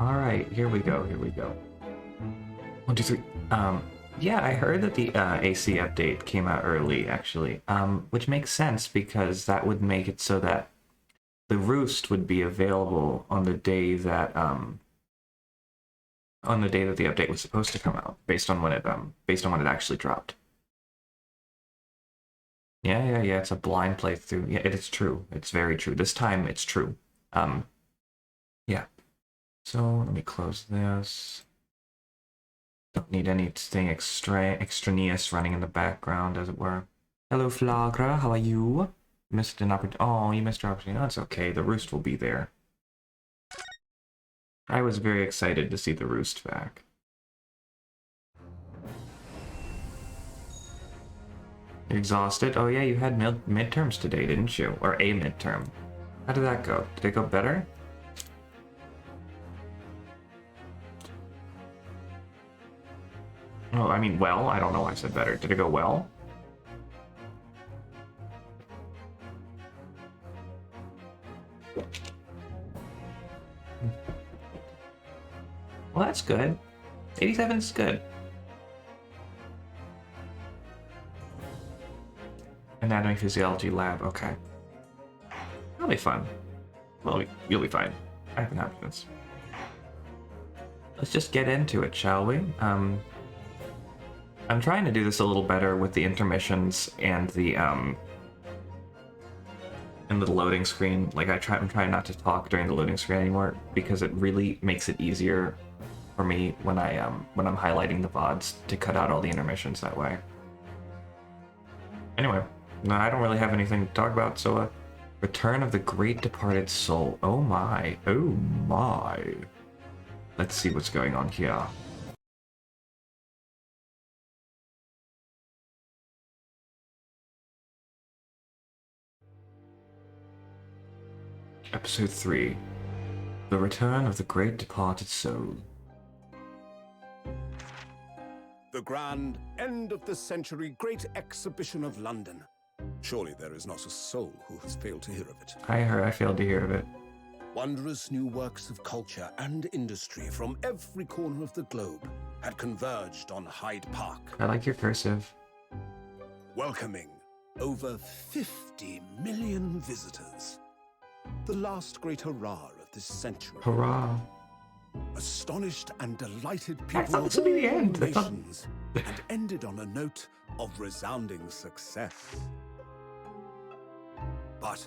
Alright, here we go, here we go. 1, 2, 3. Yeah, I heard that the AC update came out early, actually. Which makes sense because that would make it so that the roost would be available on the day that the update was supposed to come out, based on when it actually dropped. Yeah, it's a blind playthrough. Yeah, it is true. It's very true. This time it's true. Yeah. So let me close this. Don't need anything extraneous running in the background, as it were. Hello, Flagra. How are you? Missed an opportunity. Oh, you missed your opportunity. That's okay. The roost will be there. I was very excited to see the roost back. You're exhausted? Oh yeah, you had midterms today, didn't you? Or a midterm. How did that go? Did it go better? Oh, I mean, well, I don't know why I said better. Did it go well? Well, that's good. 87 is good. Anatomy Physiology Lab, okay. That'll be fun. Well, you'll be fine. I have confidence. Let's just get into it, shall we? I'm trying to do this a little better with the intermissions and the loading screen. Like I'm trying not to talk during the loading screen anymore because it really makes it easier for me when I'm highlighting the VODs to cut out all the intermissions that way. Anyway, no, I don't really have anything to talk about, so Return of the Great Departed Soul. Oh my. Oh my. Let's see what's going on here. Episode 3. The Return of the Great Departed Soul. The grand end of the century Great Exhibition of London. Surely there is not a soul who has failed to hear of it. I failed to hear of it. Wondrous new works of culture and industry from every corner of the globe had converged on Hyde Park. I like your cursive. Welcoming over 50 million visitors. The last great hurrah of this century. Hurrah. Astonished and delighted people I thought this would be the end. nations, and ended on a note of resounding success. But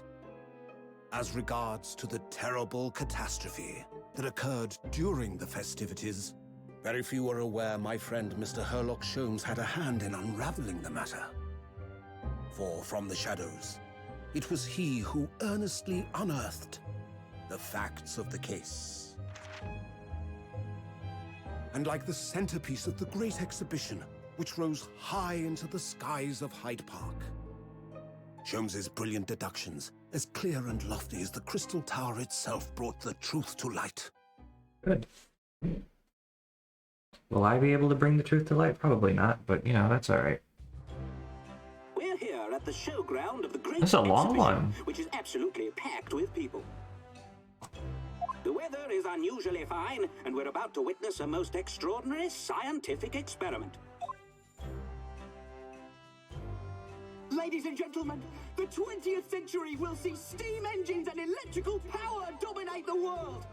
as regards to the terrible catastrophe that occurred during the festivities, very few are aware my friend Mr. Herlock Sholmes had a hand in unraveling the matter. For from the shadows, it was he who earnestly unearthed the facts of the case. And like the centerpiece of the great exhibition, which rose high into the skies of Hyde Park, Sholmes's brilliant deductions, as clear and lofty as the Crystal Tower itself, brought the truth to light. Good. Will I be able to bring the truth to light? Probably not, but you know, that's alright. We're here at the showground of the Great That's a long Exhibition, one. which is absolutely packed with people. The weather is unusually fine, and we're about to witness a most extraordinary scientific experiment. Ladies and gentlemen, the 20th century will see steam engines and electrical power dominate the world.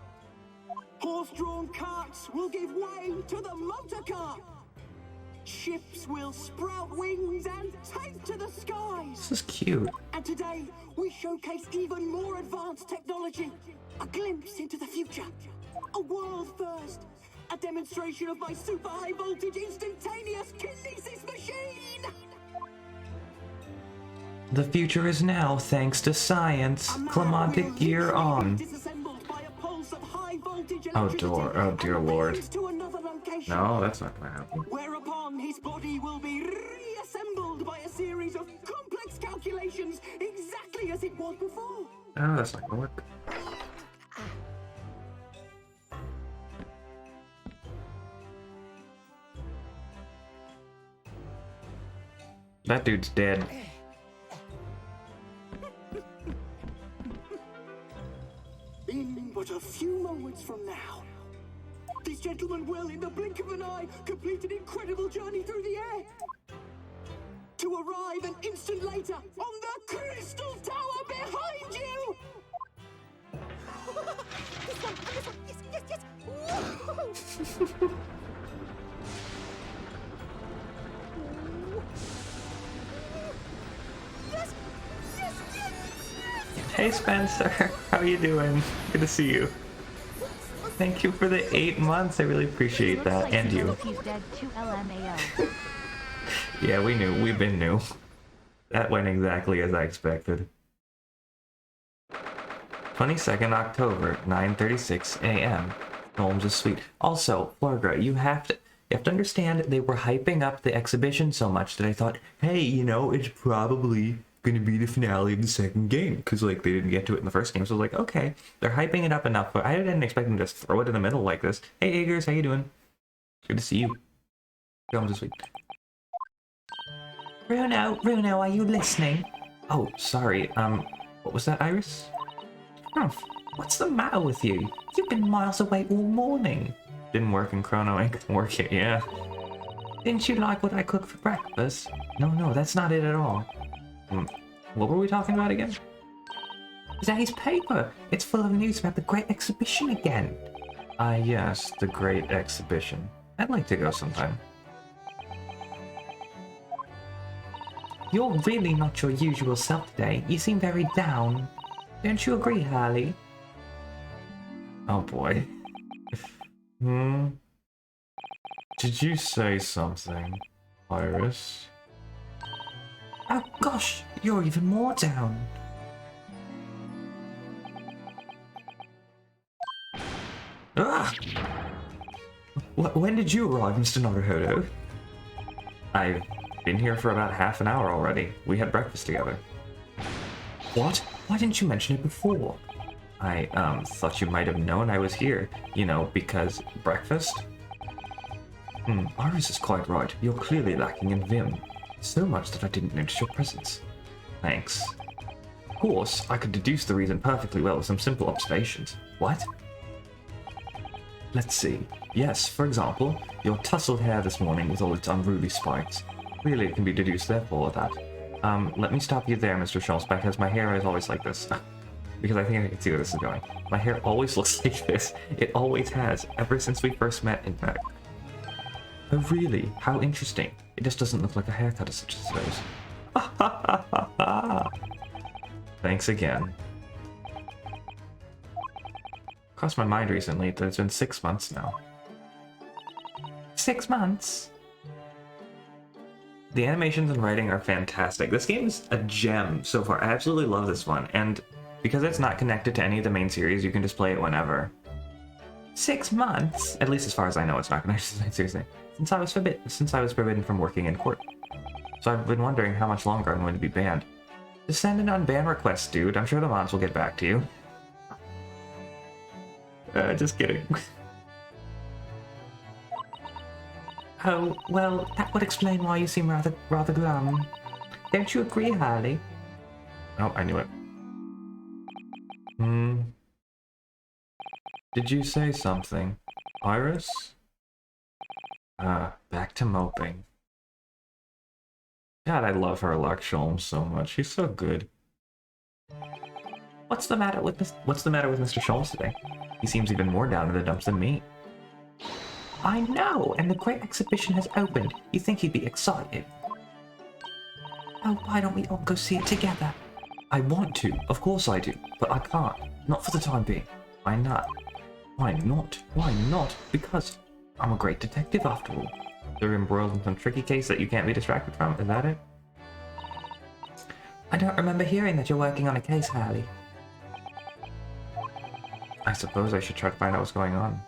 Horse-drawn carts will give way to the motor car. Ships will sprout wings and take to the skies. This is cute. And today, we showcase even more advanced technology. A glimpse into the future. A world first. A demonstration of my super high voltage instantaneous kinesis machine. The future is now, thanks to science. Clemantic gear on. Disassembled by a pulse of high voltage Oh, electricity oh dear and lord. raised to another location. No, that's not gonna happen. Whereupon his body will be reassembled by a series of complex calculations exactly as it was before. Oh, that's not gonna work. That dude's dead. In but a few moments from now, This gentleman will, in the blink of an eye, complete an incredible journey through the air. To arrive an instant later on the Crystal Tower behind you! This one, yes, Woo! Yes, yes, yes, yes! Hey Spencer, how you doing? Good to see you. Thank you for the 8 months. I really appreciate that. And you. He's dead to LMAO. Yeah, we knew. We've been new. That went exactly as I expected. 22nd October, 9:36 a.m. Holmes is sweet. Also, Florgra, you have to understand they were hyping up the exhibition so much that I thought, hey, you know, it's probably gonna be the finale of the second game, because like they didn't get to it in the first game. So I was like, okay, they're hyping it up enough, but I didn't expect them to just throw it in the middle like this. Hey Eggers, how you doing? Good to see you. Holmes is sweet. Bruno, are you listening? Oh, sorry. What was that, Iris? Humph, what's the matter with you? You've been miles away all morning. Didn't work in Chrono, ain't gonna work it, yeah. Didn't you like what I cooked for breakfast? No, that's not it at all. What were we talking about again? Zay's paper! It's full of news about the Great Exhibition again. Yes, the Great Exhibition. I'd like to go sometime. You're really not your usual self today. You seem very down. Don't you agree, Harley? Oh boy. Did you say something, Iris? Oh gosh, you're even more down. Ah! When did you arrive, Mr. Naruhodo? I've been here for about half an hour already. We had breakfast together. What? Why didn't you mention it before? I, thought you might have known I was here. You know, because breakfast? Iris is quite right. You're clearly lacking in vim. So much that I didn't notice your presence. Thanks. Of course, I could deduce the reason perfectly well with some simple observations. What? Let's see. Yes, for example, your tousled hair this morning with all its unruly spikes. Clearly it can be deduced therefore that. Let me stop you there, Mr. Schultz, because my hair is always like this. Because I think I can see where this is going. My hair always looks like this. It always has, ever since we first met, in fact. Oh really? How interesting. It just doesn't look like a haircut as such as those. Thanks again. Crossed my mind recently that it's been 6 months now. 6 months? The animations and writing are fantastic. This game is a gem so far. I absolutely love this one, and because it's not connected to any of the main series, you can just play it whenever. 6 months? At least as far as I know, it's not connected to the main series. Since I was forbidden from working in court. So I've been wondering how much longer I'm going to be banned. Just send an unban request, dude. I'm sure the mods will get back to you. Just kidding. Oh, well, that would explain why you seem rather glum. Don't you agree, Harley? Oh, I knew it. Did you say something? Iris? Back to moping. God, I love Herlock Sholmes so much. He's so good. What's the matter with Mr. Sholmes today? He seems even more down in the dumps than me. I know, and the Great Exhibition has opened. You think he'd be excited? Oh, why don't we all go see it together? I want to, of course I do, but I can't. Not for the time being. Why not? Why not? Why not? Because I'm a great detective after all. You're embroiled in some tricky case that you can't be distracted from, is that it? I don't remember hearing that you're working on a case, Harley. I suppose I should try to find out what's going on.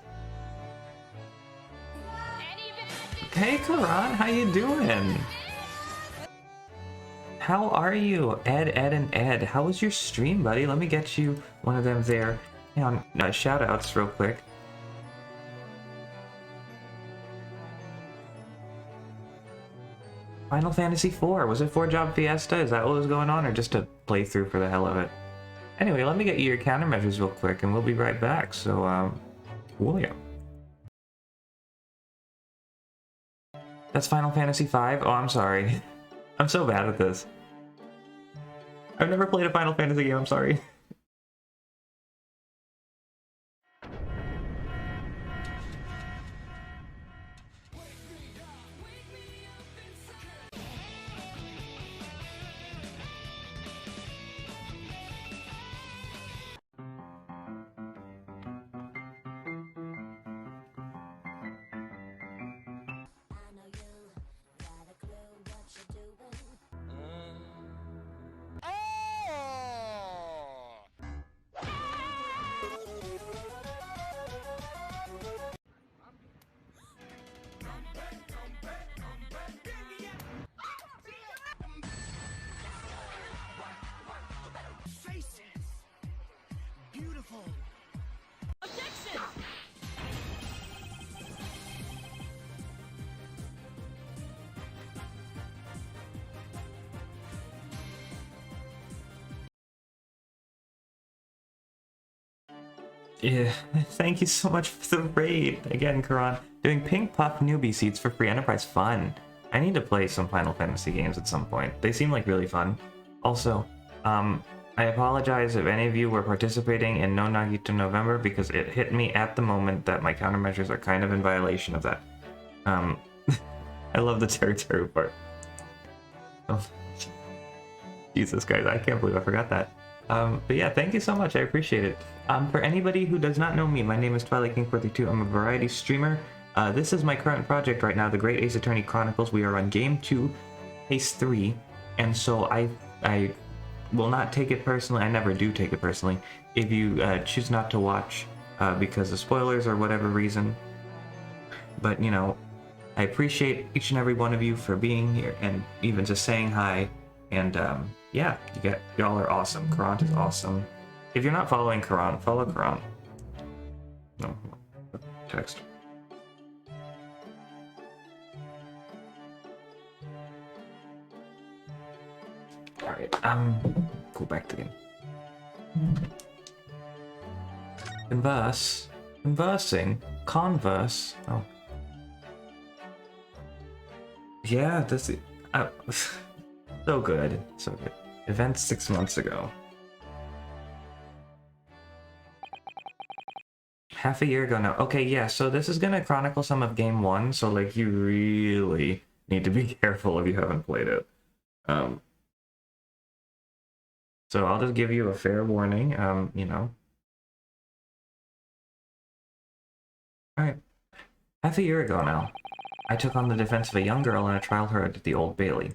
Hey Karan, how you doing? How are you? Ed, and Ed. How was your stream, buddy? Let me get you one of them there. Hang on, shoutouts real quick. Final Fantasy IV. Was it 4-Job Fiesta? Is that what was going on, or just a playthrough for the hell of it? Anyway, let me get you your countermeasures real quick, and we'll be right back. So, William. That's Final Fantasy V? Oh, I'm sorry. I'm so bad at this. I've never played a Final Fantasy game, I'm sorry. Yeah, thank you so much for the raid. Again, Karan. Doing Pink Puff newbie seats for free enterprise fun. I need to play some Final Fantasy games at some point. They seem like really fun. Also, I apologize if any of you were participating in No Nagito November because it hit me at the moment that my countermeasures are kind of in violation of that. I love the Teru part. Oh, Jesus, guys, I can't believe I forgot that. But yeah, thank you so much. I appreciate it. For anybody who does not know me, my name is Twilight King 42. I'm a variety streamer. This is my current project right now, The Great Ace Attorney Chronicles. We are on Game 2, Case 3, and so I will not take it personally. I never do take it personally. If you choose not to watch because of spoilers or whatever reason. But, you know, I appreciate each and every one of you for being here and even just saying hi. And yeah, y'all are awesome. Karan is awesome. If you're not following Karan, follow Karan. No, text. Alright, go back to the game. Converse. Oh. Yeah, this is... so good. Event 6 months ago. Half a year ago now. Okay, yeah, so this is gonna chronicle some of Game 1, so, like, you really need to be careful if you haven't played it. So I'll just give you a fair warning, you know. Alright. Half a year ago now, I took on the defense of a young girl in a trial heard at the Old Bailey.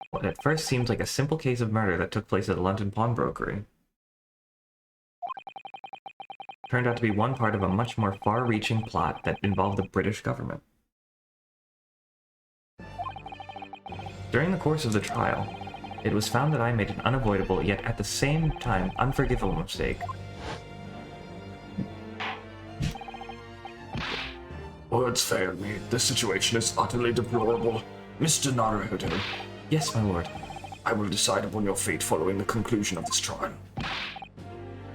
What at first seemed like a simple case of murder that took place at a London pawnbrokery turned out to be one part of a much more far-reaching plot that involved the British government. During the course of the trial, it was found that I made an unavoidable, yet at the same time unforgivable mistake. Words fail me. This situation is utterly deplorable. Mr. Naruhodo. Yes, my lord. I will decide upon your fate following the conclusion of this trial.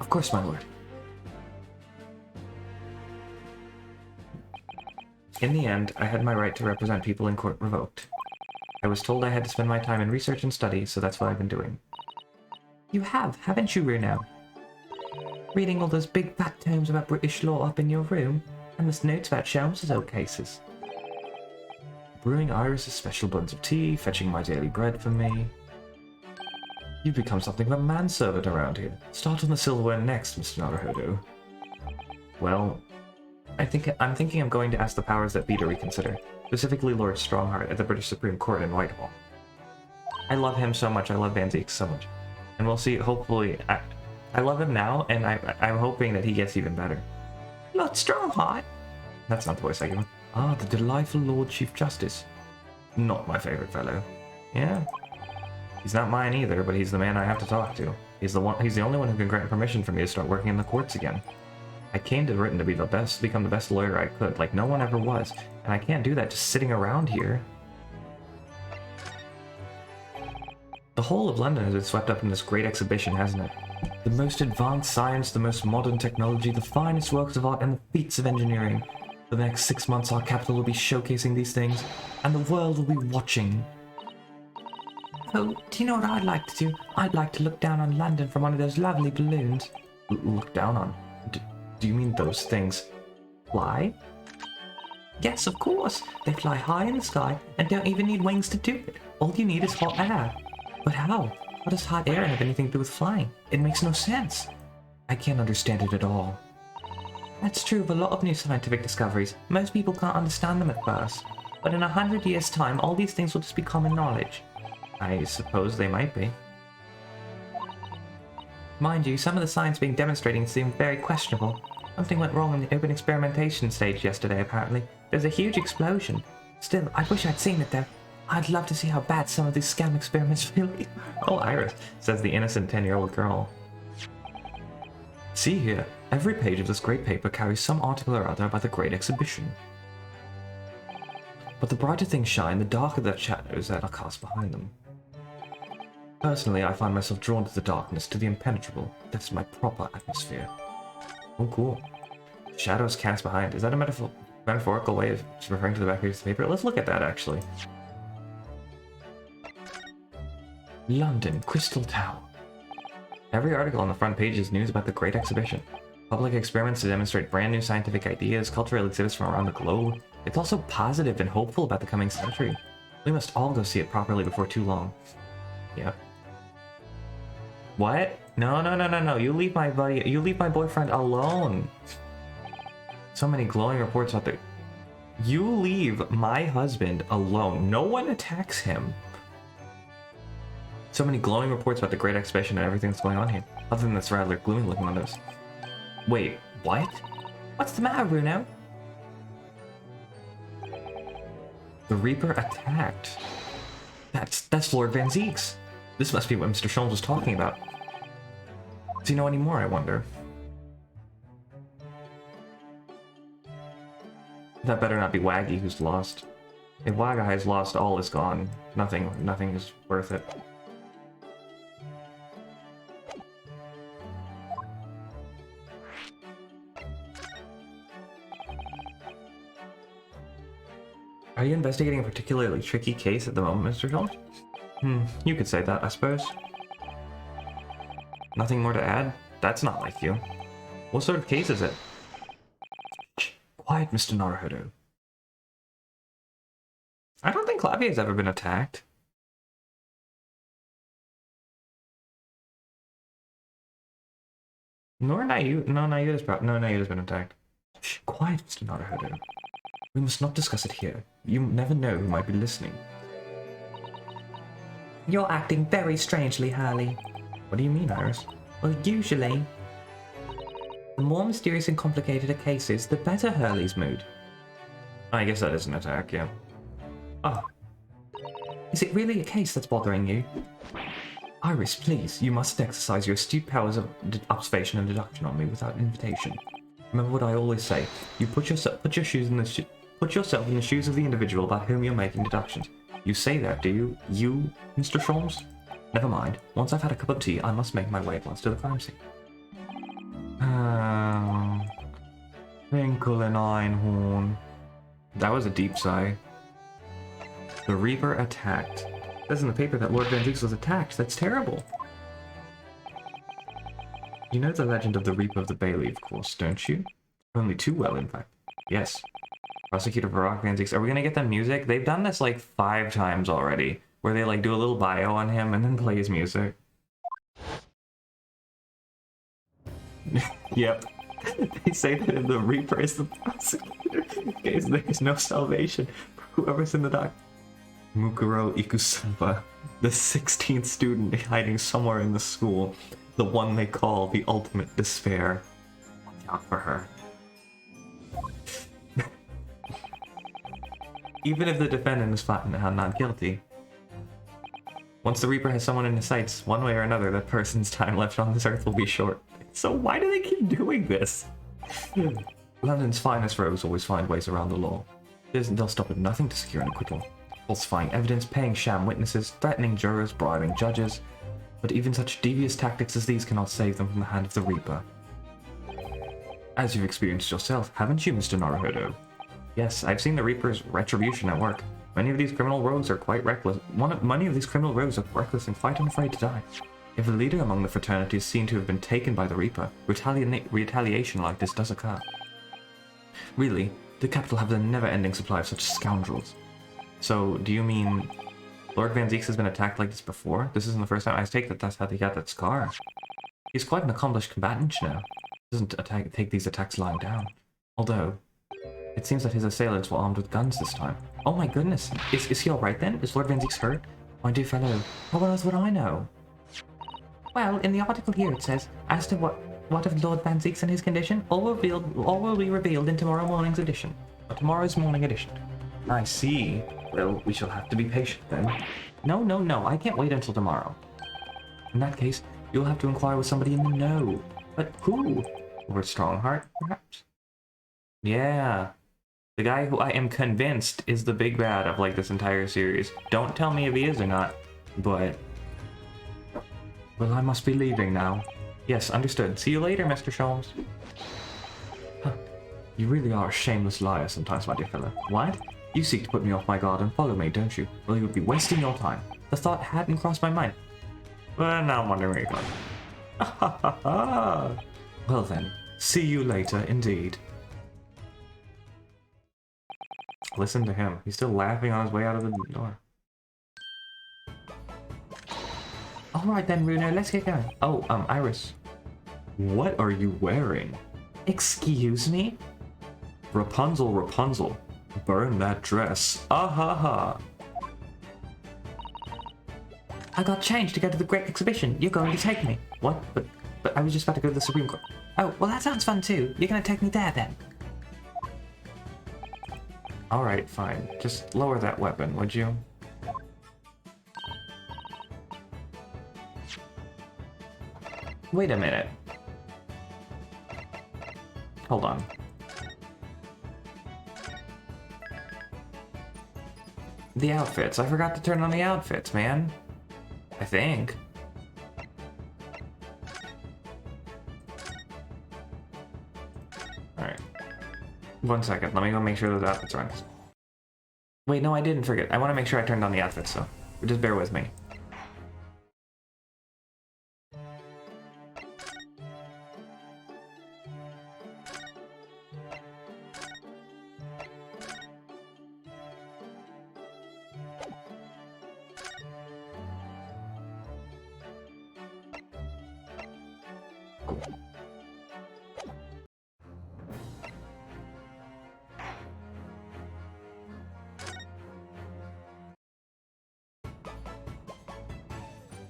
Of course, my lord. In the end, I had my right to represent people in court revoked. I was told I had to spend my time in research and study, so that's what I've been doing. You have, haven't you, Runo? Reading all those big fat tomes about British law up in your room, and there's notes about Shelms's old cases. Brewing Iris's special buns of tea, fetching my daily bread for me. You've become something of a manservant around here. Start on the silverware next, Mr. Naruhodo. Well, I'm thinking I'm going to ask the powers that be to reconsider, specifically Lord Strongheart at the British Supreme Court in Whitehall. I love him so much, I love Van Zieks so much. And we'll see, hopefully, I love him now, and I'm hoping that he gets even better. Lord Strongheart? That's not the voice I give him. Ah, the delightful Lord Chief Justice. Not my favorite fellow. Yeah. He's not mine either, but he's the man I have to talk to. He's the only one who can grant permission for me to start working in the courts again. I came to Britain to be become the best lawyer I could, like no one ever was, and I can't do that just sitting around here. The whole of London has been swept up in this great exhibition, hasn't it? The most advanced science, the most modern technology, the finest works of art, and the feats of engineering. For the next 6 months, our capital will be showcasing these things, and the world will be watching. Oh, do you know what I'd like to do? I'd like to look down on London from one of those lovely balloons. Look down on? Do you mean those things fly? Yes, of course. They fly high in the sky and don't even need wings to do it. All you need is hot air. But how? How does hot air have anything to do with flying? It makes no sense. I can't understand it at all. That's true of a lot of new scientific discoveries. Most people can't understand them at first. But in 100 years' time, all these things will just be common knowledge. I suppose they might be. Mind you, some of the science being demonstrated seemed very questionable. Something went wrong in the open experimentation stage yesterday, apparently. There's a huge explosion. Still, I wish I'd seen it though. I'd love to see how bad some of these scam experiments really. Oh, Iris, says the innocent 10-year-old girl. See here, every page of this great paper carries some article or other about the Great Exhibition. But the brighter things shine, the darker the shadows that are cast behind them. Personally, I find myself drawn to the darkness, to the impenetrable. That's my proper atmosphere. Oh, cool. Shadows cast behind. Is that a metaphorical way of referring to the back page of the paper? Let's look at that, actually. London, Crystal Tower. Every article on the front page is news about the Great Exhibition. Public experiments to demonstrate brand new scientific ideas, cultural exhibits from around the globe. It's also positive and hopeful about the coming century. We must all go see it properly before too long. Yep. What? No. You leave my boyfriend alone. So many glowing reports about the... You leave my husband alone. No one attacks him. So many glowing reports about the Great Exhibition and everything that's going on here. Other than this rather gloomy looking on those. Wait, what? What's the matter, Bruno? The Reaper attacked. That's Lord Van Zieks. This must be what Mr. Sholmes was talking about. Does he know any more, I wonder? That better not be Waggy who's lost. If Wagga has lost, all is gone. Nothing is worth it. Are you investigating a particularly tricky case at the moment, Mr. Sholmes? You could say that, I suppose. Nothing more to add? That's not like you. What sort of case is it? Shh. Quiet, Mr. Naruhodo. I don't think Clavier's ever been attacked. Nor Nayu. No, Nayuta's been attacked. Shh. Quiet, Mr. Naruhodo. We must not discuss it here. You never know who might be listening. You're acting very strangely, Hurley. What do you mean, Iris? Well, usually, the more mysterious and complicated a case is, the better Hurley's mood. I guess that is an attack, yeah. Oh. Is it really a case that's bothering you? Iris, please, you must exercise your astute powers of observation and deduction on me without invitation. Remember what I always say. You put yourself in the shoes of the individual about whom you're making deductions. You say that, do you? You, Mr. Sholmes? Never mind. Once I've had a cup of tea, I must make my way at once to the crime scene. Twinkle and Einhorn. That was a deep sigh. The Reaper attacked. It says in the paper that Lord Van Zieks was attacked. That's terrible. You know the legend of the Reaper of the Bailey, of course, don't you? Only too well, in fact. Yes. Prosecutor Varrock Van Zieks. Are we gonna get them music? They've done this like 5 times already, where they like do a little bio on him and then play his music. Yep. They say that if the Reaper is the prosecutor, there is no salvation for whoever's in the dock. Mukuro Ikusaba, the 16th student hiding somewhere in the school, the one they call the ultimate despair. Watch out for her. Even if the defendant is found not guilty, once the Reaper has someone in his sights, one way or another, that person's time left on this earth will be short. So why do they keep doing this? London's finest rogues always find ways around the law. They'll stop at nothing to secure an acquittal. Falsifying evidence, paying sham witnesses, threatening jurors, bribing judges. But even such devious tactics as these cannot save them from the hand of the Reaper. As you've experienced yourself, haven't you, Mr. Naruhodo? Yes, I've seen the Reaper's retribution at work. Many of these criminal rogues are quite reckless. Many of these criminal rogues are reckless and quite unafraid to die. If a leader among the fraternity is seen to have been taken by the Reaper, retaliation like this does occur. Really, the capital have a never-ending supply of such scoundrels. So, do you mean Lord Van Zieks has been attacked like this before? This isn't the first time. I take that that's how he got that scar. He's quite an accomplished combatant, you know. He doesn't take these attacks lying down. Although, it seems that his assailants were armed with guns this time. Oh my goodness! Is he alright then? Is Lord Van Zieks hurt? My dear fellow, how on earth would I know? Well, in the article here it says, as to what of Lord Van Zieks and his condition, all will be revealed in tomorrow's morning edition. I see. Well, we shall have to be patient then. No, I can't wait until tomorrow. In that case, you'll have to inquire with somebody in the know. But who? Lord Strongheart, perhaps? Yeah. The guy who I am convinced is the big bad of, like, this entire series. Don't tell me if he is or not, but... Well, I must be leaving now. Yes, understood. See you later, Mr. Sholmes. Huh. You really are a shameless liar sometimes, my dear fellow. What? You seek to put me off my guard and follow me, don't you? Well, you would be wasting your time. The thought hadn't crossed my mind. Well, now I'm wondering where you're going. Ha ha ha! Well then, see you later, indeed. Listen to him. He's still laughing on his way out of the door. Alright then, Runo, let's get going. Oh, Iris. What are you wearing? Excuse me? Rapunzel. Burn that dress. Ah ha ha. I got changed to go to the Great Exhibition. You're going to take me. What? But I was just about to go to the Supreme Court. Oh, well that sounds fun too. You're gonna take me there then. Alright, fine. Just lower that weapon, would you? Wait a minute. Hold on. The outfits. I forgot to turn on the outfits, man. I think. Alright. 1 second. Let me go make sure those outfits are on. Wait, no, I didn't forget. I want to make sure I turned on the outfits, so just bear with me.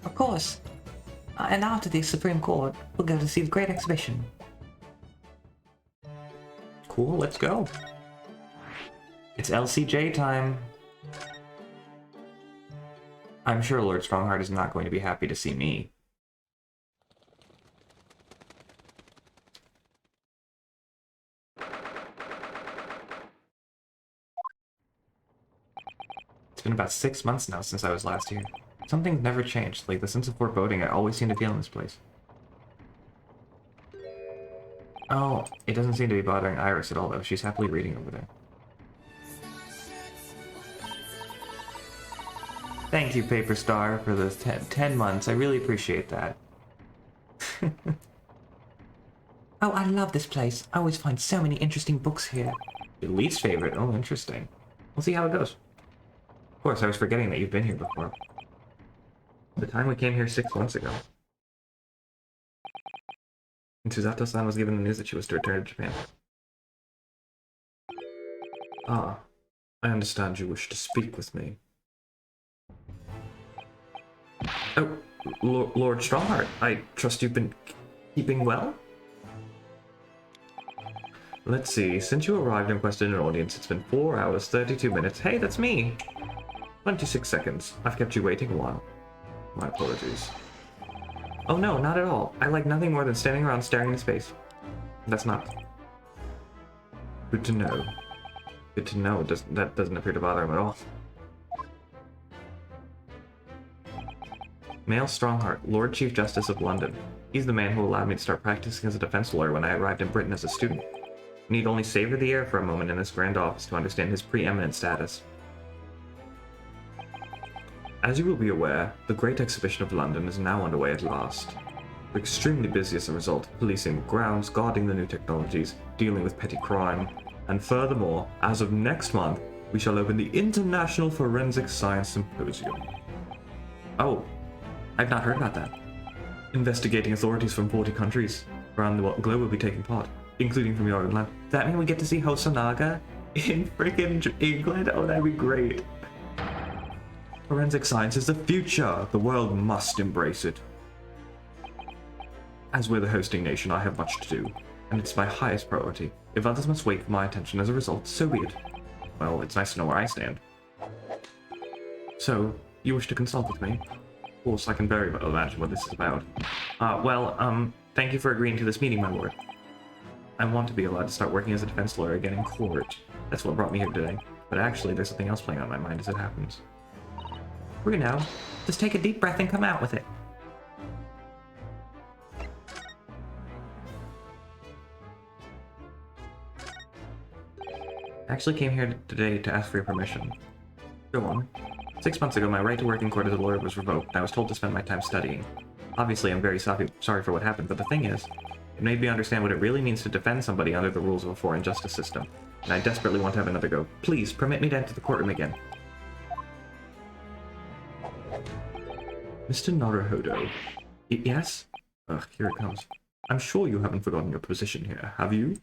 Of course. And after the Supreme Court, we'll go to see the Great Exhibition. Cool, let's go. It's LCJ time. I'm sure Lord Strongheart is not going to be happy to see me. It's been about 6 months now since I was last here. Something's never changed, like the sense of foreboding I always seem to feel in this place. Oh, it doesn't seem to be bothering Iris at all though. She's happily reading over there. Thank you, Paper Star, for the 10 months. I really appreciate that. Oh, I love this place. I always find so many interesting books here. Your least favorite? Oh, interesting. We'll see how it goes. Of course, I was forgetting that you've been here before. The time we came here 6 months ago. And Susato-san was given the news that she was to return to Japan. Ah, I understand you wish to speak with me. Oh, Lord Strongheart, I trust you've been keeping well? Let's see, since you arrived and requested an audience, it's been 4 hours, 32 minutes. Hey, that's me! 26 seconds. I've kept you waiting a while. My apologies. Oh no, not at all. I like nothing more than standing around staring into space. That's not... Good to know. Good to know. That doesn't appear to bother him at all. Male Strongheart, Lord Chief Justice of London. He's the man who allowed me to start practicing as a defense lawyer when I arrived in Britain as a student. need only savor the air for a moment in this grand office to understand his preeminent status. As you will be aware, the Great Exhibition of London is now underway at last. We're extremely busy as a result, policing the grounds, guarding the new technologies, dealing with petty crime, and furthermore, as of next month, we shall open the International Forensic Science Symposium. Oh, I've not heard about that. Investigating authorities from 40 countries around the globe will be taking part, including from your own land. Does that mean we get to see Hosonaga in freaking England? Oh, that'd be great. Forensic science is the future. The world must embrace it. As we're the hosting nation, I have much to do, and it's my highest priority. If others must wait for my attention as a result, so be it. Well, it's nice to know where I stand. So, you wish to consult with me? Of course, I can very well imagine what this is about. Thank you for agreeing to this meeting, my lord. I want to be allowed to start working as a defense lawyer again in court. That's what brought me here today. But actually, there's something else playing on my mind as it happens. Bruno, just take a deep breath and come out with it. I actually came here today to ask for your permission. Go on. 6 months ago, my right to work in court as a lawyer was revoked, and I was told to spend my time studying. Obviously, I'm very sorry for what happened, but the thing is, it made me understand what it really means to defend somebody under the rules of a foreign justice system, and I desperately want to have another go. Please, permit me to enter the courtroom again. Mr. Naruhodo. Yes? Ugh, here it comes. I'm sure you haven't forgotten your position here, have you?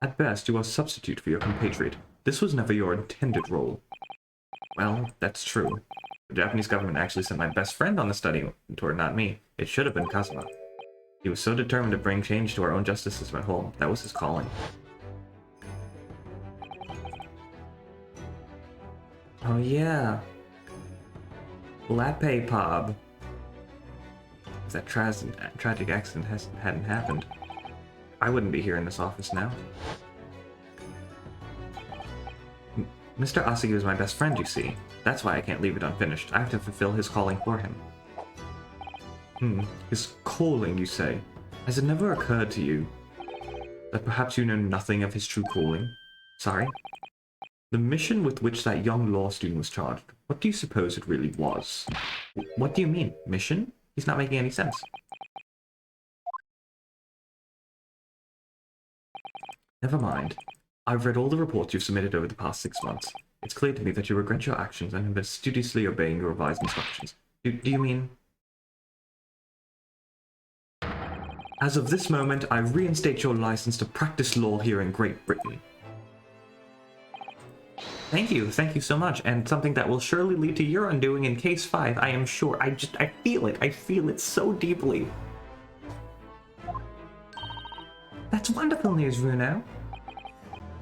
At best, you are a substitute for your compatriot. This was never your intended role. Well, that's true. The Japanese government actually sent my best friend on the study tour, not me. It should have been Kazuma. He was so determined to bring change to our own justice system at home. That was his calling. Oh yeah. Latte Pop. If that tragic accident hadn't happened, I wouldn't be here in this office now. Mr. Asagi was my best friend, you see. That's why I can't leave it unfinished. I have to fulfill his calling for him. His calling, you say? Has it never occurred to you that perhaps you know nothing of his true calling? Sorry? The mission with which that young law student was charged, what do you suppose it really was? What do you mean? Mission? He's not making any sense. Never mind. I've read all the reports you've submitted over the past 6 months. It's clear to me that you regret your actions and have been studiously obeying your revised instructions. Do you mean... As of this moment, I reinstate your license to practice law here in Great Britain. Thank you so much, and something that will surely lead to your undoing in Case 5, I am sure. I feel it so deeply. That's wonderful news, Runo.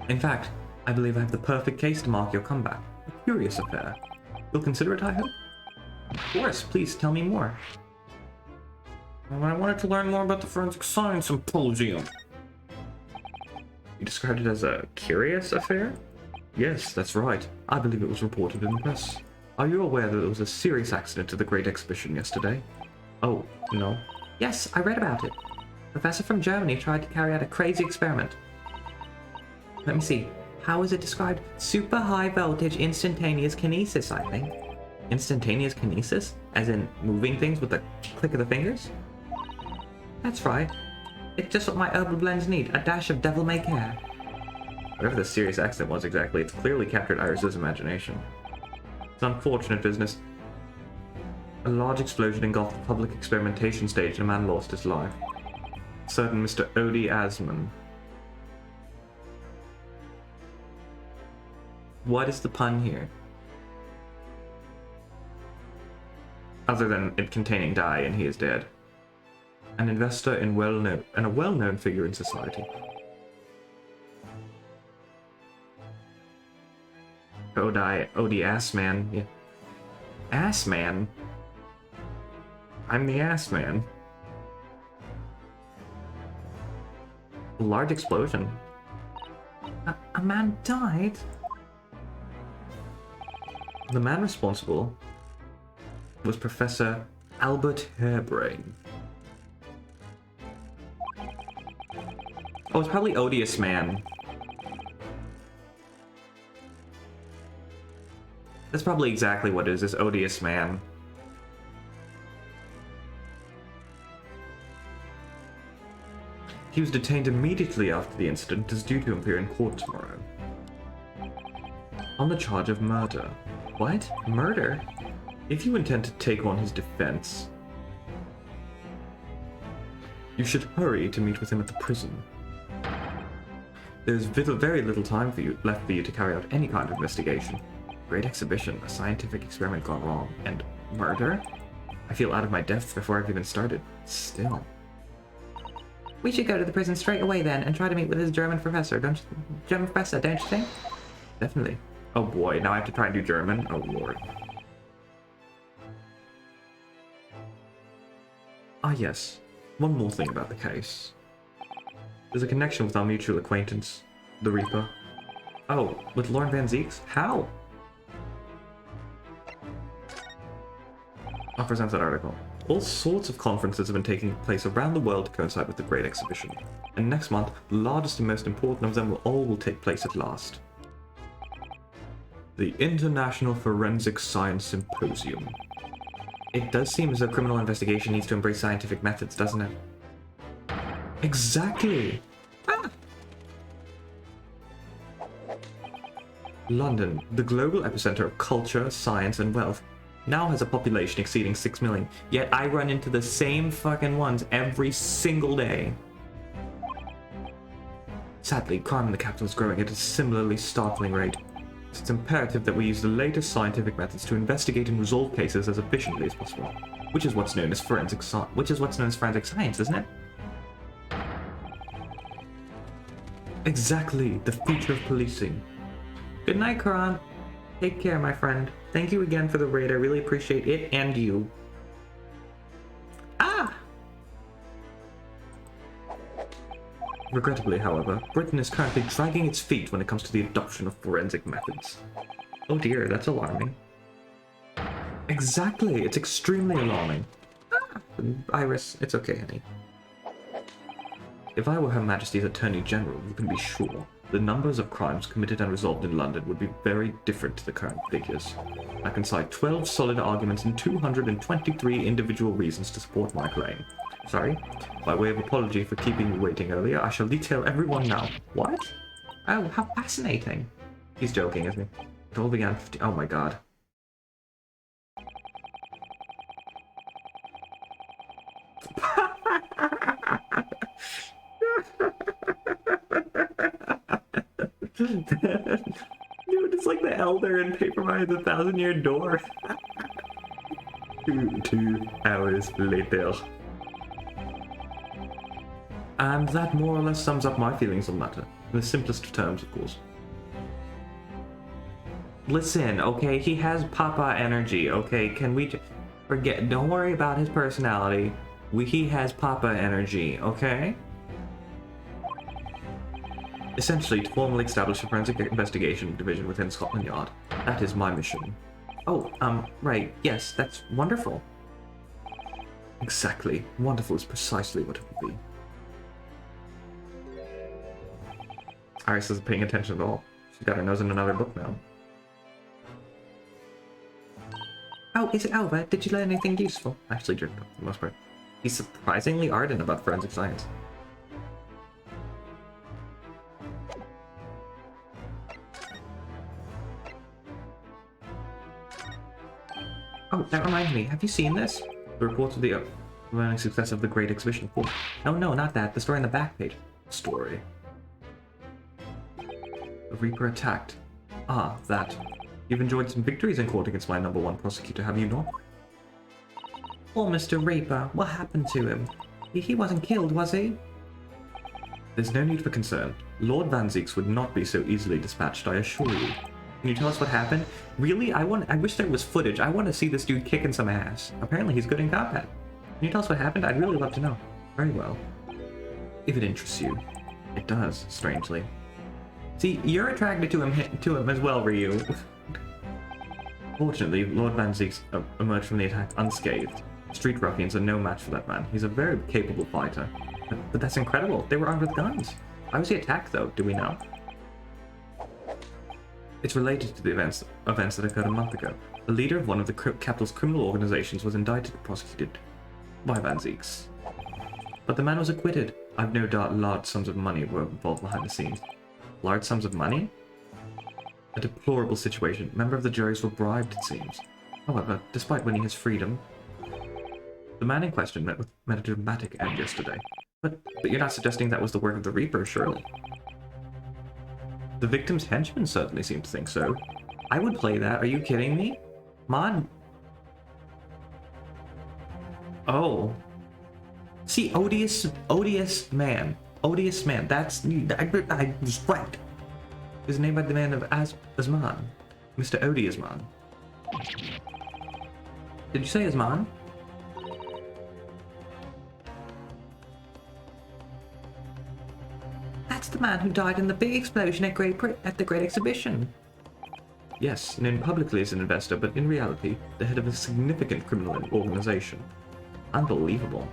In fact, I believe I have the perfect case to mark your comeback. A curious affair. You'll consider it, I hope? Of course, please tell me more. Well, I wanted to learn more about the Forensic Science Symposium. You described it as a curious affair? Yes, that's right. I believe it was reported in the press. Are you aware that there was a serious accident at the Great Exhibition yesterday? Oh, no. Yes, I read about it. A professor from Germany tried to carry out a crazy experiment. Let me see. How is it described? Super high voltage instantaneous kinesis, I think. Instantaneous kinesis? As in moving things with the click of the fingers? That's right. It's just what my herbal blends need. A dash of devil-may-care. Whatever the serious accident was exactly, it's clearly captured Iris's imagination. It's unfortunate business. A large explosion engulfed the public experimentation stage and a man lost his life. Certain Mr. Odie Asman. What is the pun here? Other than it containing dye and he is dead. An investor in a well-known figure in society. Odie Assman. Yeah. Assman? I'm the Assman. A large explosion. A man died? The man responsible was Professor Albert Harebrain. Oh, it's probably Odious Man. That's probably exactly what it is, this odious man. He was detained immediately after the incident and is due to appear in court tomorrow. On the charge of murder. What? Murder? If you intend to take on his defense, you should hurry to meet with him at the prison. There's very little time left for you to carry out any kind of investigation. Great exhibition, a scientific experiment gone wrong, and murder? I feel out of my depth before I've even started. Still. We should go to the prison straight away then and try to meet with his German professor, don't you think? Definitely. Oh boy, now I have to try and do German? Oh lord. Ah yes, one more thing about the case. There's a connection with our mutual acquaintance, the Reaper. Oh, with Lorne Van Zieks? How? I'll present that article. All sorts of conferences have been taking place around the world to coincide with the Great Exhibition. And next month, the largest and most important of them will take place at last. The International Forensic Science Symposium. It does seem as though criminal investigation needs to embrace scientific methods, doesn't it? Exactly! Ah! London, the global epicenter of culture, science, and wealth, now has a population exceeding 6 million, yet I run into the same fucking ones every single day. Sadly, crime in the capital is growing at a similarly startling rate. It's imperative that we use the latest scientific methods to investigate and resolve cases as efficiently as possible, which is what's known as forensic science, isn't it? Exactly, the future of policing. Good night, Karan. Take care, my friend. Thank you again for the raid. I really appreciate it and you. Ah! Regrettably, however, Britain is currently dragging its feet when it comes to the adoption of forensic methods. Oh dear, that's alarming. Exactly, it's extremely alarming. Ah! Iris, it's okay, honey. If I were Her Majesty's Attorney General, you can be sure the numbers of crimes committed and resolved in London would be very different to the current figures. I can cite 12 solid arguments and 223 individual reasons to support my claim. Sorry, by way of apology for keeping you waiting earlier, I shall detail everyone now. What? Oh, how fascinating. He's joking, isn't he? It all began 50... Oh my god. Dude, it's like the Elder in Paper Mario: The Thousand-Year Door. 2 hours later. And that more or less sums up my feelings on the matter. In the simplest of terms, of course. Listen, okay, he has Papa energy, okay? Can we forget? Don't worry about his personality. He has Papa energy, okay? Essentially, to formally establish a forensic investigation division within Scotland Yard. That is my mission. Oh, right, yes, that's wonderful. Exactly. Wonderful is precisely what it would be. Iris isn't paying attention at all. She's got her nose in another book now. Oh, is it over? Did you learn anything useful? Actually, for the most part. He's surprisingly ardent about forensic science. Oh, that reminds me. Have you seen this? The report of the overwhelming success of the Great Exhibition. Oh, no, not that. The story on the back page. Story. The Reaper attacked. Ah, that. You've enjoyed some victories in court against my #1 prosecutor, have you not? Poor Mr. Reaper. What happened to him? He wasn't killed, was he? There's no need for concern. Lord Van Zieks would not be so easily dispatched, I assure you. Can you tell us what happened? Really? I wish there was footage. I want to see this dude kicking some ass. Apparently he's good in combat. Can you tell us what happened? I'd really love to know. Very well. If it interests you. It does, strangely. See, you're attracted to him as well, Ryu. Fortunately, Lord Van Zieks emerged from the attack unscathed. Street ruffians are no match for that man. He's a very capable fighter. But that's incredible. They were armed with guns. Why was he attacked, though? Do we know? It's related to the events that occurred a month ago. The leader of one of the capital's criminal organizations was indicted and prosecuted by Van Zieks. But the man was acquitted. I've no doubt large sums of money were involved behind the scenes. Large sums of money? A deplorable situation. Member of the juries were bribed, it seems. However, despite winning his freedom, the man in question met a dramatic end yesterday. But you're not suggesting that was the work of the Reaper, surely? The victim's henchmen certainly seem to think so. I would play that. Are you kidding me? Mon. Oh. See, odious man. Odious man. That's... I was right. Is named by the man of Asman. Mr. Odiasman. Did you say Asman? That's the man who died in the big explosion at the Great Exhibition. Yes, known publicly as an investor, but in reality, the head of a significant criminal organization. Unbelievable.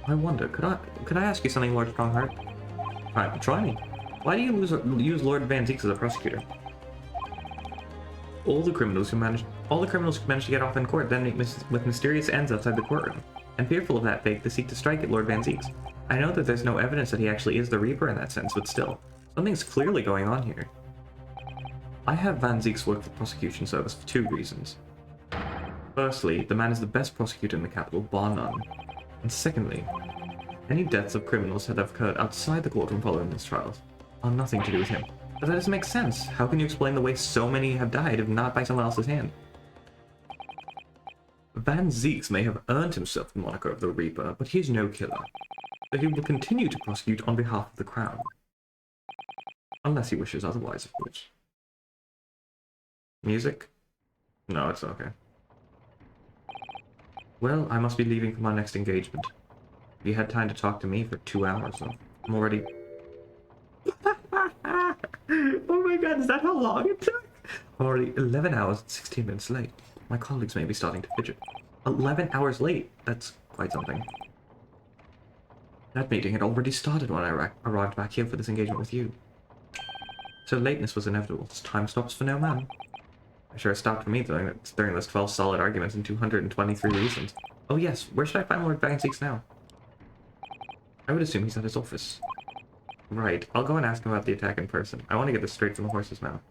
I wonder, could I ask you something, Lord Strongheart? Try me. Why do you use Lord Van Zieks as a prosecutor? All the criminals who managed to get off in court then meet with mysterious ends outside the courtroom. And fearful of that fate, they seek to strike at Lord Van Zieks. I know that there's no evidence that he actually is the Reaper in that sense, but still, something's clearly going on here. I have Van Zieks work for the prosecution service for 2 reasons. Firstly, the man is the best prosecutor in the capital, bar none. And secondly, any deaths of criminals that have occurred outside the courtroom following these trials are nothing to do with him. But that doesn't make sense. How can you explain the way so many have died if not by someone else's hand? Van Zieks may have earned himself the moniker of the Reaper, but he's no killer. So he will continue to prosecute on behalf of the Crown. Unless he wishes otherwise, of course. Music? No, it's okay. Well, I must be leaving for my next engagement. You had time to talk to me for 2 hours, though. I'm already... Oh my god, is that how long it took? I'm already 11 hours and 16 minutes late. My colleagues may be starting to fidget. 11 hours late? That's quite something. That meeting had already started when I arrived back here for this engagement with you. So lateness was inevitable. Time stops for no man. I'm sure it stopped for me during those 12 solid arguments and 223 reasons. Oh yes, where should I find Lord Van Zieks now? I would assume he's at his office. Right, I'll go and ask him about the attack in person. I want to get this straight from the horse's mouth.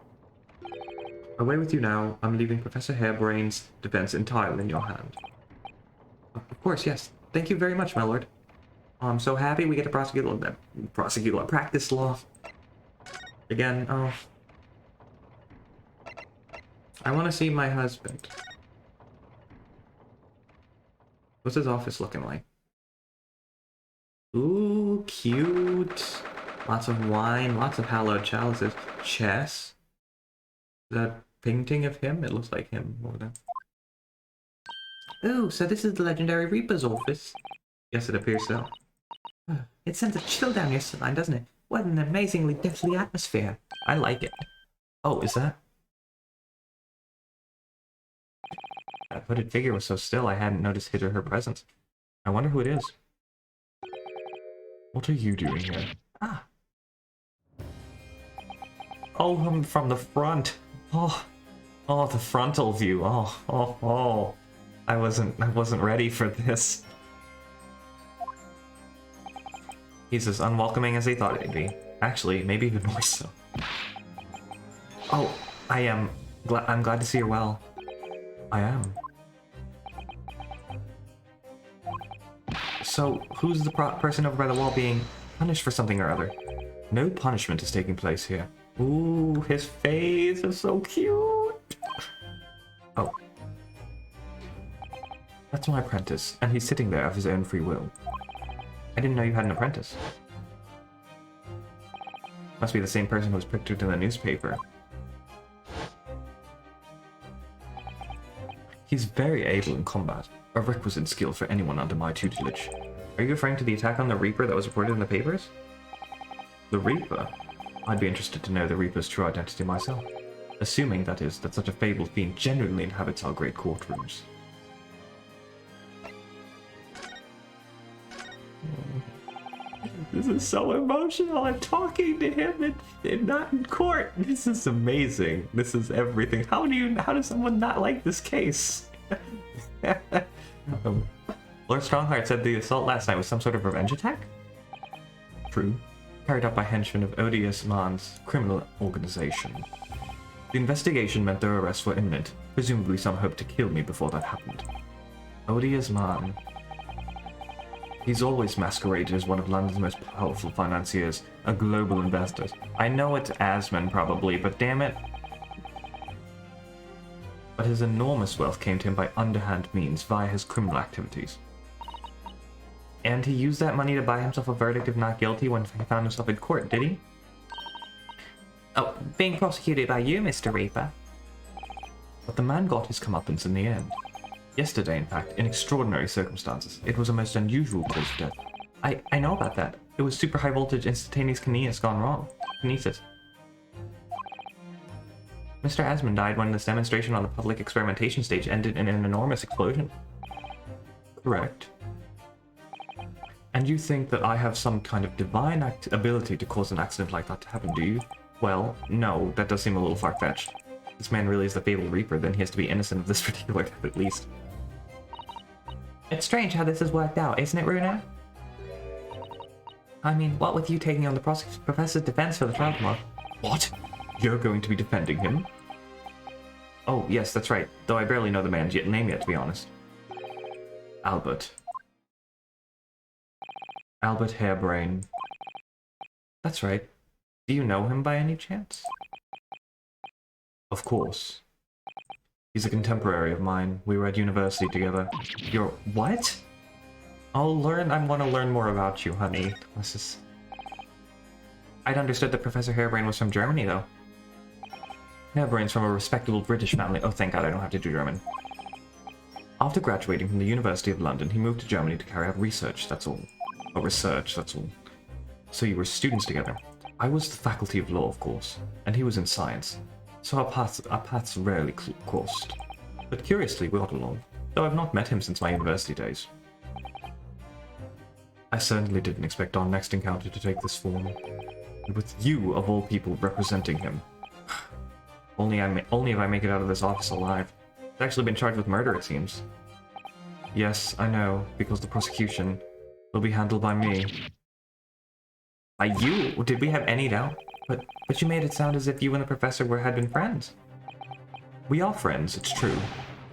Away with you now. I'm leaving Professor Harebrain's defense entirely in your hand. Of course, yes. Thank you very much, my lord. I'm so happy we get to practice law. Again, oh. I want to see my husband. What's his office looking like? Ooh, cute. Lots of wine, lots of hallowed chalices. Chess. Is that a painting of him? It looks like him over there. Oh, so this is the legendary Reaper's office. Yes, it appears so. It sends a chill down your spine, doesn't it? What an amazingly deathly atmosphere. I like it. Oh, is that? That hooded figure was so still I hadn't noticed his or her presence. I wonder who it is. What are you doing here? Ah. Oh, I'm from the front. Oh, the frontal view. Oh. I wasn't ready for this. He's as unwelcoming as he thought he'd be. Actually, maybe even more so. Oh, I'm glad to see you're well. I am. So, who's the person over by the wall being punished for something or other? No punishment is taking place here. Ooh, his face is so cute. Oh. That's my apprentice, and he's sitting there of his own free will. I didn't know you had an apprentice. Must be the same person who was pictured in the newspaper. He's very able in combat, a requisite skill for anyone under my tutelage. Are you referring to the attack on the Reaper that was reported in the papers? The Reaper? I'd be interested to know the Reaper's true identity myself. Assuming, that is, that such a fabled fiend genuinely inhabits our great courtrooms. This This is so emotional. I'm talking to him and not in court. This is amazing. This is everything. How does someone not like this case? Lord Strongheart said the assault last night was some sort of revenge attack? True. Carried out by henchmen of Odious Man's criminal organization. The investigation meant their arrests were imminent. Presumably some hoped to kill me before that happened. Odious Man. He's always masqueraded as one of London's most powerful financiers, a global investor. I know it's Asmon probably, but damn it. But his enormous wealth came to him by underhand means via his criminal activities. And he used that money to buy himself a verdict of not guilty when he found himself in court, did he? Oh, being prosecuted by you, Mr. Reaper. But the man got his comeuppance in the end. Yesterday, in fact, in extraordinary circumstances. It was a most unusual cause of death. I know about that. It was super high voltage instantaneous kinesis gone wrong. Kinesis. Mr. Asmon died when this demonstration on the public experimentation stage ended in an enormous explosion. Correct. And you think that I have some kind of divine ability to cause an accident like that to happen, do you? Well, no, that does seem a little far-fetched. If this man really is the fabled Reaper, then he has to be innocent of this particular death at least. It's strange how this has worked out, isn't it, Runa? I mean, what with you taking on the professor's defense for the trial tomorrow? What? You're going to be defending him? Oh, yes, that's right. Though I barely know the man's name yet, to be honest. Albert. Albert Harebrain. That's right. Do you know him by any chance? Of course. He's a contemporary of mine. We were at university together. You're... what? I want to learn more about you, honey. This is... I'd understood that Professor Harebrain was from Germany, though. Harebrain's from a respectable British family. Oh, thank God I don't have to do German. After graduating from the University of London, he moved to Germany to carry out research, that's all. Oh, research, that's all. So you were students together. I was the Faculty of Law, of course, and he was in science. So our paths rarely crossed. But curiously, we got along, though I've not met him since my university days. I certainly didn't expect our next encounter to take this form. And with you, of all people, representing him. Only if I make it out of this office alive. I've actually been charged with murder, it seems. Yes, I know, because the prosecution will be handled by me. By you? Did we have any doubt? But you made it sound as if you and the professor had been friends. We are friends, it's true.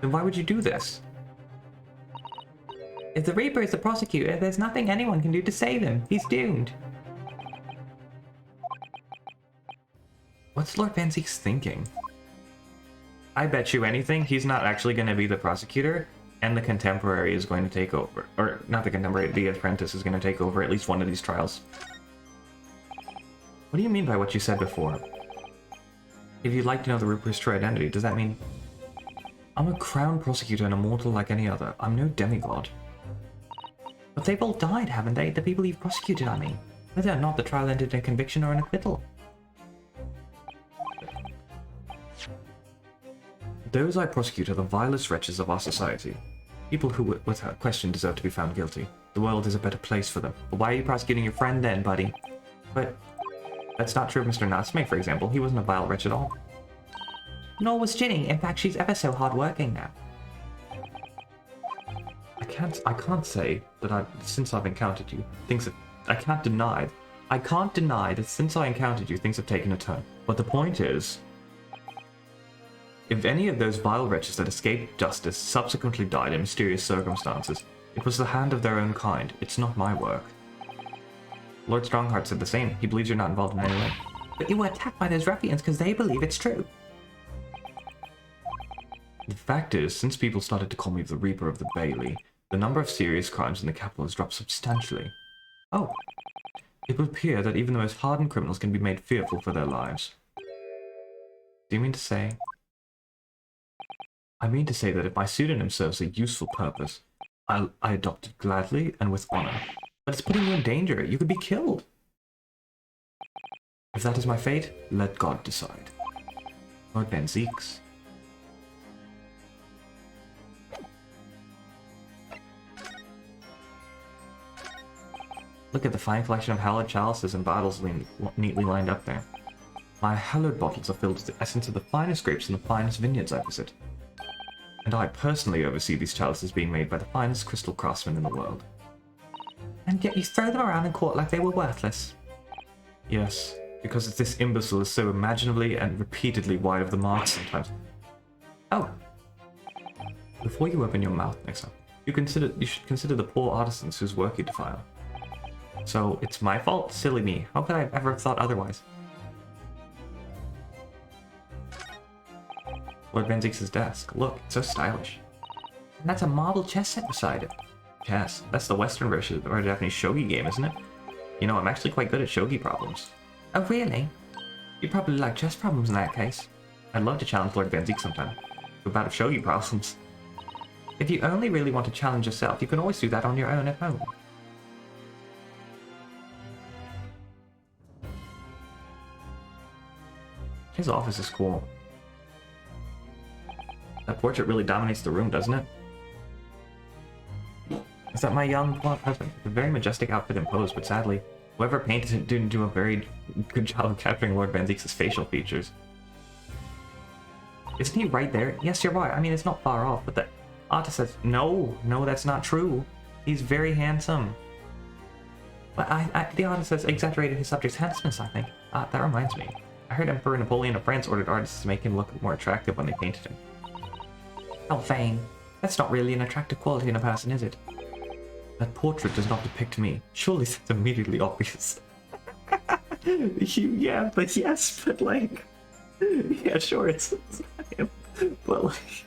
Then why would you do this? If the Reaper is the prosecutor, there's nothing anyone can do to save him. He's doomed. What's Lord Van Zeek's thinking? I bet you anything he's not actually going to be the prosecutor, and the contemporary is going to take over. Or, not the contemporary, the apprentice is going to take over at least one of these trials. What do you mean by what you said before? If you'd like to know the Reaper's true identity, does that mean... I'm a crown prosecutor and a mortal like any other. I'm no demigod. But they've all died, haven't they? The people you've prosecuted, I mean. Whether or not the trial ended in a conviction or an acquittal. Those I prosecute are the vilest wretches of our society. People who, without question, deserve to be found guilty. The world is a better place for them. But why are you prosecuting your friend then, buddy? But... that's not true of Mr. Natsume, for example. He wasn't a vile wretch at all. Nor was Ginny. In fact, she's ever so hardworking now. I can't say that since I've encountered you, I can't deny that since I encountered you, things have taken a turn. But the point is, if any of those vile wretches that escaped justice subsequently died in mysterious circumstances, it was the hand of their own kind. It's not my work. Lord Strongheart said the same. He believes you're not involved in any way. But you were attacked by those ruffians because they believe it's true. The fact is, since people started to call me the Reaper of the Bailey, the number of serious crimes in the capital has dropped substantially. Oh. It would appear that even the most hardened criminals can be made fearful for their lives. Do you mean to say... I mean to say that if my pseudonym serves a useful purpose, I adopt it gladly and with honor. But it's putting you in danger. You could be killed. If that is my fate, let God decide. Lord Van Zeeks. Look at the fine collection of hallowed chalices and bottles neatly lined up there. My hallowed bottles are filled with the essence of the finest grapes from the finest vineyards I visit. And I personally oversee these chalices being made by the finest crystal craftsmen in the world. And yet you throw them around in court like they were worthless. Yes, because this imbecile is so imaginably and repeatedly wide of the mark sometimes. Oh. Before you open your mouth next time, you should consider the poor artisans whose work you defile. So, it's my fault? Silly me. How could I ever have thought otherwise? Lord Van Zieks' desk. Look, it's so stylish. And that's a marble chess set beside it. Chess? That's the Western version of our Japanese shogi game, isn't it? You know, I'm actually quite good at shogi problems. Oh, really? You'd probably like chess problems in that case. I'd love to challenge Lord Van Zieks sometime. To a bout of shogi problems. If you only really want to challenge yourself, you can always do that on your own at home. His office is cool. That portrait really dominates the room, doesn't it? Is that my young blonde husband? A very majestic outfit and pose, but sadly, whoever painted it didn't do a very good job of capturing Lord Van Zieks' facial features. Isn't he right there? Yes, you're right. I mean, it's not far off, but the artist says, no, that's not true. He's very handsome. But the artist has exaggerated his subject's handsomeness, I think. That reminds me. I heard Emperor Napoleon of France ordered artists to make him look more attractive when they painted him. Oh, vain. That's not really an attractive quality in a person, is it? That portrait does not depict me. Surely that's immediately obvious. Yeah, but like... Yeah, sure, it's not him. But like...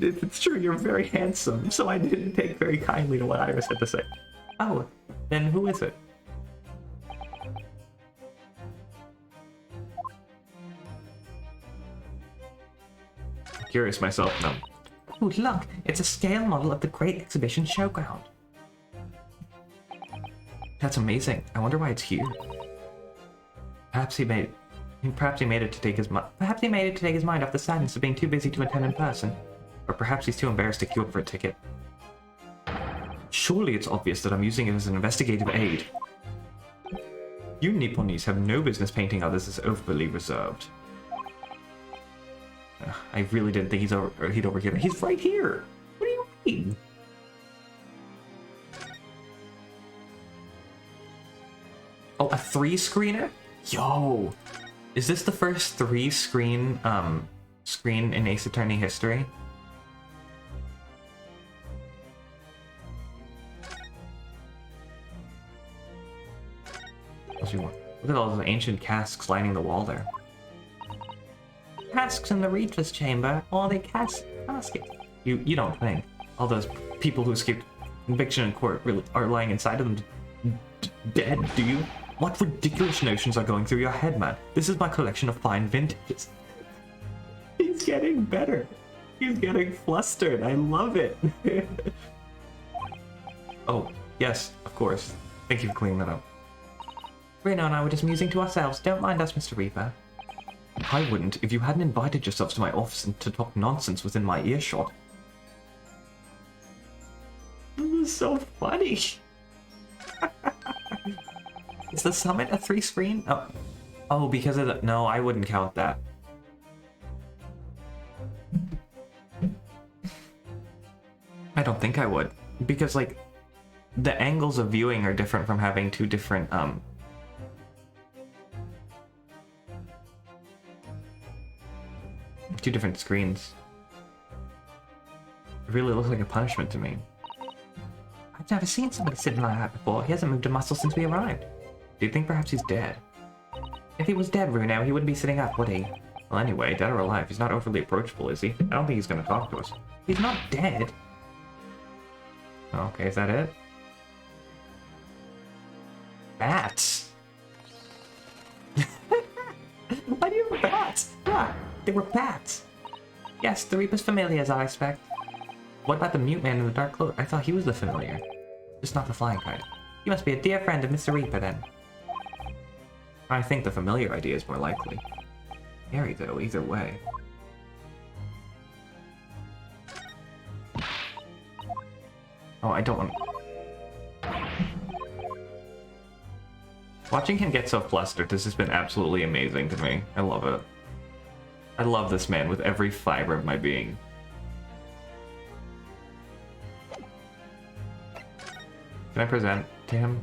It's true, you're very handsome, so I didn't take very kindly to what Iris had to say. Oh, then who is it? I'm curious myself now. Oh, look, it's a scale model of the Great Exhibition Showground. That's amazing. I wonder why it's here. Perhaps he made it to take his mind off the sadness of being too busy to attend in person. Or perhaps he's too embarrassed to queue up for a ticket. Surely it's obvious that I'm using it as an investigative aid. You Nipponese have no business painting others as overly reserved. I really didn't think he'd overgive it. He's right here! What do you mean? Oh, a 3-screener? Yo! Is this the first 3-screen screen in Ace Attorney history? Look at all those ancient casks lining the wall there. Casks in the Regis chamber, or they caskets. You don't think all those people who escaped conviction in court really are lying inside of them dead, do you? What ridiculous notions are going through your head, man? This is my collection of fine vintages. He's getting better. He's getting flustered. I love it. Oh, yes, of course. Thank you for cleaning that up. Reno and I were just musing to ourselves. Don't mind us, Mr. Reaper. I wouldn't if you hadn't invited yourselves to my office and to talk nonsense within my earshot. This is so funny. Is the summit a 3-screen? Oh, because of the... No, I wouldn't count that. I don't think I would. Because, like, the angles of viewing are different from having two different, screens. It really looks like a punishment to me. I've never seen somebody sitting like that before. He hasn't moved a muscle since we arrived. Do you think perhaps he's dead? If he was dead, Runo, he wouldn't be sitting up, would he? Well, anyway, dead or alive, he's not overly approachable, is he? I don't think he's gonna talk to us. He's not dead. Okay, is that it? Bats! Why do you have bats? Ah, they were bats! Yes, the Reaper's familiars, I expect. What about the mute man in the dark cloak? I thought he was the familiar. Just not the flying kind. He must be a dear friend of Mr. Reaper, then. I think the familiar idea is more likely. Scary, though, either way. Oh, I don't want... Watching him get so flustered has just been absolutely amazing to me. I love it. I love this man with every fiber of my being. Can I present to him?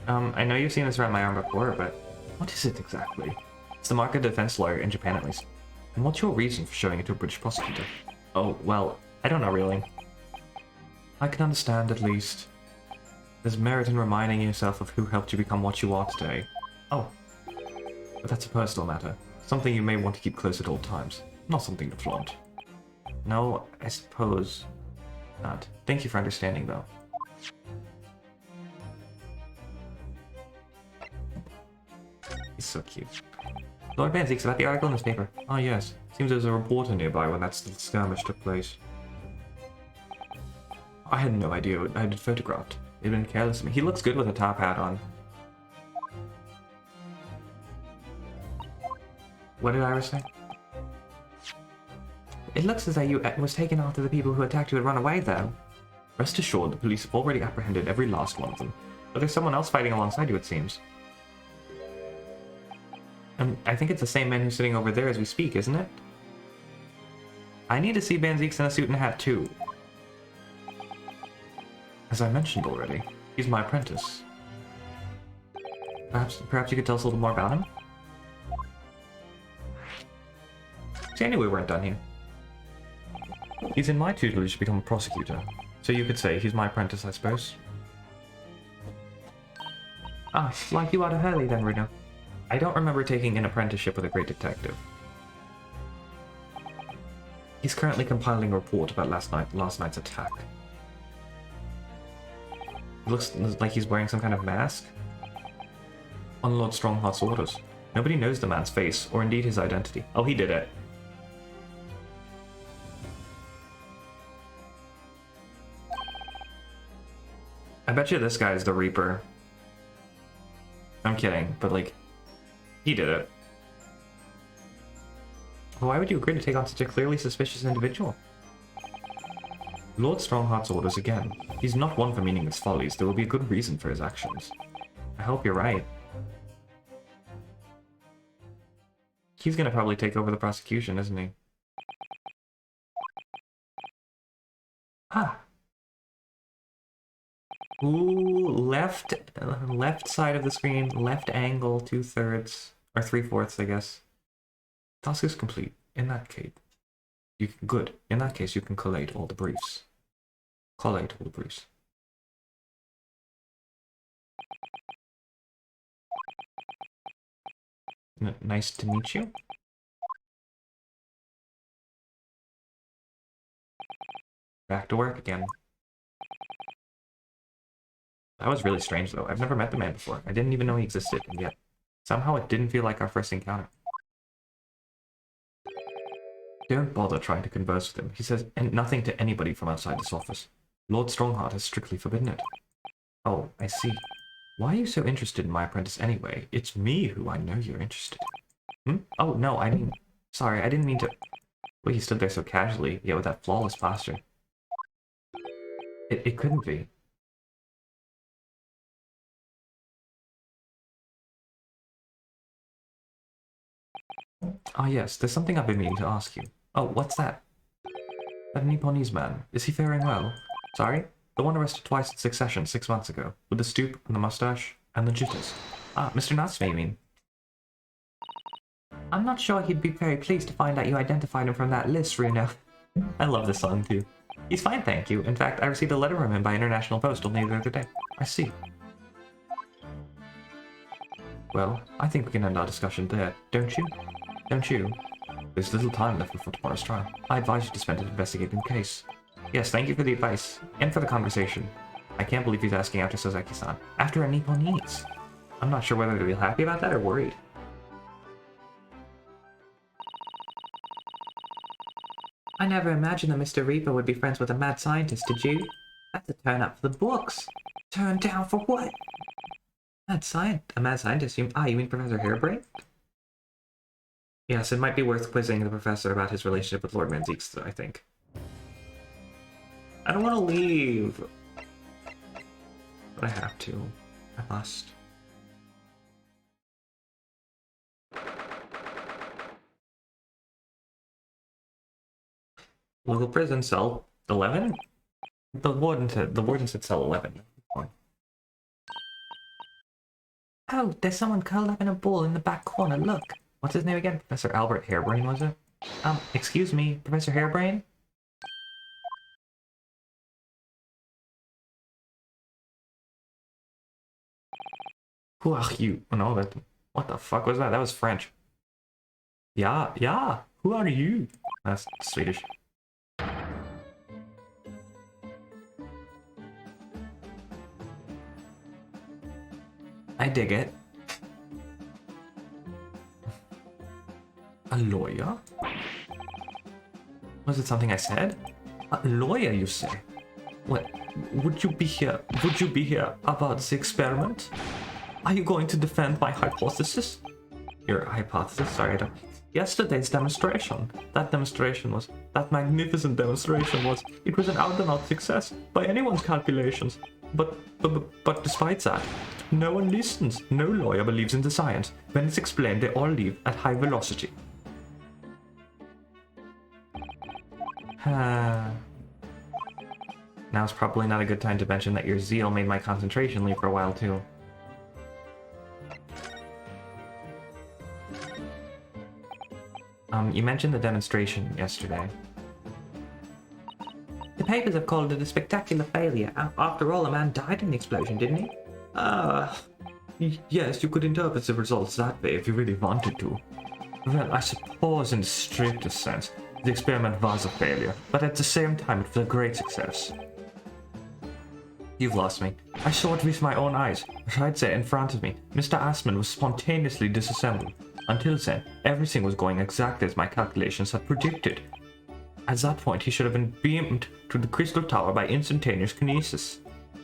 I know you've seen this around my arm before, but what is it exactly? It's the mark of a defense lawyer, in Japan at least. And what's your reason for showing it to a British prosecutor? Oh, well, I don't know really. I can understand at least. There's merit in reminding yourself of who helped you become what you are today. Oh, but that's a personal matter. Something you may want to keep close at all times. Not something to flaunt. No, I suppose not. Thank you for understanding, though. He's so cute. Lord Van Zeke's about the article in this paper. Ah, yes. Seems there was a reporter nearby when that skirmish took place. I had no idea I had photographed. It had been careless of me. He looks good with a top hat on. What did Iris say? It looks as though you was taken after the people who attacked you had run away, though. Rest assured, the police have already apprehended every last one of them. But there's someone else fighting alongside you, it seems. I think it's the same man who's sitting over there as we speak, isn't it? I need to see Van Zeke's in a suit and hat, too. As I mentioned already, he's my apprentice. Perhaps you could tell us a little more about him? See, I knew we weren't done here. He's in my tutelage to become a prosecutor, so you could say he's my apprentice, I suppose. Ah, like you are to Hurley then, Runo. I don't remember taking an apprenticeship with a great detective. He's currently compiling a report about last night's attack. It looks like he's wearing some kind of mask. On Lord Strongheart's orders. Nobody knows the man's face, or indeed his identity. Oh, he did it. I bet you this guy is the Reaper. I'm kidding, but like, he did it. Why would you agree to take on such a clearly suspicious individual? Lord Strongheart's orders again. He's not one for meaningless follies. There will be a good reason for his actions. I hope you're right. He's gonna probably take over the prosecution, isn't he? Ah. Ooh, left side of the screen, left angle, 2/3 or 3/4, I guess. Task is complete. In that case, good. In that case, you can collate all the briefs. Collate all the briefs. Nice to meet you. Back to work again. That was really strange, though. I've never met the man before. I didn't even know he existed, and yet somehow it didn't feel like our first encounter. Don't bother trying to converse with him. He says nothing to anybody from outside this office. Lord Strongheart has strictly forbidden it. Oh, I see. Why are you so interested in my apprentice anyway? It's me who I know you're interested in. Hmm? Oh, no, I mean... Sorry, I didn't mean to... Well, he stood there so casually, yet with that flawless posture. It couldn't be. Ah, yes, there's something I've been meaning to ask you. Oh, what's that? That Nipponese man, is he faring well? Sorry? The one arrested twice in succession 6 months ago, with the stoop and the mustache and the jitters. Ah, Mr. Natsume, you mean? I'm not sure he'd be very pleased to find out you identified him from that list, Runo. I love this song too. He's fine, thank you. In fact, I received a letter from him by international post only the other day. I see. Well, I think we can end our discussion there, don't you? Don't you? There's little time left before tomorrow's trial. I advise you to spend it investigating the case. Yes, thank you for the advice, and for the conversation. I can't believe he's asking after Sozaki-san. After a Nipponese. I'm not sure whether to be happy about that or worried. I never imagined that Mr. Reaper would be friends with a mad scientist, did you? That's a turn up for the books. Turn down for what? A mad scientist? You mean Professor Harebrained? Yes, it might be worth quizzing the professor about his relationship with Lord Van Zeke's, I think. I don't want to leave. But I have to. I must. Local prison cell 11? The warden said cell 11. Oh, there's someone curled up in a ball in the back corner, look. What's his name again? Professor Albert Harebrain, was it? Excuse me, Professor Harebrain? Who are you? Oh, no, what the fuck was that? That was French. Yeah, who are you? That's Swedish. I dig it. A lawyer? Was it something I said? A lawyer, you say? What? Would you be here about the experiment? Are you going to defend my hypothesis? Your hypothesis? Sorry, I don't... Yesterday's demonstration. That magnificent demonstration it was an out-and-out success by anyone's calculations. But despite that, no one listens. No lawyer believes in the science. When it's explained, they all leave at high velocity. Now's probably not a good time to mention that your zeal made my concentration leave for a while too. You mentioned the demonstration yesterday. The papers have called it a spectacular failure. After all, a man died in the explosion, didn't he? Yes, you could interpret the results that way if you really wanted to. Well, I suppose in the strictest sense, the experiment was a failure, but at the same time it was a great success. You've lost me. I saw it with my own eyes, right there in front of me. Mr. Assman was spontaneously disassembled. Until then, everything was going exactly as my calculations had predicted. At that point, he should have been beamed to the Crystal Tower by instantaneous kinesis.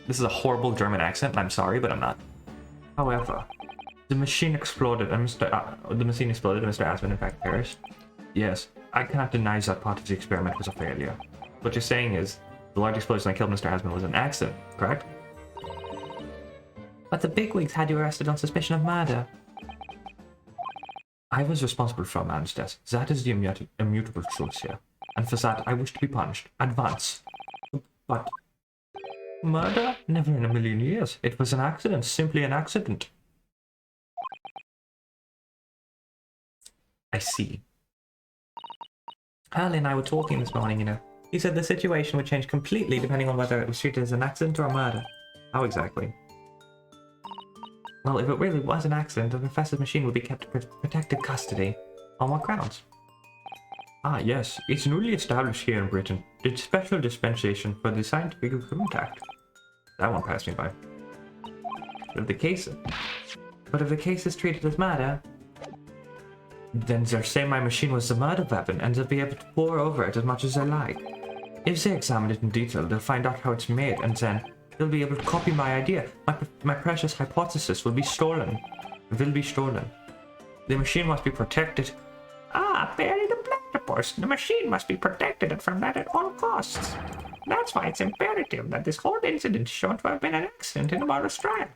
This is a horrible German accent, and I'm sorry, but I'm not. However, the machine exploded, and Mr. Assman in fact perished. Yes, I cannot deny that part of the experiment was a failure. What you're saying is, the large explosion that killed Mr. Assman was an accident, correct? But the bigwigs had you arrested on suspicion of murder. I was responsible for a man's death. That is the immutable truth here. And for that, I wish to be punished. At once. But... murder? Never in a million years. It was an accident. Simply an accident. I see. Hurley and I were talking this morning, you know. He said the situation would change completely depending on whether it was treated as an accident or a murder. How exactly? Well, if it really was an accident, the Professor's machine would be kept in protective custody. On what grounds? Ah, yes. It's newly established here in Britain. It's special dispensation for the Scientific Equipment Act. That one passed me by. But if the case is treated as murder, then they'll say my machine was the murder weapon, and they'll be able to pour over it as much as they like. If they examine it in detail, they'll find out how it's made, and then they'll be able to copy my idea. My precious hypothesis will be stolen. Will be stolen. The machine must be protected. Ah, bury the platypus. The machine must be protected from that at all costs. That's why it's imperative that this whole incident is shown to have been an accident in a murder's trial.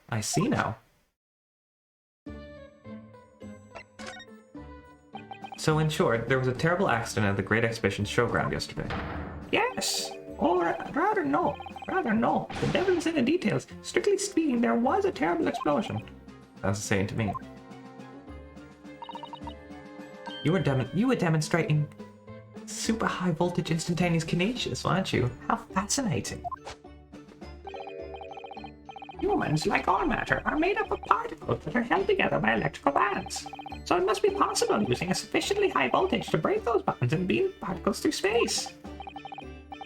I see now. So in short, there was a terrible accident at the Great Exhibition showground yesterday. Yes! Or rather no. The devil is in the details. Strictly speaking, there was a terrible explosion. That's saying to me. You were demonstrating super high voltage instantaneous kinesis, weren't you? How fascinating. Humans, like all matter, are made up of particles that are held together by electrical bands. So it must be possible using a sufficiently high voltage to break those bonds and beam particles through space.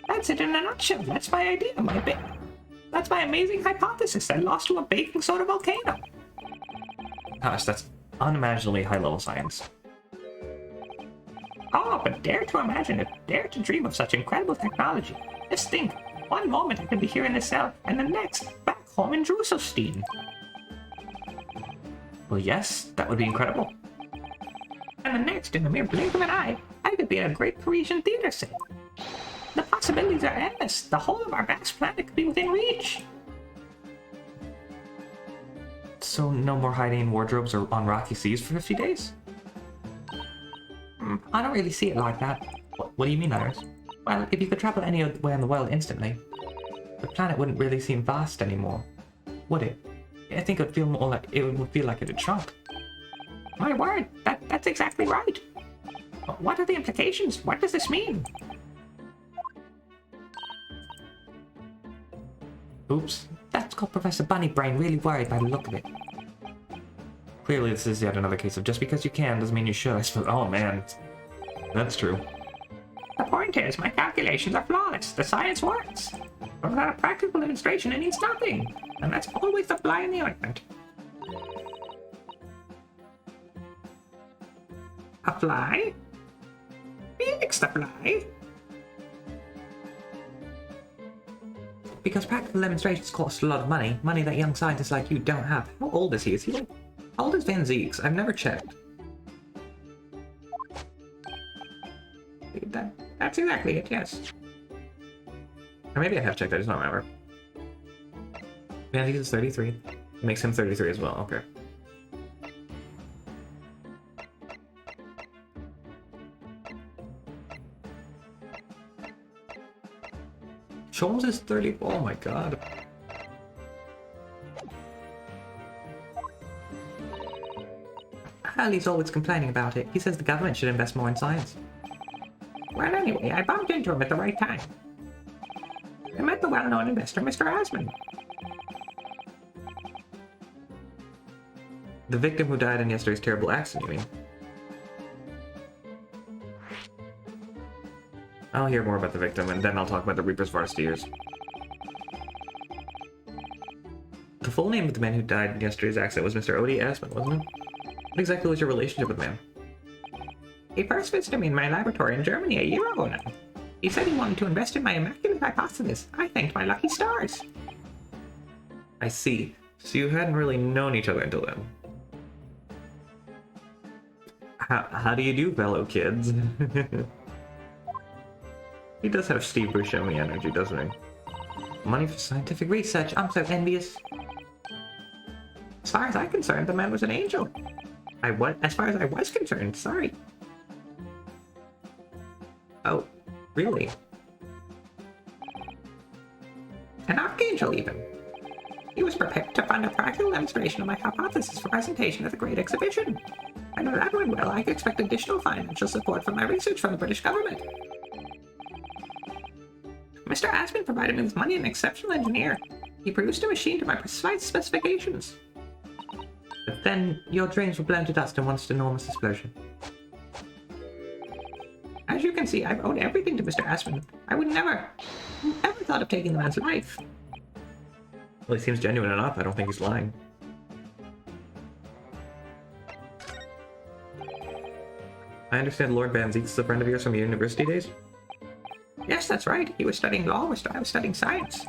That's it in a nutshell. That's my idea, that's my amazing hypothesis I lost to a baking soda volcano. Gosh, that's unimaginably high-level science. Oh, but dare to imagine it. Dare to dream of such incredible technology. Just think, one moment I could be here in this cell, and the next, back home in Druselstein. Well, yes, that would be incredible. And the next, in the mere blink of an eye, I could be at a great Parisian theater set. The possibilities are endless. The whole of our vast planet could be within reach. So no more hiding in wardrobes or on rocky seas for 50 days? I don't really see it like that. What do you mean, Iris? Well, if you could travel anywhere in the world instantly, the planet wouldn't really seem vast anymore, would it? I think it would feel more like it would feel like it had shrunk. My word, that's exactly right. What are the implications? What does this mean? Oops, that's got Professor Bunnybrain really worried by the look of it. Clearly, this is yet another case of just because you can doesn't mean you should, I suppose. Oh man, that's true. The point is, my calculations are flawless. The science works. But without a practical demonstration, it means nothing. And that's always the fly in the ointment. A fly? Felix the fly? Because practical demonstrations cost a lot of money. Money that young scientists like you don't have. How old is he? Is he like... How old is Van Zieks? I've never checked. That's exactly it, yes. Or maybe I have checked, I just don't remember. Van Zieks is 33. It makes him 33 as well, okay. Sholmes is 30. Oh my god. Hurley's always complaining about it. He says the government should invest more in science. Well, anyway, I bumped into him at the right time. I met the well-known investor, Mr. Asman. The victim who died in yesterday's terrible accident, you mean? I'll hear more about the victim, and then I'll talk about the Reaper's Varsteers. The full name of the man who died in yesterday's accident was Mr. Odie Asman, wasn't it? What exactly was your relationship with the man? He first visited me in my laboratory in Germany a year ago now. He said he wanted to invest in my immaculate hypothesis. I thanked my lucky stars. I see. So you hadn't really known each other until then. How do you do, fellow kids? He does have Steve Buscemi energy, doesn't he? Money for scientific research. I'm so envious. As far as I'm concerned, the man was an angel. As far as I was concerned, sorry. Oh, really? An archangel, even. He was prepared to fund a practical demonstration of my hypothesis for presentation at the Great Exhibition. I know that went well. I could expect additional financial support for my research from the British government. Mr. Aspen provided me with money and an exceptional engineer. He produced a machine to my precise specifications. But then, your dreams were blown to dust in one enormous explosion. As you can see, I've owed everything to Mr. Aspen. I would never thought of taking the man's life. Well, he seems genuine enough. I don't think he's lying. I understand Lord Van Zieks is a friend of yours from your university days? Yes, that's right. He was studying law, I was studying science.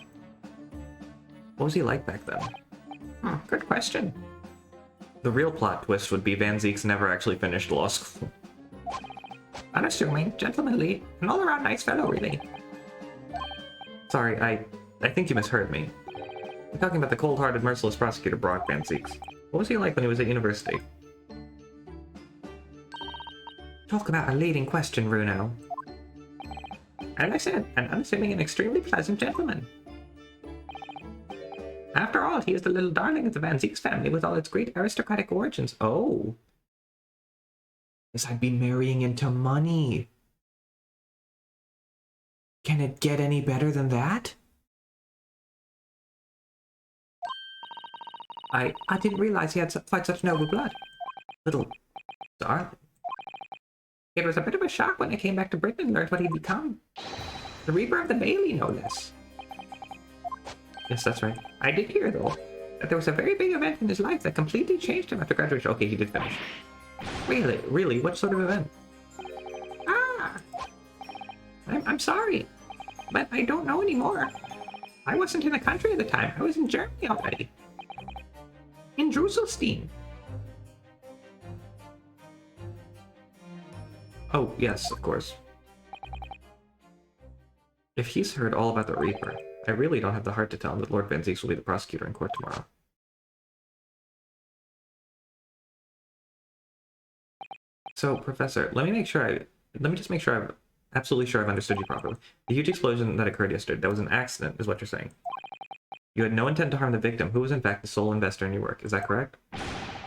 What was he like back then? Good question. The real plot twist would be Van Zieks never actually finished law school. Unassuming, gentlemanly, an all-around nice fellow, really. Sorry, I think you misheard me. I'm talking about the cold-hearted, merciless prosecutor Brock Van Zieks. What was he like when he was at university? Talk about a leading question, Runo. As I said, an unassuming and extremely pleasant gentleman. After all, he is the little darling of the Van Zieks family with all its great aristocratic origins. Oh. Yes, I'd be marrying into money. Can it get any better than that? I didn't realize he had quite such noble blood. Little darling. It was a bit of a shock when I came back to Britain and learned what he'd become. The Reaper of the Bailey, no less. Yes, that's right. I did hear, though, that there was a very big event in his life that completely changed him after graduation. Okay, he did finish. Really? Really? What sort of event? I'm sorry, but I don't know anymore. I wasn't in the country at the time. I was in Germany already. In Drusselstein. Oh, yes, of course. If he's heard all about the Reaper, I really don't have the heart to tell him that Lord Van Zieks will be the prosecutor in court tomorrow. So, Professor, let me just make sure I'm absolutely sure I've understood you properly. The huge explosion that occurred yesterday, that was an accident, is what you're saying. You had no intent to harm the victim, who was in fact the sole investor in your work. Is that correct?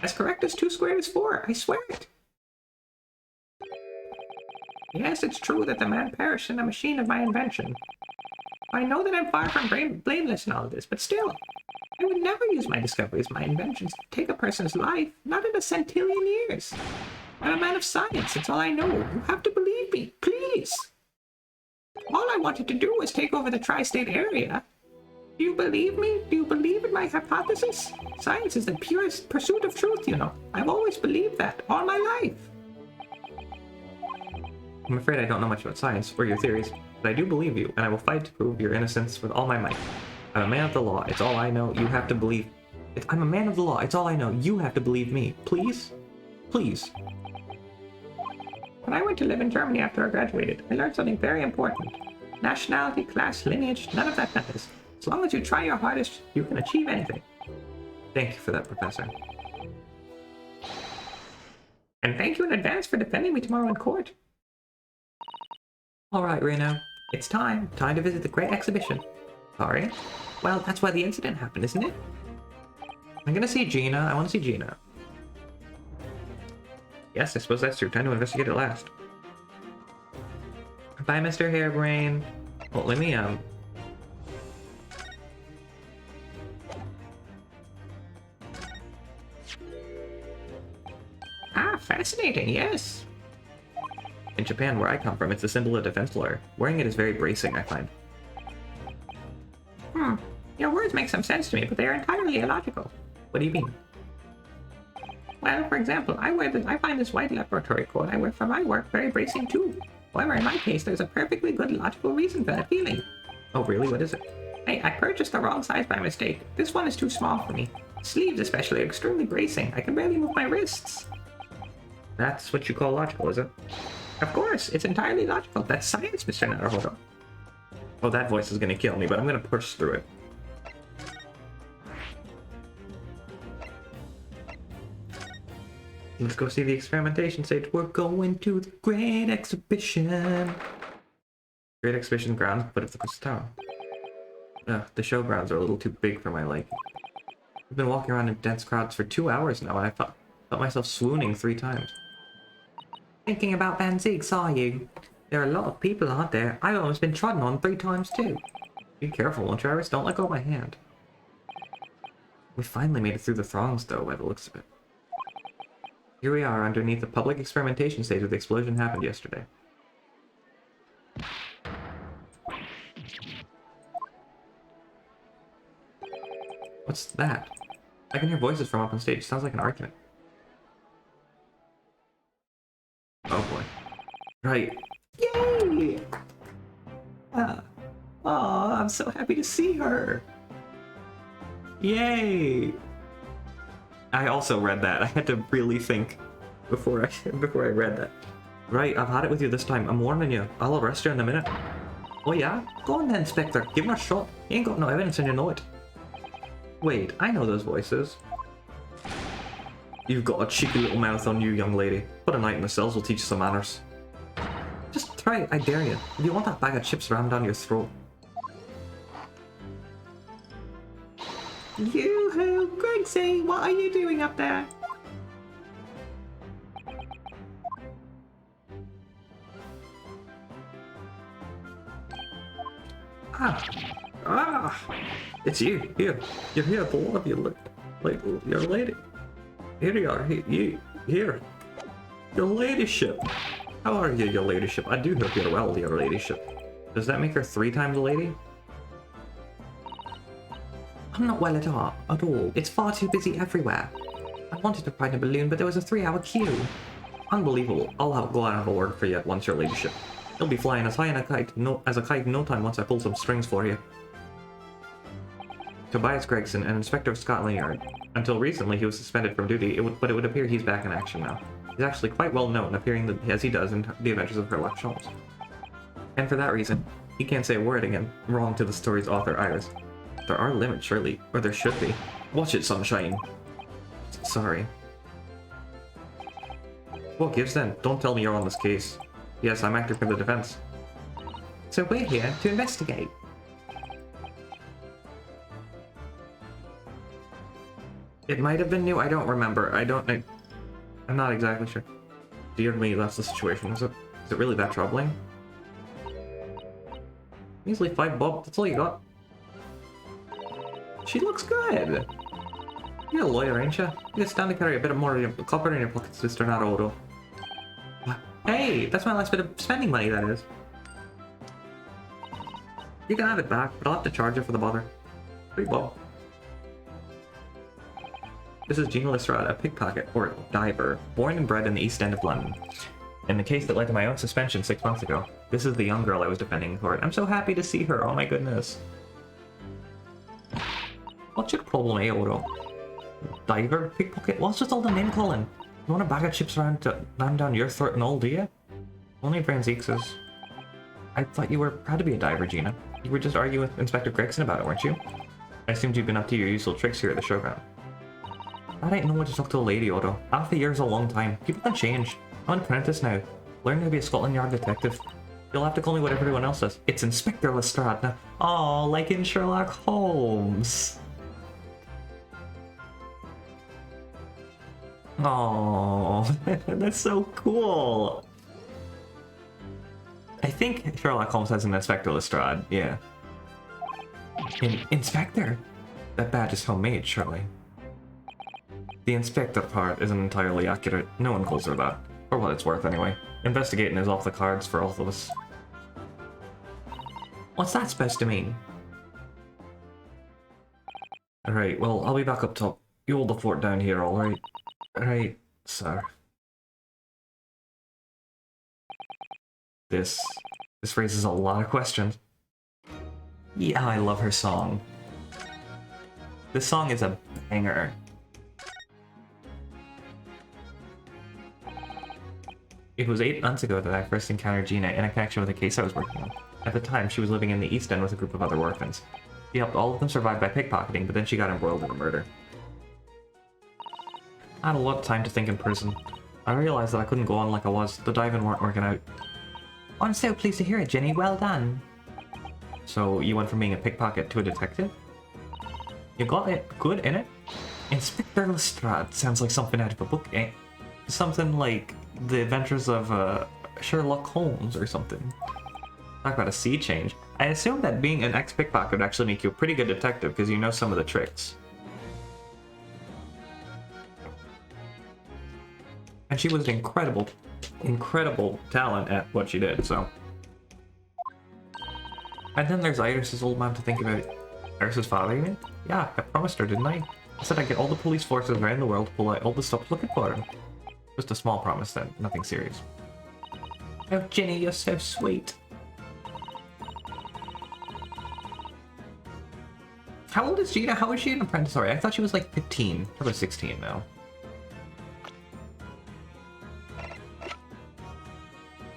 As correct as 2 squared is 4. I swear it. Yes, it's true that the man perished in the machine of my invention. I know that I'm far from blameless in all this, but still, I would never use my discoveries, my inventions, to take a person's life, not in a centillion years. I'm a man of science, it's all I know. You have to believe me, please. All I wanted to do was take over the tri-state area. Do you believe me? Do you believe in my hypothesis? Science is the purest pursuit of truth, you know. I've always believed that, all my life. I'm afraid I don't know much about science or your theories, but I do believe you, and I will fight to prove your innocence with all my might. I'm a man of the law, it's all I know, you have to believe... I'm a man of the law, it's all I know, you have to believe me. Please? Please. When I went to live in Germany after I graduated, I learned something very important. Nationality, class, lineage, none of that matters. As long as you try your hardest, you can achieve anything. Thank you for that, Professor. And thank you in advance for defending me tomorrow in court. Alright, Reno. It's time. Time to visit the Great Exhibition. Sorry? Well, that's why the incident happened, isn't it? I'm gonna see Gina. I want to see Gina. Yes, I suppose that's true. Time to investigate it last. Bye, Mr. Hairbrain. Well, let me, Ah, fascinating, yes. In Japan, where I come from, it's a symbol of defense lawyer. Wearing it is very bracing, I find. Your words make some sense to me, but they are entirely illogical. What do you mean? Well, for example, I find this white laboratory coat I wear for my work very bracing too. However, in my case, there's a perfectly good logical reason for that feeling. Oh, really? What is it? Hey, I purchased the wrong size by mistake. This one is too small for me. Sleeves especially are extremely bracing. I can barely move my wrists. That's what you call logical, is it? Of course, it's entirely logical. That's science, Mr. Naruhodo. Oh, that voice is gonna kill me, but I'm gonna push through it. Let's go see the experimentation stage. We're going to the Great Exhibition. Great Exhibition grounds, but it's the Crystal Tower. Ugh, the showgrounds are a little too big for my liking. I've been walking around in dense crowds for 2 hours now, and I felt myself swooning 3 times. Thinking about Van Zieg, saw you? There are a lot of people, aren't there? I've almost been trodden on 3 times too. Be careful, won't you, Iris? Don't let go of my hand. We finally made it through the throngs, though, by the looks of it. Here we are, underneath the public experimentation stage where the explosion happened yesterday. What's that? I can hear voices from up on stage. Sounds like an argument. Oh boy. Right. Yay! Oh, I'm so happy to see her. Yay! I also read that. I had to really think before I read that. Right, I've had it with you this time. I'm warning you. I'll arrest you in a minute. Oh yeah? Go on then, Spectre. Give him a shot. You ain't got no evidence and you know it. Wait, I know those voices. You've got a cheeky little mouth on you, young lady. Put a night in the cells will teach you some manners. Just try it, I dare you. If you want that bag of chips rammed down your throat. Yoo-hoo! Gregsy, what are you doing up there? It's you. Here. You're here, the one of you, like your lady. Here you are. Here. Your ladyship. How are you, your ladyship? I do hope you're well, your ladyship. Does that make her 3 times a lady? I'm not well at all. It's far too busy everywhere. I wanted to find a balloon, but there was a 3-hour queue. Unbelievable. I'll go out and have a word for you at once, your ladyship. You'll be flying as high as a kite in no time once I pull some strings for you. Tobias Gregson, an inspector of Scotland Yard. Until recently, he was suspended from duty, but it would appear he's back in action now. He's actually quite well known, appearing as he does in The Adventures of Sherlock Holmes. And for that reason, he can't say a word again wrong to the story's author, Iris. There are limits, surely. Or there should be. Watch it, sunshine. Sorry. What gives then? Don't tell me you're on this case. Yes, I'm acting for the defense. So we're here to investigate. It might have been new, I don't remember. I'm not exactly sure. Dear me, that's the situation. Is it really that troubling? Measly 5 bob, that's all you got. She looks good. You're a lawyer, ain't you? You stand to carry a bit more copper in your pockets, Mr. Naruto. What? Hey, that's my last bit of spending money, that is. You can have it back, but I'll have to charge you for the bother. 3 bob. This is Gina Lestrade, a pickpocket, or diver, born and bred in the East End of London. In the case that led to my own suspension 6 months ago, this is the young girl I was defending in court. I'm so happy to see her, oh my goodness. What's your problem, Odo? Diver? Pickpocket? What's just all the name calling? You want a bag of chips ram down your throat and all, do you? Only brain Zeexes. I thought you were proud to be a diver, Gina. You were just arguing with Inspector Gregson about it, weren't you? I assumed you'd been up to your usual tricks here at the showground. I didn't know when to talk to a lady, Odo. Half a year's a long time. People can change. I'm an apprentice now. Learning to be a Scotland Yard detective. You'll have to call me whatever everyone else does. It's Inspector Lestrade now. Oh, like in Sherlock Holmes. Oh, that's so cool. I think Sherlock Holmes has an Inspector Lestrade, yeah. Inspector? That badge is homemade, surely. The inspector part isn't entirely accurate. No one calls her that. For what it's worth, anyway. Investigating is off the cards for all of us. What's that supposed to mean? Alright, well, I'll be back up top. You hold the fort down here, alright? Alright, sir. This raises a lot of questions. Yeah, I love her song. This song is a banger. It was 8 months ago that I first encountered Gina in a connection with a case I was working on. At the time, she was living in the East End with a group of other orphans. She helped all of them survive by pickpocketing, but then she got embroiled in a murder. I had a lot of time to think in prison. I realized that I couldn't go on like I was. The diving weren't working out. I'm so pleased to hear it, Jenny. Well done. So, you went from being a pickpocket to a detective? You got it good in it? Inspector Lestrade sounds like something out of a book, eh? Something like The Adventures of Sherlock Holmes or something. Talk about a sea change. I assume that being an ex-pickpocket would actually make you a pretty good detective because you know some of the tricks. And she was an incredible talent at what she did, so. And then there's Iris's old man to think about. Iris's father, you mean? Yeah, I promised her, didn't I? I said I'd get all the police forces around the world to pull out all the stops looking for him. Just a small promise then, nothing serious. Oh, Ginny, you're so sweet. How old is Gina? How is she an apprentice? Sorry, I thought she was like 15. Probably 16 now.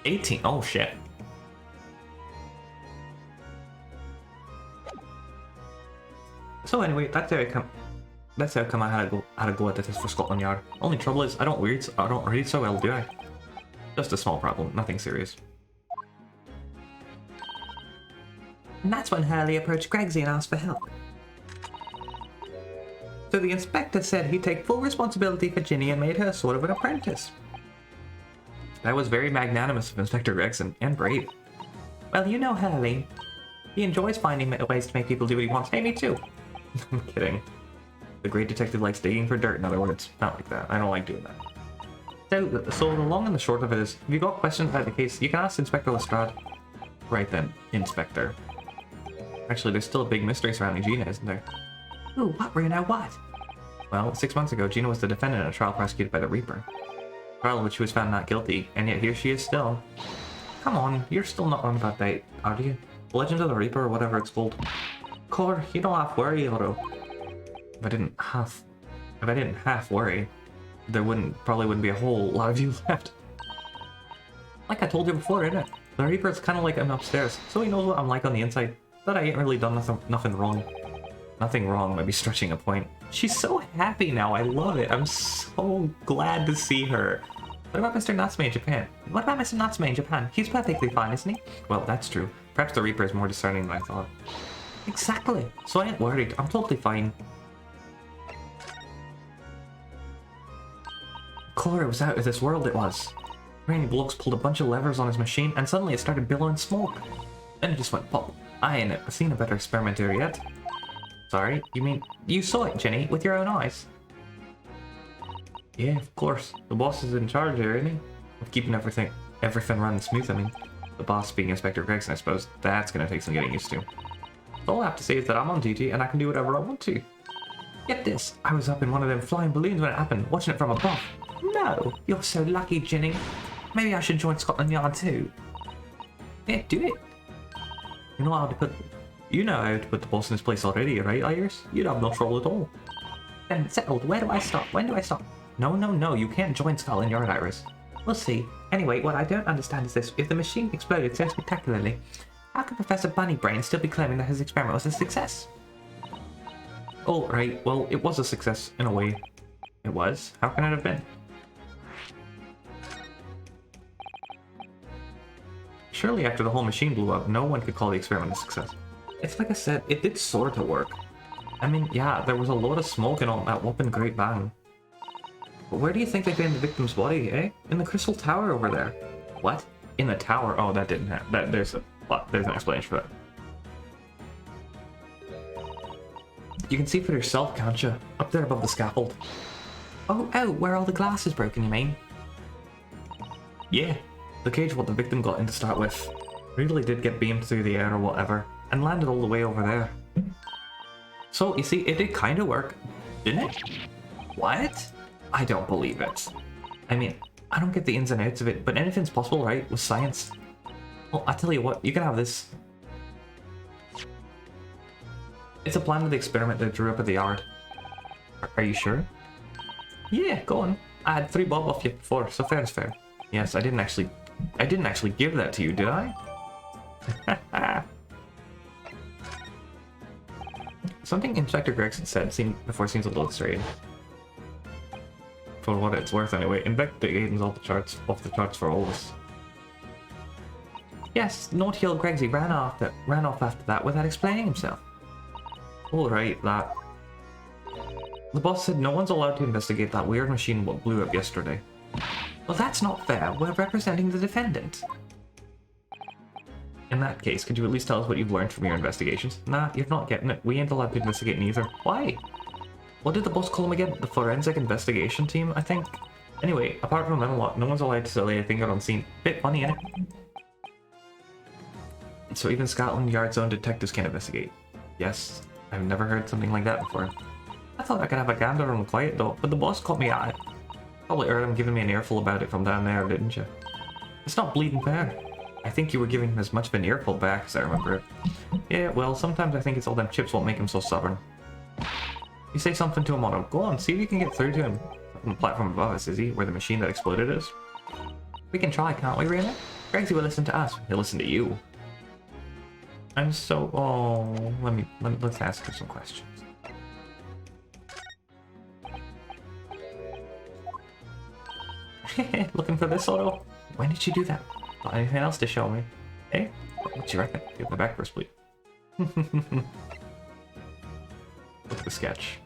$18. Oh shit. So anyway, that's how come I had to go at this for Scotland Yard. Only trouble is I don't read so well, do I? Just a small problem, nothing serious. And that's when Hurley approached Gregsy and asked for help. So the inspector said he'd take full responsibility for Ginny and made her sort of an apprentice. That was very magnanimous of Inspector Gregson, and brave. Well, you know Hurley. He enjoys finding ways to make people do what he wants. Hey, me too. I'm kidding. The great detective likes digging for dirt, in other words. Not like that. I don't like doing that. So the long and the short of it is, if you've got questions about the case, you can ask Inspector Lestrade. Right then, Inspector. Actually, there's still a big mystery surrounding Gina, isn't there? Ooh, what, Reno, what? Well, 6 months ago, Gina was the defendant in a trial prosecuted by the Reaper. A trial in which she was found not guilty, and yet here she is still. Come on, you're still not wrong about that, are you? The Legend of the Reaper, or whatever it's called. Cor, you don't have to worry, Otto. If I didn't half worry, there probably wouldn't be a whole lot of you left. Like I told you before, innit? The Reaper's kind of like I'm upstairs, so he knows what I'm like on the inside. But I ain't really done nothing wrong. Nothing wrong, might be stretching a point. She's so happy now, I love it. I'm so glad to see her. What about Mr. Natsume in Japan? What about Mr. Natsume in Japan? He's perfectly fine, isn't he? Well, that's true. Perhaps the Reaper is more discerning than I thought. Exactly. So I ain't worried. I'm totally fine. Color was out of this world, it was. Rainy Blokes pulled a bunch of levers on his machine, and suddenly it started billowing smoke. Then it just went pop. I ain't seen a better experimenter yet. Sorry, you mean you saw it, Jenny, with your own eyes? Yeah, of course. The boss is in charge here, isn't he? Of keeping everything running smooth, I mean. The boss being Inspector Gregson, I suppose. That's gonna take some getting used to. All I have to say is that I'm on duty, and I can do whatever I want to. Get this, I was up in one of them flying balloons when it happened, watching it from above. No, you're so lucky, Jenny. Maybe I should join Scotland Yard too. Yeah, do it. You know how to put the boss in his place already, right, Iris? You'd have no trouble at all. Then settled. Where do I stop? When do I stop? No, you can't join Scotland Yard, Iris. We'll see. Anyway, what I don't understand is this. If the machine exploded so spectacularly, how could Professor Bunnybrain still be claiming that his experiment was a success? Oh, right. Well, it was a success, in a way. It was? How can it have been? Surely after the whole machine blew up, no one could call the experiment a success. It's like I said, it did sort of work. I mean, yeah, there was a lot of smoke and all that whooping great bang. But where do you think they found the victim's body, eh? In the Crystal Tower over there. What? In the tower? Oh, that didn't happen. There's an explanation for that. You can see for yourself, can't you? Up there above the scaffold. Oh, where all the glass is broken, you mean? Yeah. The cage what the victim got in to start with really did get beamed through the air or whatever, and landed all the way over there. So, you see, it did kind of work, didn't it? What? I don't believe it. I mean, I don't get the ins and outs of it, but anything's possible, right? With science. Well, I tell you what, you can have this. It's a plan of the experiment that drew up at the yard. Are you sure? Yeah, go on. I had 3 bob off you before, so fair is fair. Yes, I didn't actually give that to you, did I? Something Inspector Gregson said before seems a little strange. For what it's worth, anyway. Investigating's off the charts for all of us. Yes, Naughty Old Gregsy ran off after that without explaining himself. All right, that. The boss said no one's allowed to investigate that weird machine what blew up yesterday. Well, that's not fair. We're representing the defendant. In that case, could you at least tell us what you've learned from your investigations? Nah, you're not getting it. We ain't allowed to investigate neither. Why? What did the boss call them again? The Forensic Investigation Team, I think? Anyway, apart from them lot, no one's allowed to lay a finger on scene. Bit funny, innit? So even Scotland Yard's own detectives can't investigate. Yes, I've never heard something like that before. I thought I could have a gander on the quiet though, but the boss caught me at it. Probably heard him giving me an earful about it from down there, didn't you? It's not bleeding fair. I think you were giving him as much of an earful back as I remember it. Yeah, well, sometimes I think it's all them chips won't make him so stubborn. You say something to him, Otto. Go on, see if you can get through to him. On the platform above us, is he? Where the machine that exploded is? We can try, can't we, really? Gregsy will listen to us. He'll listen to you. I'm so... Oh, let's ask her some questions. Looking for this, Otto? When did you do that? Got anything else to show me? Hey, what you reckon? Give me back first, please. Look at the sketch.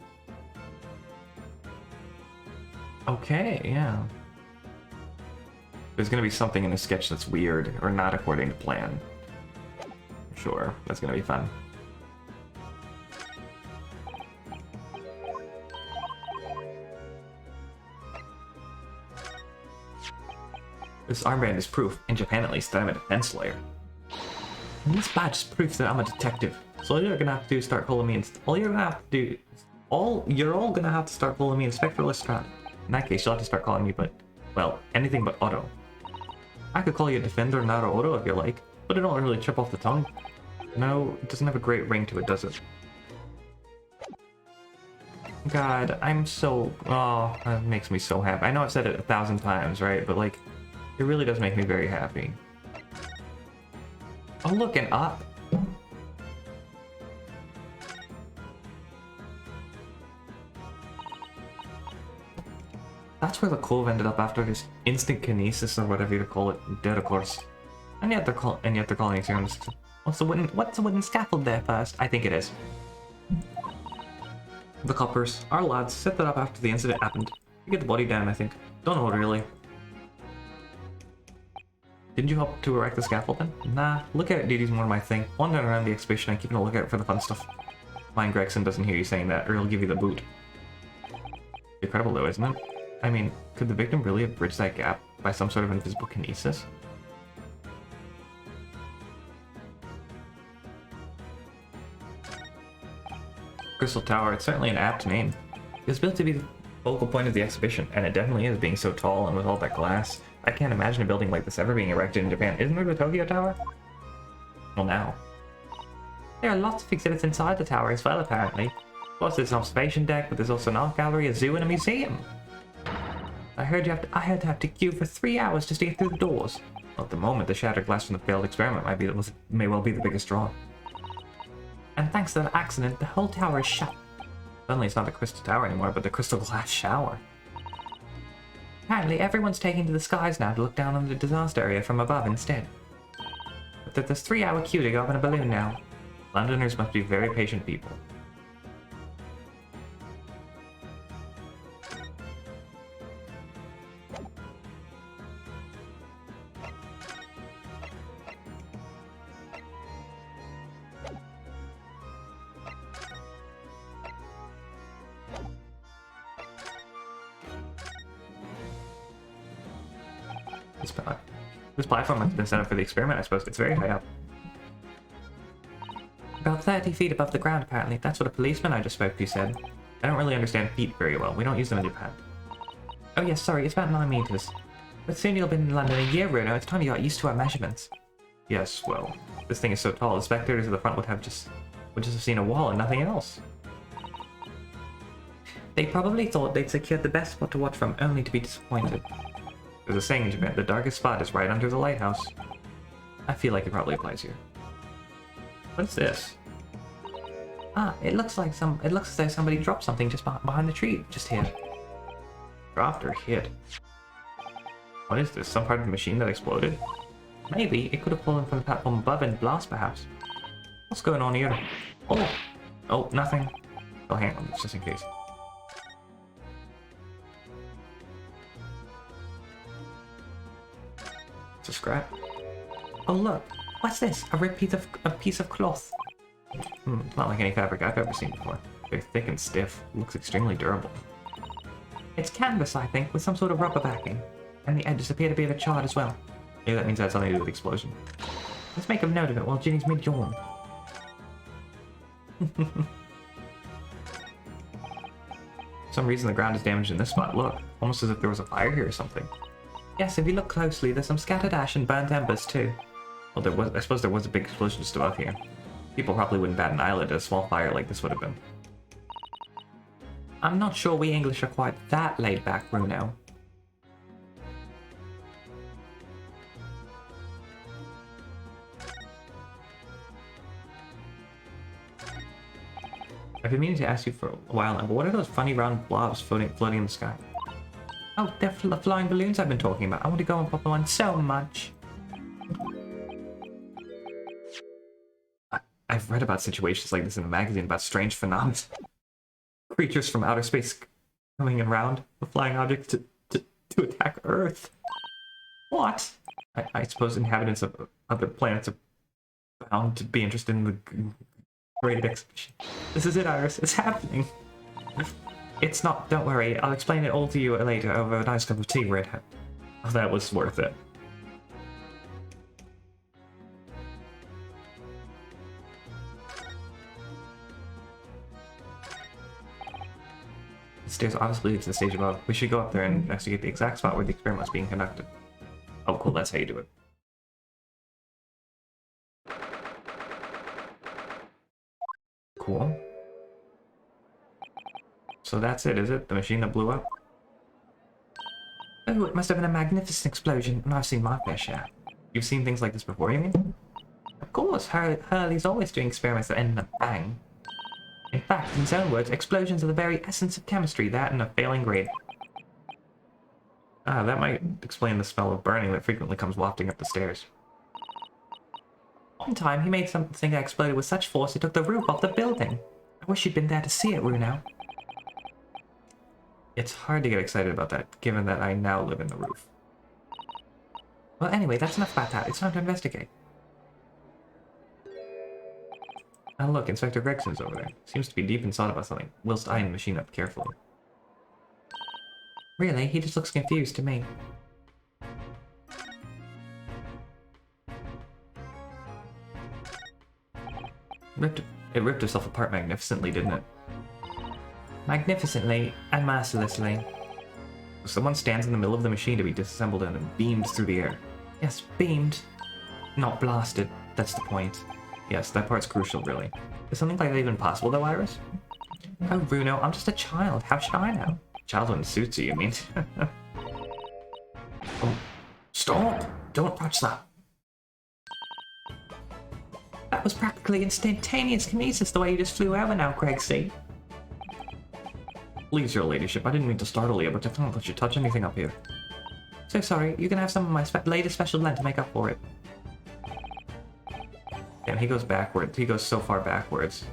Okay, yeah. There's gonna be something in the sketch that's weird, or not according to plan. Sure, that's gonna be fun. This armband is proof, in Japan at least, that I'm a defense lawyer. And this badge is proof that I'm a detective. So all you're gonna have to do is start calling me you're all gonna have to start calling me Inspector Lestrade. In that case, you'll have to start calling me anything but Otto. I could call you Defender Naru Otto if you like, but it don't really trip off the tongue. No, it doesn't have a great ring to it, does it? God, I'm so... Oh, that makes me so happy. I know I've said it 1,000 times, right? But, like, it really does make me very happy. Oh, look, an up. That's where the cove ended up after this instant kinesis or whatever you call it. Dead, of course. And yet they're calling it experiments. What's the wooden scaffold there first? I think it is. The coppers, our lads, set that up after the incident happened. We get the body down, I think. Don't know really. Didn't you help to erect the scaffold then? Nah, lookout duty's more my thing. Wandering around the exhibition and keeping a lookout for the fun stuff. Mind Gregson doesn't hear you saying that, or he'll give you the boot. Incredible though, isn't it? I mean, could the victim really have bridged that gap by some sort of invisible kinesis? Crystal Tower, it's certainly an apt name. It was built to be the focal point of the exhibition, and it definitely is, being so tall and with all that glass. I can't imagine a building like this ever being erected in Japan. Isn't there the Tokyo Tower? Well, now. There are lots of exhibits inside the tower as well, apparently. Of course, there's an observation deck, but there's also an art gallery, a zoo, and a museum. I heard I had to have to queue for 3 hours just to get through the doors. Well, at the moment, the shattered glass from the failed experiment may well be the biggest draw. And thanks to that accident, the whole tower is shut. Suddenly it's not the Crystal Tower anymore, but the Crystal Glass Shower. Apparently everyone's taking to the skies now to look down on the disaster area from above instead. But there's a 3-hour queue to go up in a balloon now. Londoners must be very patient people. This platform has been set up for the experiment, I suppose. It's very high up. About 30 feet above the ground, apparently. That's what a policeman I just spoke to said. I don't really understand feet very well. We don't use them in Japan. Oh yes, sorry, it's about 9 meters. But soon you'll be in London a year, Bruno. It's time you got used to our measurements. Yes, well, this thing is so tall, the spectators at the front would just have seen a wall and nothing else. They probably thought they'd secured the best spot to watch from, only to be disappointed. There's a saying in Japan, the darkest spot is right under the lighthouse. I feel like it probably applies here. What's this? Ah, it looks as though somebody dropped something just behind the tree, just here. Dropped or hit? What is this? Some part of the machine that exploded? Maybe it could have fallen from the platform above and blast, perhaps. What's going on here? Oh, nothing. Oh, hang on, just in case. It's a scrap. Oh look, what's this? A ripped piece of cloth. It's not like any fabric I've ever seen before. Very thick and stiff. Looks extremely durable. It's canvas, I think, with some sort of rubber backing. And the edges appear to be a bit charred as well. Maybe that means it had something to do with the explosion. Let's make a note of it while Ginny's mid-yawn. For some reason the ground is damaged in this spot. Look, almost as if there was a fire here or something. Yes, if you look closely, there's some scattered ash and burnt embers too. Well, I suppose there was a big explosion just above here. People probably wouldn't bat an eyelid at a small fire like this would have been. I'm not sure we English are quite that laid back, Bruno. I've been meaning to ask you for a while now, but what are those funny round blobs floating in the sky? Oh, they're flying balloons I've been talking about. I want to go and pop one so much. I've read about situations like this in a magazine about strange phenomena. Creatures from outer space coming around with flying objects to attack Earth. What? I suppose inhabitants of other planets are bound to be interested in the Great Exhibition. This is it, Iris. It's happening. It's not. Don't worry. I'll explain it all to you later over a nice cup of tea, Redhead. Oh, that was worth it. The stairs obviously lead to the stage above. We should go up there and investigate the exact spot where the experiment was being conducted. Oh, cool. That's how you do it. Cool. So that's it, is it? The machine that blew up? Oh, it must have been a magnificent explosion, and I've seen my fair share. You've seen things like this before, you mean? Of course, Hurley's always doing experiments that end in a bang. In fact, in his own words, explosions are the very essence of chemistry, that and a failing grade. Ah, that might explain the smell of burning that frequently comes wafting up the stairs. One time, he made something that exploded with such force it took the roof off the building. I wish you'd been there to see it, Runo. It's hard to get excited about that, given that I now live in the roof. Well, anyway, that's enough about that. It's time to investigate. Oh look, Inspector Gregson's over there. Seems to be deep in thought about something, whilst eyeing the machine up carefully. Really? He just looks confused to me. It ripped itself apart magnificently, didn't it? Magnificently and mercilessly. Someone stands in the middle of the machine to be disassembled and beamed through the air. Yes, beamed. Not blasted. That's the point. Yes, that part's crucial, really. Is something like that even possible, though, Iris? Oh, Bruno, I'm just a child. How should I know? Child when it suits you mean? Oh, stop! Don't touch that. That was practically instantaneous kinesis, the way you just flew over now, Gregsy. Please, your ladyship, I didn't mean to startle you, but I can't let you touch anything up here. So sorry, you can have some of my latest special blend to make up for it. Damn, he goes backwards. He goes so far backwards.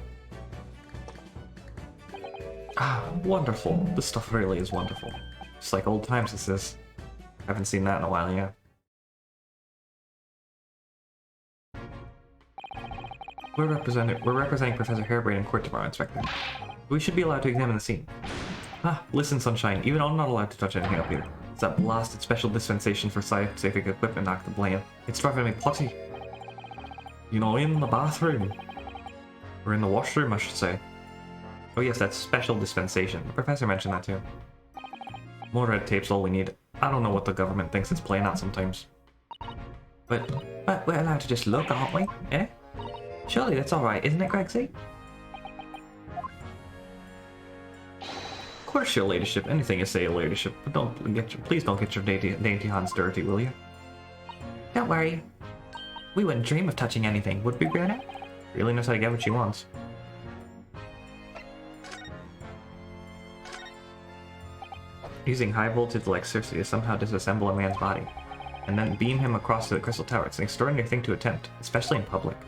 Ah, wonderful. This stuff really is wonderful. Just like old times, this is. Haven't seen that in a while, yeah. We're representing Professor Harebrained in court tomorrow, Inspector. We should be allowed to examine the scene. Ah, listen, Sunshine. Even I'm not allowed to touch anything up here. It's that blasted special dispensation for scientific equipment act to blame. It's driving me putty. You know, in the bathroom. Or in the washroom, I should say. Oh yes, that's special dispensation. The professor mentioned that too. More red tape's all we need. I don't know what the government thinks it's playing at sometimes. But we're allowed to just look, aren't we? Eh? Surely that's alright, isn't it, Gregsy? Of course, your ladyship. Anything you say, your ladyship. But please don't get your dainty hands dirty, will you? Don't worry. We wouldn't dream of touching anything, would we, Bruno? Really knows how to get what she wants. Using high voltage electricity to somehow disassemble a man's body, and then beam him across to the Crystal Tower. It's an extraordinary thing to attempt, especially in public.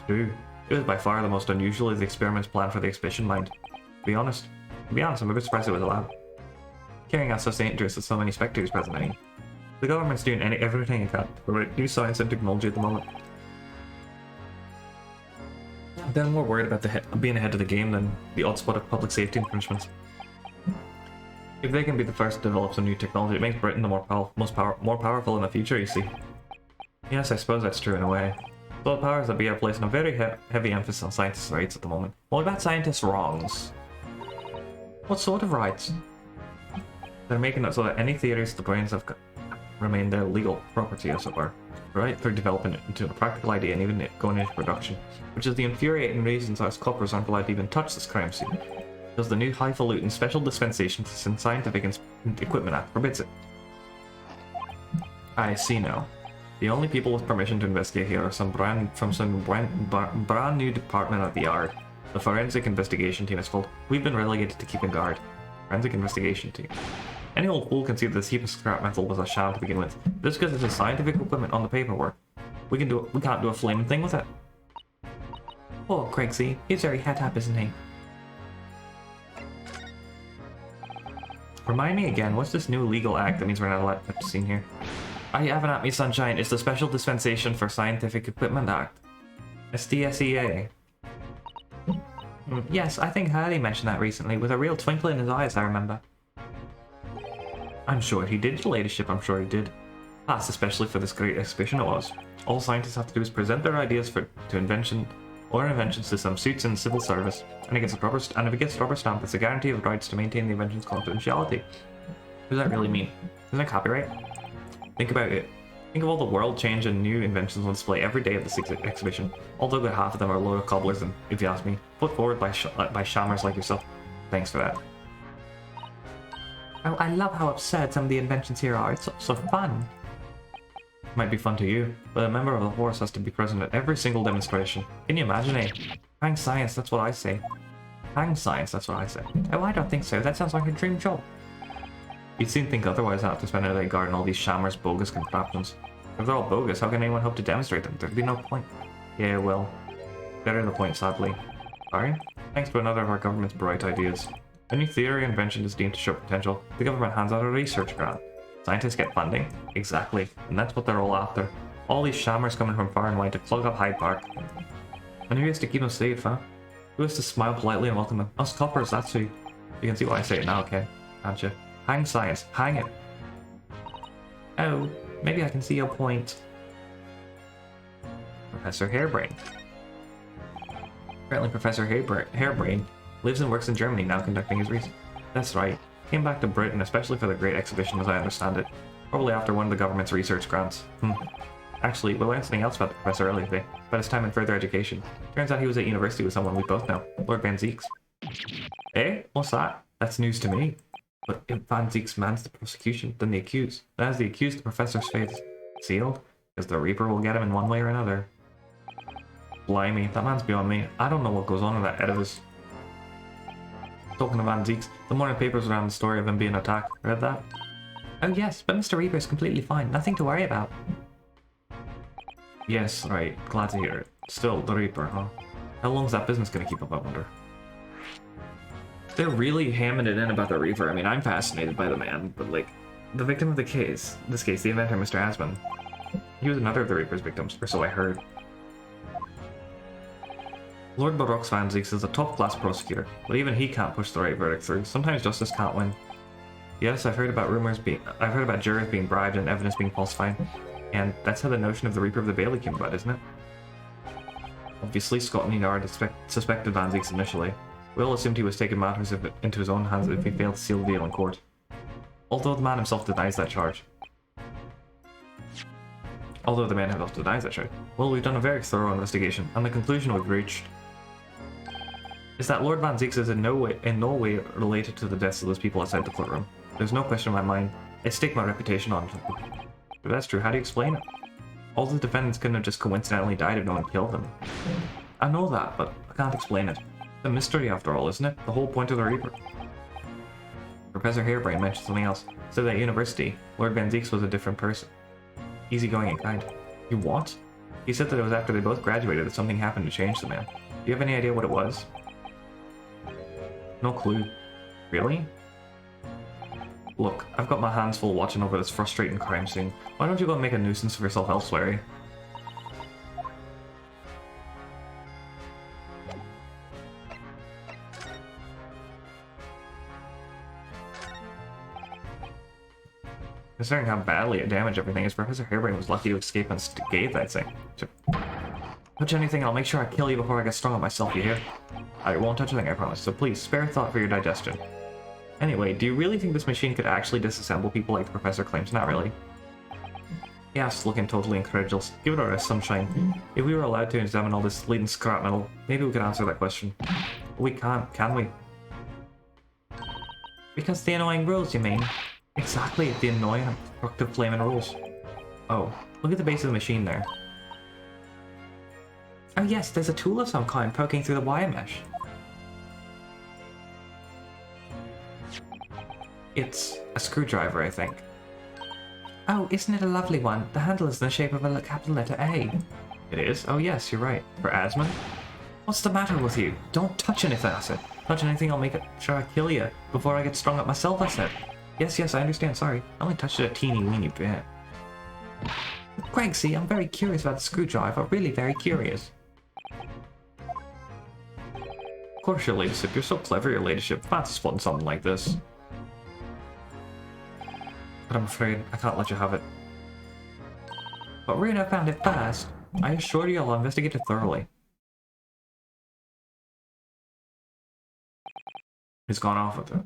True. It was by far the most unusual of the experiments planned for the exhibition, mind. To be honest, I'm a bit surprised it was allowed. Carrying out such dangerous with so many spectators present, I mean. The government's doing everything it can to promote new science and technology at the moment. They're more worried about being ahead of the game than the odd spot of public safety infringements. If they can be the first to develop some new technology, it makes Britain the more powerful in the future, you see. Yes, I suppose that's true in a way. So the powers that be are placing a very heavy emphasis on scientists' rights at the moment. What about scientists' wrongs? What sort of rights? They're making it so that any theories the brains have remain their legal property, as it were, right through developing it into a practical idea and even going into production, which is the infuriating reasons us coppers aren't allowed to even touch this crime scene, because the new highfalutin special dispensation in Scientific Equipment Act forbids it. I see now. The only people with permission to investigate here are some brand new department at the Yard. The Forensic Investigation Team is called. We've been relegated to keeping guard. Forensic Investigation Team. Any old fool can see that this heap of scrap metal was a sham to begin with. Just because it's a scientific equipment on the paperwork, we can't do a flaming thing with it. Oh, Gregsy, he's very het up, isn't he? Remind me again, what's this new legal act that means we're not allowed to touch the scene here? I have it at me, Sunshine. It's the Special Dispensation for Scientific Equipment Act. SDSEA. Yes, I think Hurley mentioned that recently, with a real twinkle in his eyes, I remember. I'm sure he did, your ladyship, I'm sure he did. That's especially for this great exhibition it was. All scientists have to do is present their ideas to inventions to some suits in civil service, and if it gets rubber stamped, it's a guarantee of rights to maintain the invention's confidentiality. What does that really mean? Isn't it copyright? Think about it. Think of all the world-changing new inventions on display every day at this exhibition. Although good half of them are a load of cobblers, and if you ask me, put forward by shammers like yourself. Thanks for that. Oh, I love how absurd some of the inventions here are. It's so fun. Might be fun to you, but a member of the force has to be present at every single demonstration. Can you imagine it? Hang science, that's what I say. Hang science, that's what I say. Oh, I don't think so. That sounds like a dream job. You'd soon think otherwise after spending a day guarding all these shammers' bogus contraptions. If they're all bogus, how can anyone hope to demonstrate them? There'd be no point. Yeah, well, better the point, sadly. Sorry? Thanks to another of our government's bright ideas. A new theory or invention is deemed to show potential. The government hands out a research grant. Scientists get funding. Exactly. And that's what they're all after. All these shammers coming from far and wide to plug up Hyde Park. And who has to keep them safe, huh? Who has to smile politely and welcome them? Us coppers, that's who. You can see why I say it now, okay? Can't you? Hang science. Hang it. Oh, maybe I can see your point. Professor Harebrain. Apparently Professor Harebrain lives and works in Germany now conducting his research. That's right. Came back to Britain, especially for the Great Exhibition as I understand it. Probably after one of the government's research grants. Actually, we learned something else about the professor earlier today, about his time in further education. Turns out he was at university with someone we both know, Lord Van Zieks. Eh? What's that? That's news to me. But if Van Zieks mans the prosecution, then the accused. Then as the accused, the professor's fate is sealed, because the Reaper will get him in one way or another. Blimey, that man's beyond me. I don't know what goes on in that head of his. Talking to Van Zieks, the morning papers around the story of him being attacked. Read that? Oh yes, but Mr. Reaper is completely fine. Nothing to worry about. Yes, right. Glad to hear it. Still, the Reaper, huh? How long's that business gonna keep up, I wonder? They're really hamming it in about the Reaper. I mean, I'm fascinated by the man, but like, the victim of the case, this case, the inventor, Mr. Asman, he was another of the Reaper's victims, or so I heard. Lord Baroque Van Zieks is a top-class prosecutor, but even he can't push the right verdict through. Sometimes justice can't win. Yes, I've heard about jurors being bribed and evidence being falsified, and that's how the notion of the Reaper of the Bailey came about, isn't it? Obviously, Scotland Yard suspected Van Zieks initially. We all assumed he was taking matters into his own hands if he failed to seal the deal in court. Although the man himself denies that charge. Well, we've done a very thorough investigation, and the conclusion we've reached is that Lord Van Zieks is in no way related to the deaths of those people outside the courtroom. There's no question in my mind. I stake my reputation on it. If that's true, how do you explain it? All the defendants couldn't have just coincidentally died if no one killed them. I know that, but I can't explain it. It's a mystery after all, isn't it? The whole point of the Reaper. Professor Harebrain mentioned something else. Said at university, Lord Van Zieks was a different person. Easygoing and kind. You what? He said that it was after they both graduated that something happened to change the man. Do you have any idea what it was? No clue. Really? Look, I've got my hands full watching over this frustrating crime scene. Why don't you go and make a nuisance of yourself elsewhere, eh? Considering how badly it damaged everything is, Professor Harebrain was lucky to escape unscathed, I'd say. So, touch anything and I'll make sure I kill you before I get strung up myself, you hear? I won't touch a thing, I promise, so please, spare thought for your digestion. Anyway, do you really think this machine could actually disassemble people like the Professor claims? Not really. He asked, looking totally incredulous. Give it a rest, sunshine. If we were allowed to examine all this latent scrap metal, maybe we could answer that question. But we can't, can we? Because the annoying rules, you mean? Exactly, the annoying and destructive flaming rules. Oh, look at the base of the machine there. Oh yes, there's a tool of some kind poking through the wire mesh. It's a screwdriver, I think. Oh, isn't it a lovely one? The handle is in the shape of a capital letter A. It is? Oh yes, you're right. For Asman? What's the matter with you? Don't touch anything, I said. Touch anything, I'll make sure I kill you before I get strung up myself, I said. Yes, I understand, sorry. I only touched it a teeny weeny bit. Greg, see, I'm very curious about the screwdriver, really very curious. Of course, your ladyship, you're so clever, your ladyship. Fancy spotting something like this. But I'm afraid I can't let you have it. But Runa found it first. I assure you I'll investigate it thoroughly. He's gone off with it.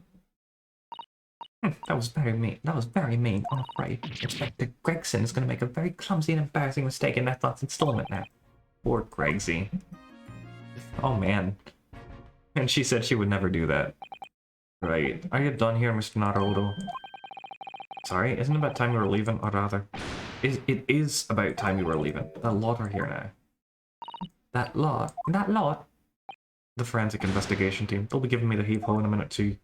That was very mean. That was very mean, I'm afraid. Inspector Gregson is going to make a very clumsy and embarrassing mistake in that last installment now. Poor Gregsy. Oh man. And she said she would never do that. Right. Are you done here, Mr. Naruto? Sorry, isn't it about time we were leaving? Or rather, it is about time we were leaving. That lot are here now. That lot? That lot? The forensic investigation team. They'll be giving me the heave-ho in a minute too.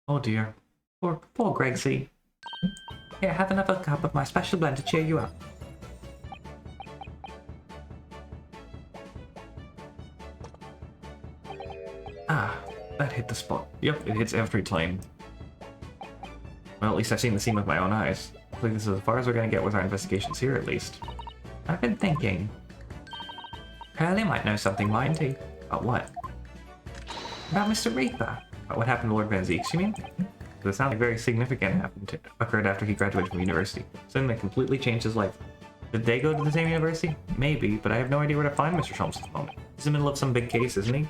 Oh dear. Poor Gregsy. Here, have another cup of my special blend to cheer you up. Ah, that hit the spot. Yep, it hits every time. Well, at least I've seen the scene with my own eyes. I think this is as far as we're gonna get with our investigations here, at least. I've been thinking. Hurley might know something, mightn't he? About what? About Mr. Reaper. About what happened to Lord Van Zeeks, you mean? It sounds like very significant occurred after he graduated from university. Something that completely changed his life. Did they go to the same university? Maybe, but I have no idea where to find Mr. Sholmes at the moment. He's in the middle of some big case, isn't he?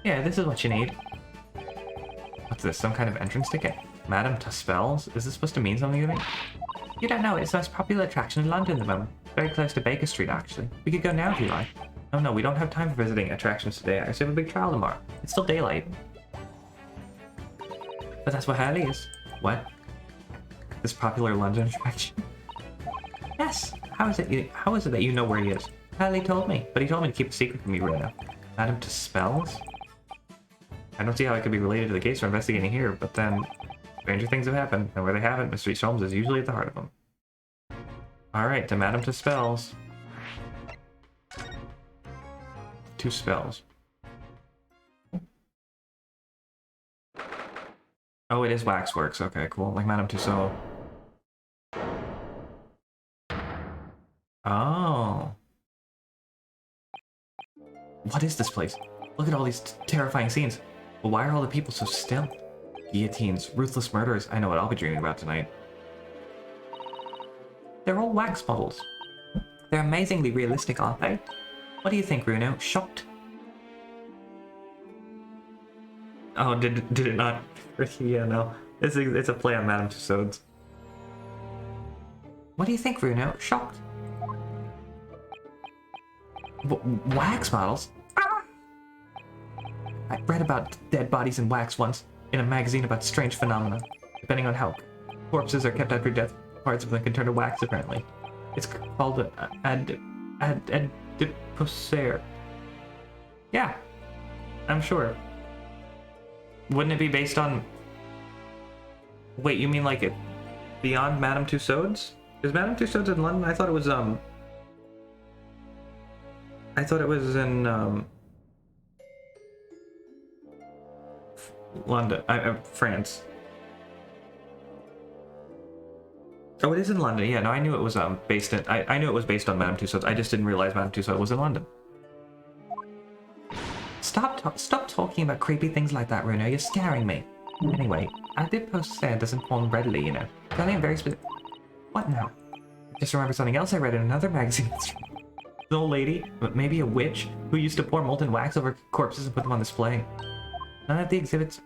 Yeah, this is what you need. What's this, some kind of entrance ticket? Madame Tuspells? Is this supposed to mean something to me? You don't know, it's the most popular attraction in London at the moment. Very close to Baker Street, actually. We could go now if you like. Oh no, we don't have time for visiting attractions today. I actually have a big trial tomorrow. It's still daylight. But that's where Hurley is. What? This popular London attraction? Yes! How is it that you know where he is? Hurley told me, but he told me to keep a secret from you right now. Madame Tuspells? I don't see how it could be related to the case we're investigating here, but then stranger things have happened, and where they haven't, Mr. Sholmes is usually at the heart of them. Alright, to Madame Tuspells. 2 spells. Oh, it is Waxworks. Okay, cool. Like Madame Tussauds. Oh. What is this place? Look at all these terrifying scenes. But why are all the people so still? Guillotines, ruthless murderers. I know what I'll be dreaming about tonight. They're all wax models. They're amazingly realistic, aren't they? What do you think, Bruno? Shocked? Oh, did it not? Yeah, no. It's a play on Madame Tussauds. What do you think, Bruno? Shocked? Wax models? Ah! I read about dead bodies in wax once in a magazine about strange phenomena. Depending on how corpses are kept after death, parts of them can turn to wax, apparently. It's called adipocere. Yeah, I'm sure. Wouldn't it be based on... Wait, you mean like it beyond Madame Tussauds? Is Madame Tussauds in London? I thought it was in London, France. Oh, it is in London. Yeah, no, I knew it was based in. I knew it was based on Madame Tussauds. I just didn't realize Madame Tussauds was in London. Stop talking about creepy things like that, Bruno. You're scaring me. Anyway, adipocere doesn't form readily, you know. It's only a very specific. What now? I just remember something else I read in another magazine. An old lady, but maybe a witch, who used to pour molten wax over corpses and put them on display. None of the exhibits.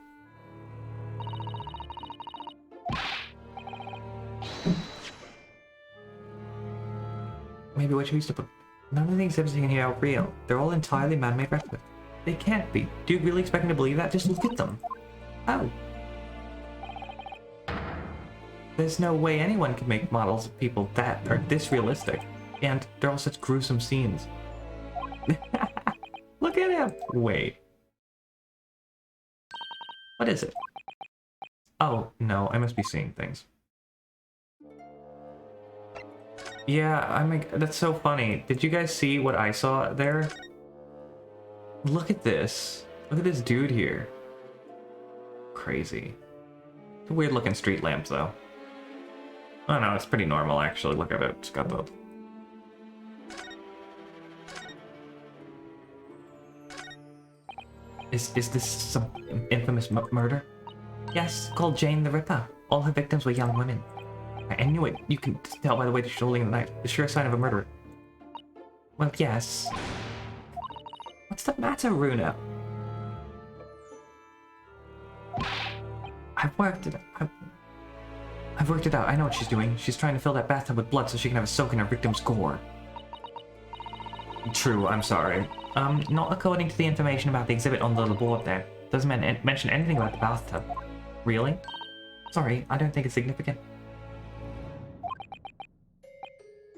Maybe a witch who used to put. None of the exhibits in here are real. They're all entirely man-made replicas. They can't be. Do you really expect me to believe that? Just look at them. Oh. There's no way anyone could make models of people that are this realistic. And they're all such gruesome scenes. Look at him! Wait. What is it? Oh, no, I must be seeing things. Yeah, that's so funny. Did you guys see what I saw there? Look at this. Look at this dude here. Crazy. It's a weird looking street lamp, though. Oh no, it's pretty normal, actually. Look at it. It's got the... Is this some infamous murder? Yes, called Jane the Ripper. All her victims were young women. I knew it. You can tell by the way she's holding the knife. The sure sign of a murderer. Well, yes. What's the matter, Runa? I've worked it out. I know what she's doing. She's trying to fill that bathtub with blood so she can have a soak in her victim's gore. True, I'm sorry. Not according to the information about the exhibit on the little board there. Doesn't mention anything about the bathtub. Really? Sorry, I don't think it's significant.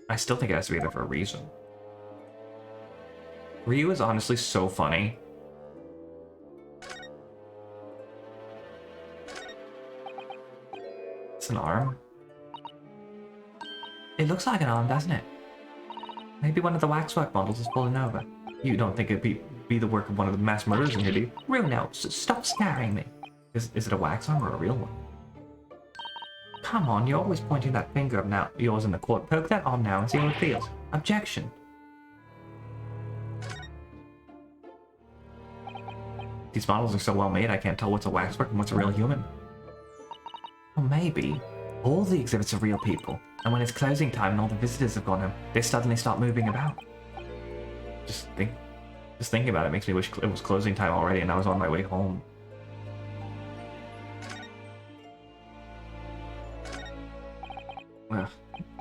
I still think it has to be there for a reason. Ryu is honestly so funny. That's an arm. It looks like an arm, doesn't it? Maybe one of the waxwork models is falling over. You don't think it'd be the work of one of the mass murderers in here, do you? Real no, stop scaring me. Is it a wax arm or a real one? Come on, you're always pointing that finger up now. Yours in the court. Poke that arm now and see how it feels. Objection. These models are so well made, I can't tell what's a waxwork and what's a real human. Well, maybe all the exhibits are real people, and when it's closing time and all the visitors have gone home, they suddenly start moving about. Just thinking about it makes me wish it was closing time already and I was on my way home.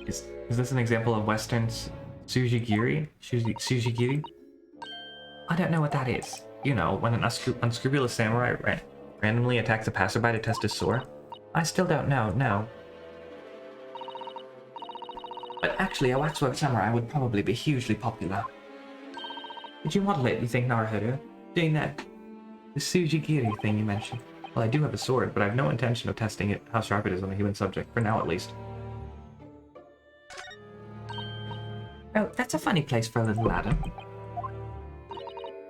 Is this an example of Western Suzigiri? Suzigiri? I don't know what that is. You know, when an unscrupulous samurai randomly attacks a passerby to test his sword? I still don't know, no. But actually, a waxwork samurai would probably be hugely popular. Did you model it, you think, Naruhodo? Doing that, the Suzigiri thing you mentioned? Well, I do have a sword, but I have no intention of testing it, how sharp it is on a human subject, for now at least. Oh, that's a funny place for a little ladder.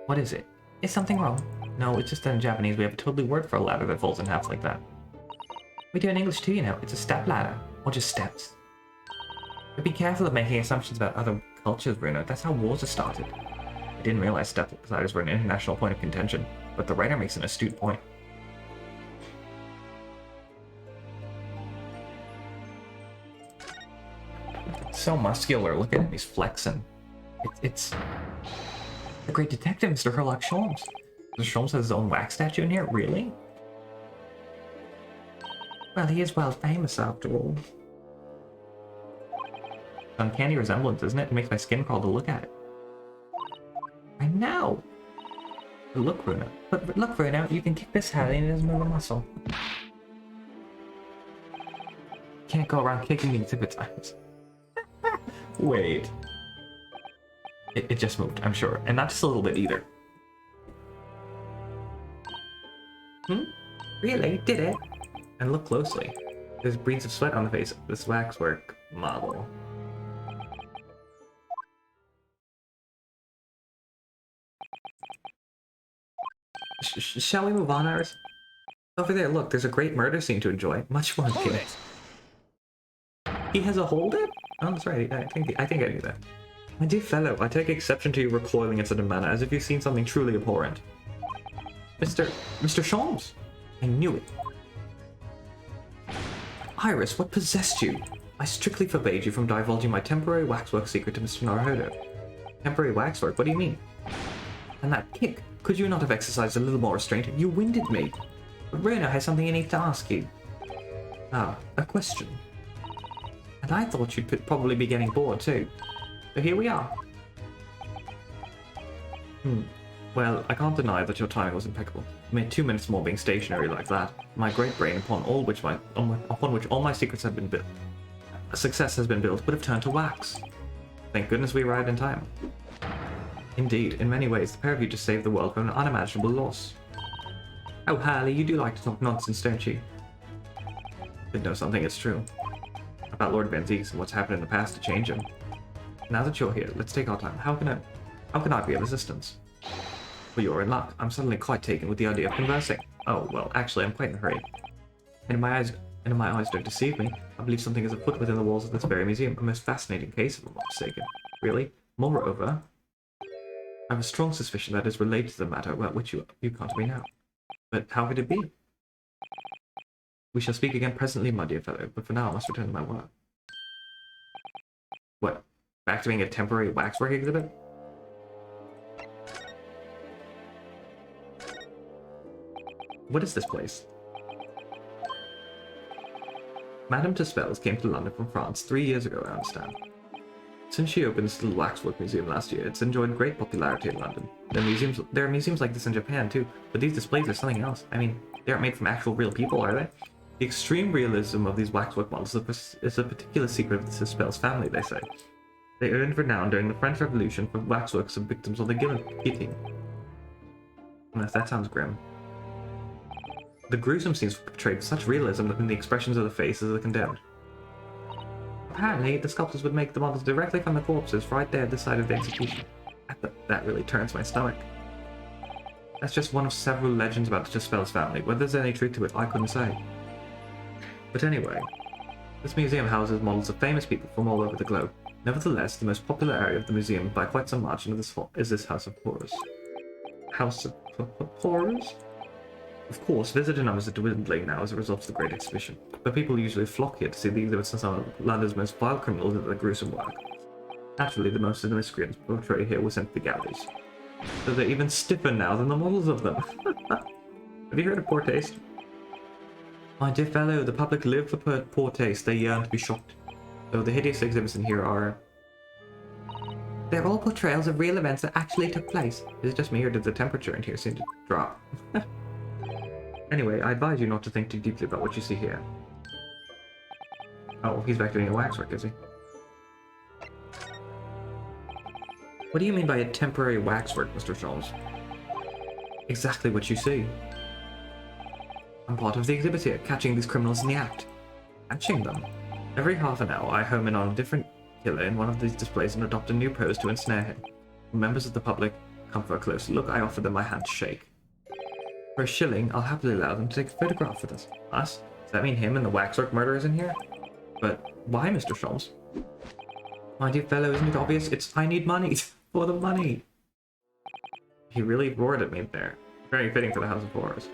What is it? Is something wrong? No, it's just that in Japanese we have a totally word for a ladder that folds in half like that. We do in English too, you know. It's a step ladder. Or just steps. But be careful of making assumptions about other cultures, Bruno. That's how wars are started. I didn't realize step ladders were an international point of contention, but the writer makes an astute point. So muscular. Look at him. He's flexing. It's the great detective, Mr. Herlock Sholmes. Mr. Sholmes has his own wax statue in here? Really? Well, he is well famous after all. Uncanny resemblance, isn't it? It makes my skin crawl to look at it. I know! But look, Bruno. But look, Bruno, you can kick this hat and it doesn't move a muscle. Can't go around kicking the exhibit times. Wait. It just moved, I'm sure. And not just a little bit either. Really? Did it? And look closely. There's beads of sweat on the face of this waxwork model. Shall we move on, Iris? Over there, look, there's a great murder scene to enjoy. Much more kidding. He has a hold it? Oh, that's right. I think I knew that. My dear fellow, I take exception to you recoiling in such a manner, as if you've seen something truly abhorrent. Mr. Sholmes! I knew it. Iris, what possessed you? I strictly forbade you from divulging my temporary waxwork secret to Mr. Naruhodo. Temporary waxwork? What do you mean? And that kick, could you not have exercised a little more restraint? You winded me. But Rena has something I need to ask you. Ah, a question. And I thought you'd probably be getting bored too. So here we are. Well, I can't deny that your timing was impeccable. I made 2 minutes more being stationary like that. My great brain, upon which all my secrets had been built, success has been built, would have turned to wax. Thank goodness we arrived in time. Indeed, in many ways, the pair of you just saved the world from an unimaginable loss. Oh, Harley, you do like to talk nonsense, don't you? But know something, it's true. About Lord Van Zieks and what's happened in the past to change him. Now that you're here, let's take our time. How can I be of assistance? Well, you're in luck. I'm suddenly quite taken with the idea of conversing. Oh, well, actually, I'm quite in a hurry. And if my eyes don't deceive me, I believe something is afoot within the walls of this very museum. A most fascinating case, if I'm not mistaken. Really? Moreover, I have a strong suspicion that is related to the matter about which you come to me now. But how could it be? We shall speak again presently, my dear fellow, but for now I must return to my work. What? Back to being a temporary waxwork exhibit? What is this place? Madame Tuspels came to London from France 3 years ago, I understand. Since she opened this little waxwork museum last year, it's enjoyed great popularity in London. There are museums like this in Japan too, but these displays are something else. I mean, they aren't made from actual real people, are they? The extreme realism of these waxwork models is a particular secret of the Tuspels family, they say. They earned renown during the French Revolution for waxworks of victims of the guillotine. Unless that sounds grim. The gruesome scenes portrayed such realism within the expressions of the faces of the condemned. Apparently, the sculptors would make the models directly from the corpses right there at the site of the execution. That really turns my stomach. That's just one of several legends about the Tuspel's family. Whether there's any truth to it, I couldn't say. But anyway, this museum houses models of famous people from all over the globe. Nevertheless, the most popular area of the museum by quite some margin is this House of Horrors. House of Horrors? Of course, visitor numbers are dwindling now as a result of the Great Exhibition, but people usually flock here to see the exhibits of some of London's most vile criminals and their gruesome work. Naturally, the most of the miscreants portrayed here were sent to the galleys. So they're even stiffer now than the models of them. Have you heard of poor taste? My dear fellow, the public live for poor taste. They yearn to be shocked. Though the hideous exhibits in here are... They're all portrayals of real events that actually took place. Is it just me, or did the temperature in here seem to drop? Anyway, I advise you not to think too deeply about what you see here. Oh, he's back doing a waxwork, is he? What do you mean by a temporary waxwork, Mr. Sholmes? Exactly what you see. I'm part of the exhibit here, catching these criminals in the act. Catching them? Every half an hour, I home in on a different killer in one of these displays and adopt a new pose to ensnare him. When members of the public come for a closer look, I offer them my hand to shake. For a shilling, I'll happily allow them to take a photograph with us. Us? Does that mean him and the waxwork murderers in here? But why, Mr. Sholmes? My dear fellow, isn't it obvious? I need money. For the money. He really roared at me there. Very fitting for the House of Horrors.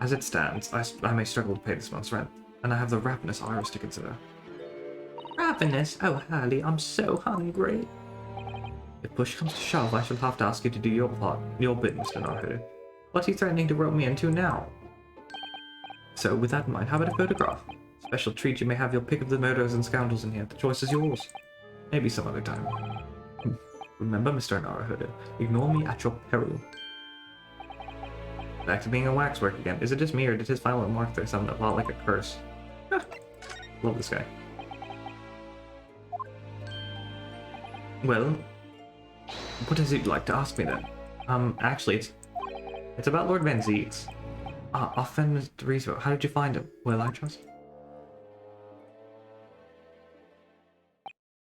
As it stands, I may struggle to pay this month's rent, and I have the ravenous iris to consider. Ravenous? Oh, Hurley, I'm so hungry. If push comes to shove, I shall have to ask you to do your part, your bit, Mr. Naruhodo. What are you threatening to rope me into now? So, with that in mind, how about a photograph? Special treat, you may have your pick of the murderers and scoundrels in here. The choice is yours. Maybe some other time. Remember, Mr. Naruhodo, ignore me at your peril. Back to being a waxwork again. Is it just me, or did his final remark there sound a lot like a curse? Love this guy. Well, what does he like to ask me then? Actually, it's about Lord Van Zieks. Our friend Mr. Rizzo, how did you find him? Well, I trust.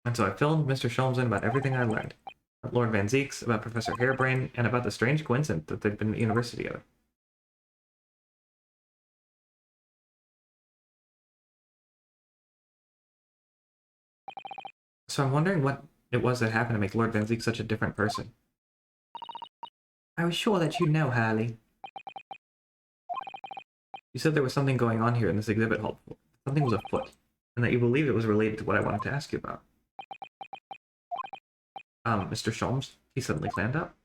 And so I filmed Mr. Sholmes in about everything I learned. About Lord Van Zieks, about Professor Harebrained, and about the strange coincidence that they've been at university together. So I'm wondering what it was that happened to make Lord Van Zieks such a different person. I was sure that you'd know, Hurley. You said there was something going on here in this exhibit hall. Something was afoot, and that you believed it was related to what I wanted to ask you about. Mr. Sholmes, he suddenly clammed up.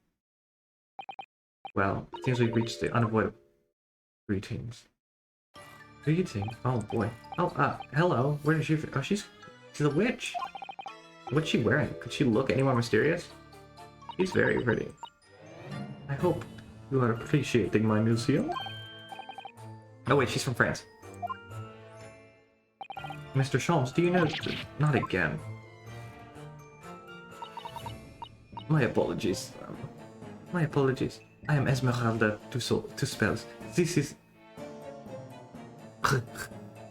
Well, it seems we've reached the unavoidable. Greetings. Greetings? Oh boy. Oh, hello. Where is she? Oh, she's a witch. What's she wearing? Could she look any more mysterious? She's very pretty. I hope you are appreciating my museum. Oh wait, she's from France. Mr. Sholmes, do you know... Not again. My apologies. My apologies. I am Esmeralda Tuspels. This is...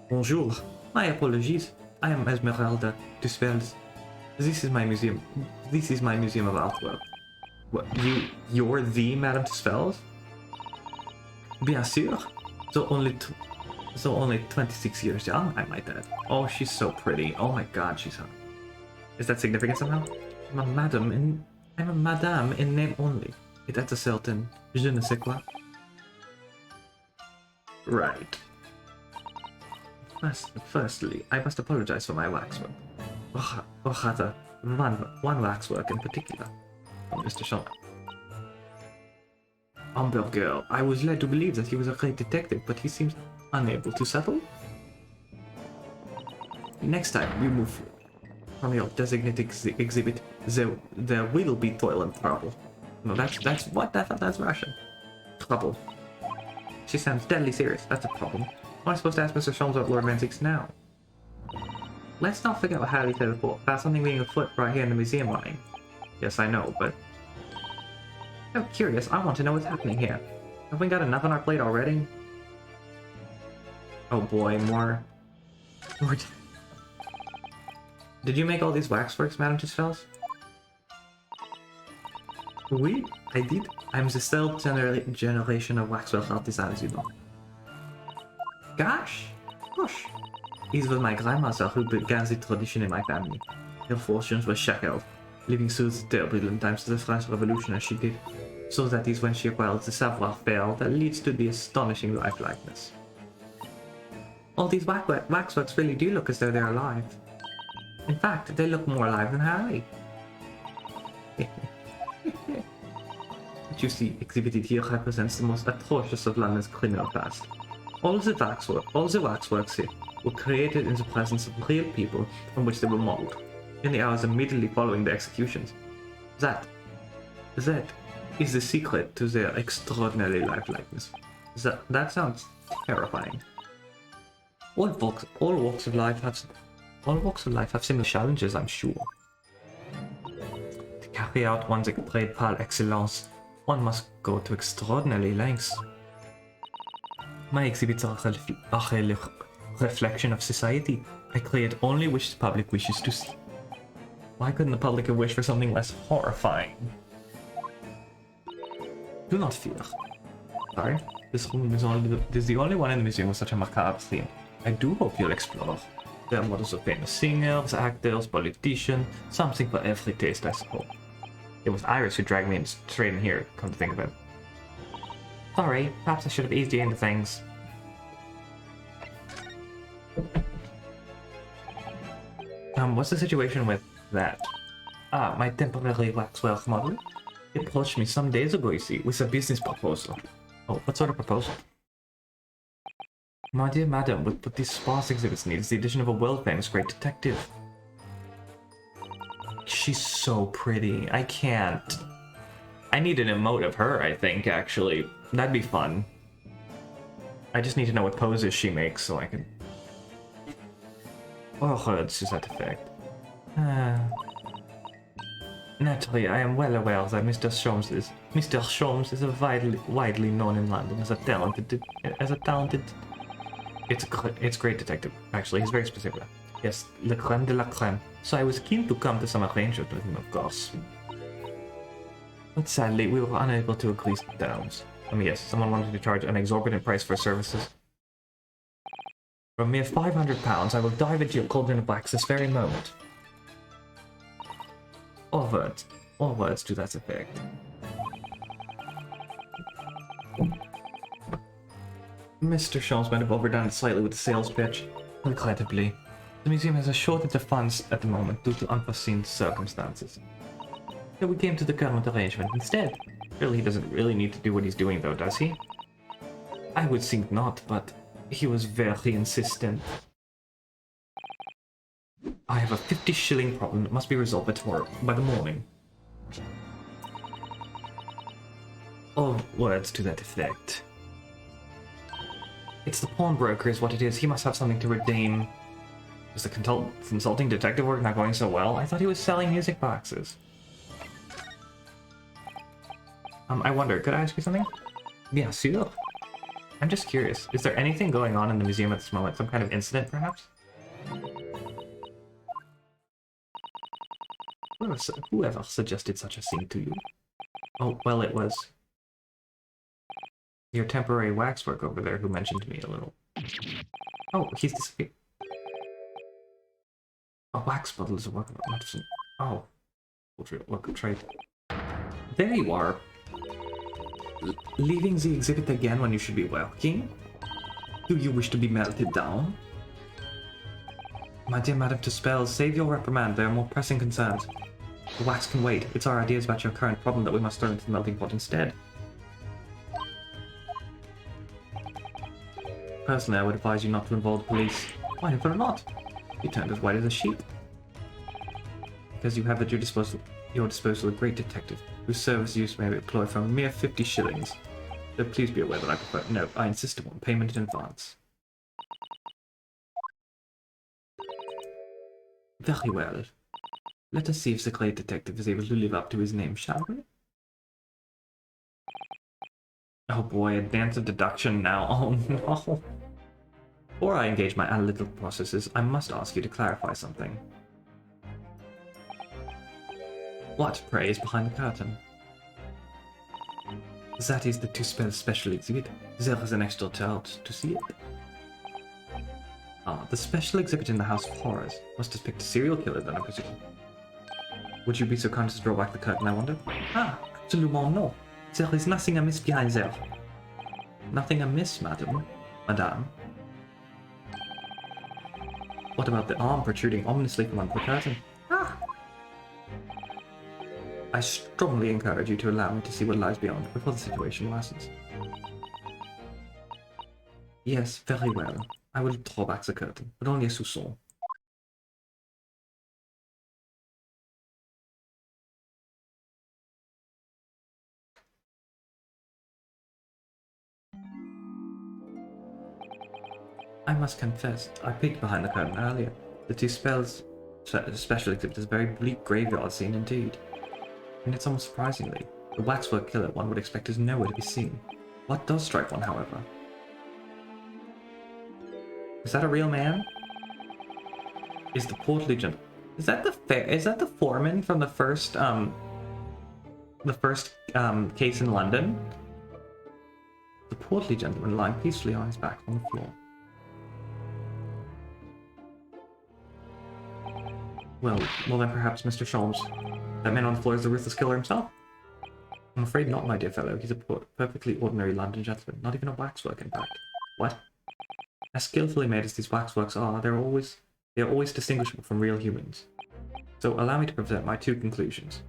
Bonjour. My apologies. I am Esmeralda Tuspels. This is my museum. This is my museum of artwork. What? You're the Madame Tuspels? Bien sûr. So only 26 years young, I might add. Oh, she's so pretty. Oh my god, she's hot. Is that significant somehow? I'm a madame in name only. It adds a certain je ne sais quoi. Right. Firstly, I must apologize for my waxwork. Or rather, one waxwork in particular. Mr. Sholmes. Amber Girl, I was led to believe that he was a great detective, but he seems unable to settle. Next time we move from your designated exhibit, there will be toil and trouble. No, that's what? That's Russian. Trouble. She sounds deadly serious. That's a problem. What am I supposed to ask Mr. Sholmes about Lord Van Zieks now? Let's not forget what Harry said before, about something being afoot right here in the museum line. Yes, I know, but... I'm curious, I want to know what's happening here. Have we got enough on our plate already? Oh boy, more. Did you make all these waxworks, Madame Tussauds? Oui, I did. I'm the third generation of waxwork artisans, you know. Gosh! It was my grandmother who began the tradition in my family. Her fortunes were shackled, living through the turbulent times of the French Revolution as she did. So that is when she acquired the savoir-faire that leads to the astonishing lifelikeness. All these waxworks really do look as though they're alive. In fact, they look more alive than Harry. What you see exhibited here represents the most atrocious of London's criminal past. All the waxworks here were created in the presence of real people from which they were modeled, in the hours immediately following the executions. That is the secret to their extraordinary lifelikeness. That sounds terrifying. All walks of life have similar challenges, I'm sure. To carry out one's trade par excellence, one must go to extraordinary lengths. My exhibits are a reflection of society. I create only which the public wishes to see. Why couldn't the public have wished for something less horrifying? Do not fear. Sorry, this room is the only one in the museum with such a macabre theme. I do hope you'll explore. There are models of famous singers, actors, politicians, something for every taste, I suppose. It was Iris who dragged me straight in here, come to think of it. Sorry, perhaps I should have eased you into things. What's the situation with that? My temporary waxwork model? He approached me some days ago, you see, with a business proposal. Oh, what sort of proposal? My dear madam, what these sparse exhibits need is the addition of a world-famous great detective. She's so pretty. I can't. I need an emote of her, I think, actually. That'd be fun. I just need to know what poses she makes so I can... Oh, words to that effect. Naturally, I am well aware that Mr. Sholmes is widely known in London as a talented... It's great detective, actually. He's very specific. Yes, le creme de la creme. So I was keen to come to some arrangement with him, of course. But sadly, we were unable to agree terms. Yes, someone wanted to charge an exorbitant price for services. For a mere £500, I will dive into your cauldron of wax this very moment. All words to that effect. Mr. Sholmes might have overdone it slightly with the sales pitch. Regrettably, the museum has a shortage of funds at the moment due to unforeseen circumstances. So we came to the current arrangement instead. Surely he doesn't really need to do what he's doing though, does he? I would think not, but he was very insistent. I have a 50-shilling problem that must be resolved by tomorrow, by the morning. All words to that effect. It's the pawnbroker is what it is. He must have something to redeem. Is the consulting detective work not going so well? I thought he was selling music boxes. I wonder, could I ask you something? Bien sûr. I'm just curious. Is there anything going on in the museum at this moment? Some kind of incident, perhaps? Whoever suggested such a thing to you? Oh, well, it was your temporary waxwork over there who mentioned to me a little. Oh, he's disappeared. A wax bottle is a work of medicine. Oh. Look, trade. There you are. Leaving the exhibit again when you should be working? Do you wish to be melted down? My dear Madame Tussauds, save your reprimand. There are more pressing concerns. The wax can wait. It's our ideas about your current problem that we must throw into the melting pot instead. Personally, I would advise you not to involve the police. Why not? You turned as white as a sheet. Because you have at your disposal a great detective, whose service use may be employed for a mere 50 shillings. So please be aware that I prefer... No, I insist upon payment in advance. Very well. Let us see if the great detective is able to live up to his name, shall we? Oh boy, a dance of deduction now. Oh no. Before I engage my analytical processes, I must ask you to clarify something. What, pray, is behind the curtain? That is the two-spell special exhibit. There is an extra doubt to see it. Ah, the special exhibit in the House of Horrors must depict a serial killer then, I presume. Would you be so kind as to draw back the curtain, I wonder? Ah, absolument no. There is nothing amiss behind there. Nothing amiss, madame? Madame? What about the arm protruding ominously from under the curtain? Ah! I strongly encourage you to allow me to see what lies beyond before the situation worsens. Yes, very well. I will draw back the curtain, but only a soupçon. I must confess, I peeked behind the curtain earlier. The two spells special exhibit is a very bleak graveyard scene indeed. And it's almost surprisingly, the waxwork killer one would expect is nowhere to be seen. What does strike one, however? Is that a real man? Is the portly gentleman? Is that the foreman from the first case in London? The portly gentleman lying peacefully on his back on the floor. Well then perhaps Mr. Sholmes. That man on the floor is the ruthless killer himself? I'm afraid not, my dear fellow. He's a perfectly ordinary London gentleman, not even a waxwork, in fact. What? As skillfully made as these waxworks are, they are always distinguishable from real humans. So allow me to present my two conclusions.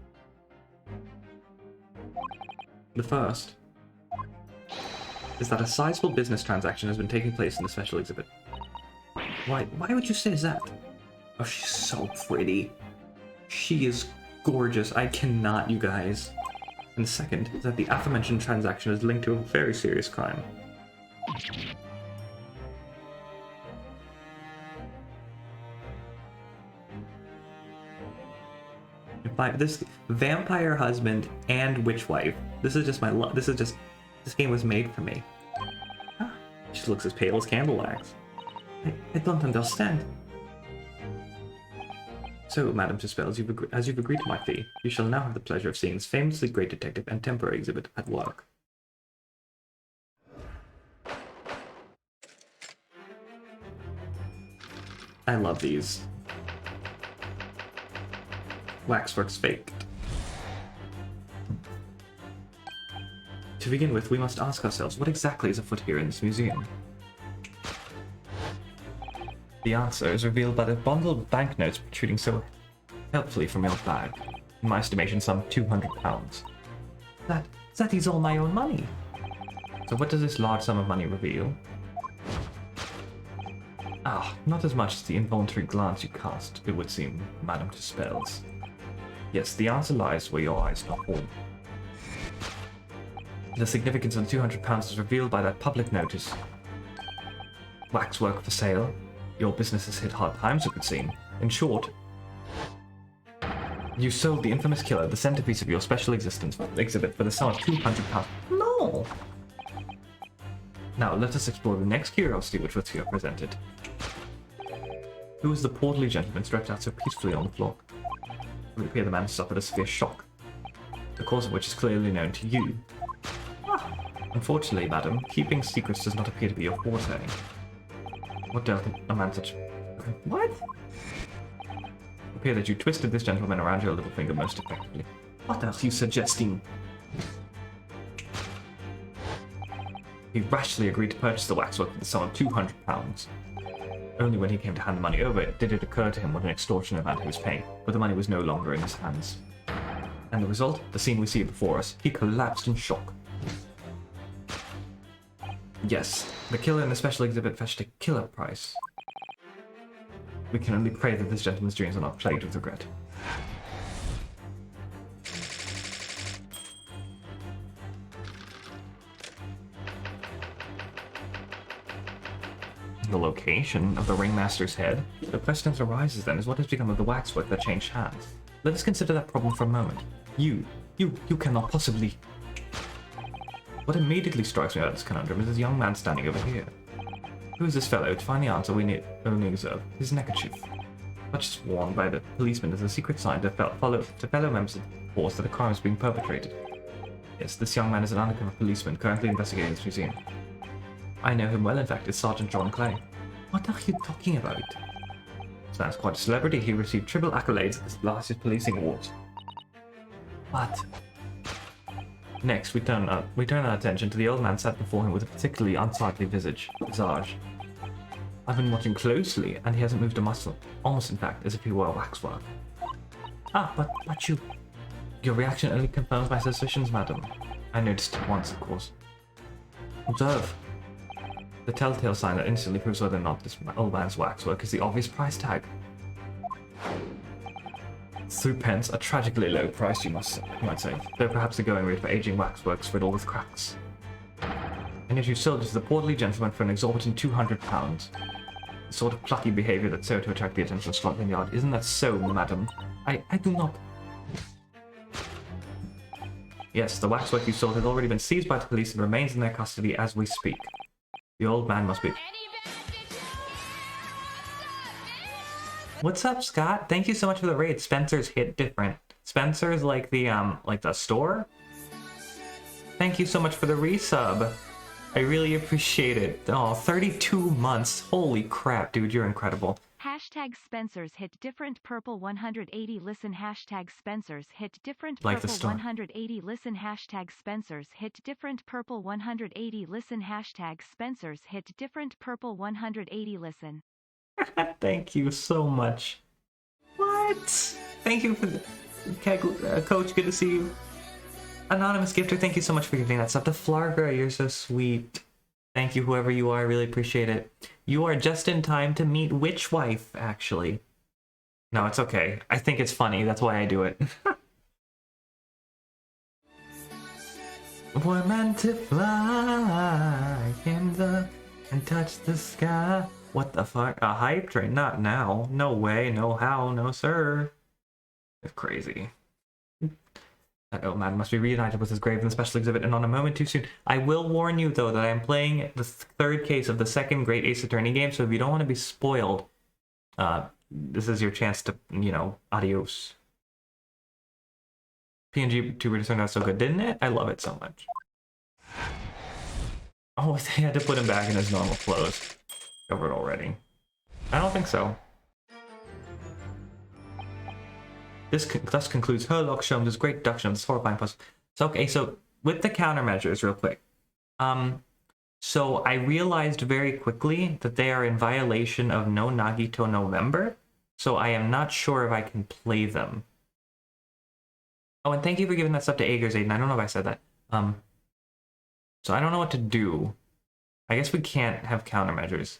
The first is that a sizable business transaction has been taking place in the special exhibit. Why would you say that? Oh, she's so pretty. She is gorgeous. I cannot, you guys. And the second is that the aforementioned transaction is linked to a very serious crime. This vampire husband and witch wife. This game was made for me. Ah, she looks as pale as candle wax. I don't understand. So, Madame Tuspel, as you've agreed to my fee, you shall now have the pleasure of seeing this famously great detective and temporary exhibit at work. I love these. Waxworks faked. To begin with, we must ask ourselves, what exactly is afoot here in this museum? The answer is revealed by the bundle of banknotes protruding so helpfully from your bag. In my estimation, some £200. That is all my own money. So what does this large sum of money reveal? Ah, not as much as the involuntary glance you cast, it would seem, Madame Tuspels. Yes, the answer lies where your eyes not all. The significance of the £200 is revealed by that public notice. Waxwork for sale. Your business has hit hard times, it would seem. In short, you sold the infamous killer the centerpiece of your special exhibit for the sum of £200. No! Now, let us explore the next curiosity which was here presented. Who is the portly gentleman stretched out so peacefully on the floor? It would appear the man suffered a severe shock, the cause of which is clearly known to you. Unfortunately, madam, keeping secrets does not appear to be your forte. What dealt a man such... What? It appears that you twisted this gentleman around your little finger most effectively. What are you suggesting? He rashly agreed to purchase the waxwork for the sum of £200. Only when he came to hand the money over did it occur to him what an extortionate amount he was paying, but the money was no longer in his hands. And the result? The scene we see before us. He collapsed in shock. Yes, the killer in the special exhibit fetched a killer price. We can only pray that this gentleman's dreams are not plagued with regret. The location of the ringmaster's head? The question that arises then is what has become of the waxwork that changed hands? Let us consider that problem for a moment. You cannot possibly... What immediately strikes me about this conundrum is this young man standing over here. Who is this fellow? To find the answer, we need only observe his neckerchief. Such is worn by the policeman as a secret sign to fellow members of the force that a crime is being perpetrated. Yes, this young man is an undercover policeman currently investigating this museum. I know him well, in fact, it's Sergeant John Clay. What are you talking about? This man's quite a celebrity. He received triple accolades at this last year's policing awards. What? Next, we turn our attention to the old man sat before him with a particularly unsightly visage. I've been watching closely, and he hasn't moved a muscle. Almost, in fact, as if he were waxwork. Ah, but you... Your reaction only confirms my suspicions, madam. I noticed it once, of course. Observe. The telltale sign that instantly proves whether or not this old man's waxwork is the obvious price tag. 3 pence, a tragically low price, you might say, though perhaps the going rate for aging waxworks riddled with cracks. And yet you sold it to the portly gentleman for an exorbitant £200. The sort of plucky behaviour that's so to attract the attention of Scotland Yard. Isn't that so, madam? I do not... Yes, the waxwork you sold has already been seized by the police and remains in their custody as we speak. The old man must be... What's up, Scott? Thank you so much for the raid. Spencer's hit different. Spencer's like the store? Thank you so much for the resub. I really appreciate it. Oh, 32 months. Holy crap, dude, you're incredible. Hashtag Spencer's hit different purple 180 listen hashtag Spencer's hit different Like the purple store. 180 listen hashtag Spencer's hit different purple 180 listen hashtag Spencer's hit different purple 180 listen. Thank you so much. What? Thank you for the... Okay, Coach, good to see you. Anonymous Gifter, thank you so much for giving that stuff. To Flargra, you're so sweet. Thank you, whoever you are. I really appreciate it. You are just in time to meet Witch Wife, actually. No, it's okay. I think it's funny. That's why I do it. We're meant to fly in the and touch the sky. What the fuck? A hype train? Not now. No way. No how. No sir. It's crazy. That old man must be reunited with his grave in the special exhibit and on a moment too soon. I will warn you, though, that I am playing the third case of the second Great Ace Attorney game, so if you don't want to be spoiled, this is your chance to, you know, adios. PNG 2 turned out so good, didn't it? I love it so much. Oh, they had to put him back in his normal clothes. Covered already. I don't think so. This thus concludes Herlock Sholmes' great deduction of this horrifying puzzle. So, okay, so with the countermeasures, real quick. So I realized very quickly that they are in violation of No Nagito November. So I am not sure if I can play them. Oh, and thank you for giving that stuff to Ager's Aiden. I don't know if I said that. So I don't know what to do. I guess we can't have countermeasures.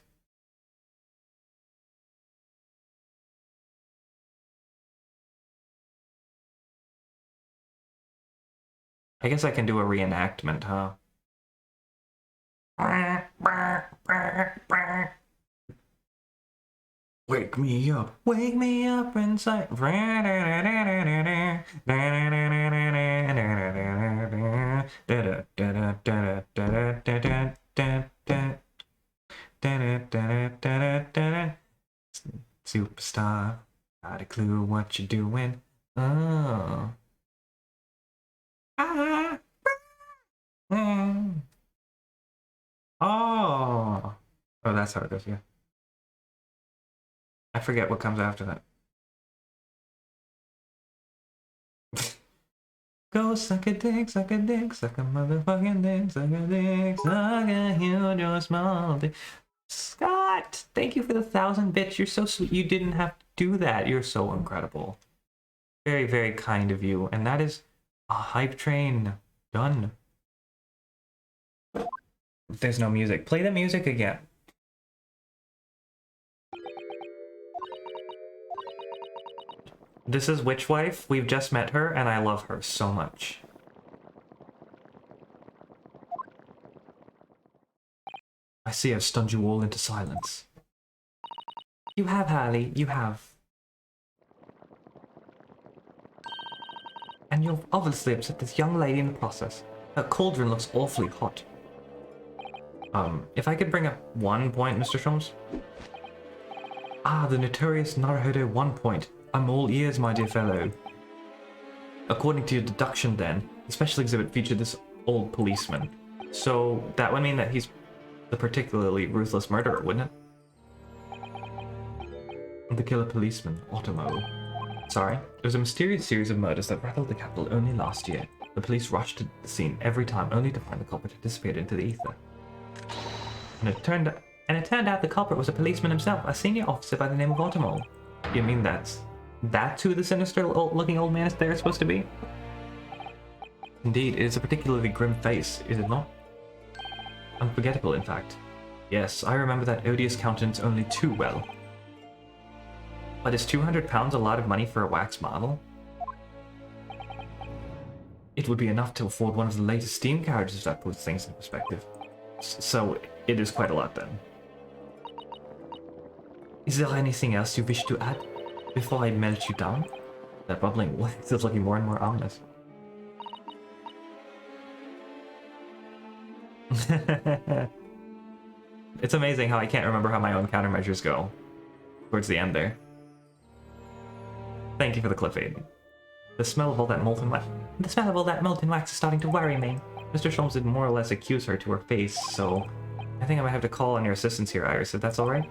I guess I can do a reenactment, huh? Wake me up inside. Superstar, got a clue what you're doing. Oh. Oh. Oh, that's how it goes, yeah. I forget what comes after that. Go suck a dick, suck a dick, suck a motherfucking dick, suck a dick, suck a huge or small dick. Scott, thank you for the 1,000 bits. You're so sweet. You didn't have to do that. You're so incredible. Very, very kind of you. And that is a hype train done. There's no music. Play the music again. This is Witch Wife. We've just met her, and I love her so much. I see I've stunned you all into silence. You have, Harley. You have. And you've obviously upset this young lady in the process. Her cauldron looks awfully hot. If I could bring up 1 point, Mr. Sholmes. Ah, the notorious Naruhodo 1 point. I'm all ears, my dear fellow. According to your deduction then, the special exhibit featured this old policeman. So that would mean that he's the particularly ruthless murderer, wouldn't it? The killer policeman, Otomo. Sorry, it was a mysterious series of murders that rattled the capital only last year. The police rushed to the scene every time only to find the culprit had disappeared into the ether. And it turned out the culprit was a policeman himself, a senior officer by the name of Otomo. You mean that's who the sinister looking old man is there supposed to be? Indeed, it is a particularly grim face, is it not? Unforgettable, in fact. Yes, I remember that odious countenance only too well. But is £200 a lot of money for a wax model? It would be enough to afford one of the latest steam carriages if that puts things in perspective. So, it is quite a lot then. Is there anything else you wish to add before I melt you down? That bubbling wax is looking more and more ominous. It's amazing how I can't remember how my own countermeasures go towards the end there. Thank you for the clip aid. The smell of all that molten wax is starting to worry me. Mr. Sholmes did more or less accuse her to her face, so I think I might have to call on your assistance here, Iris, if that's alright.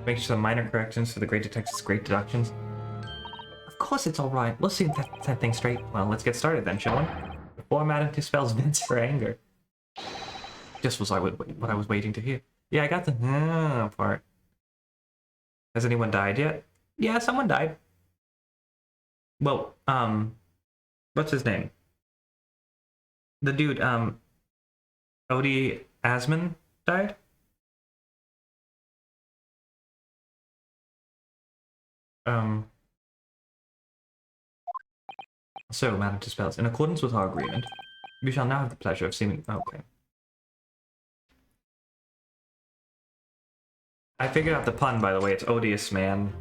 Make some minor corrections for the great detective's great deductions. Of course it's alright. We'll see that thing straight. Well, let's get started then, shall we? Before Madame Tuspel's vents for anger. Just was what I was waiting to hear. Yeah, I got the part. Has anyone died yet? Yeah, someone died. Well, what's his name? The dude, Odie Asman died? So, Madame Tuspels, in accordance with our agreement, we shall now have the pleasure of seeing... Okay. I figured out the pun, by the way. It's odious, man.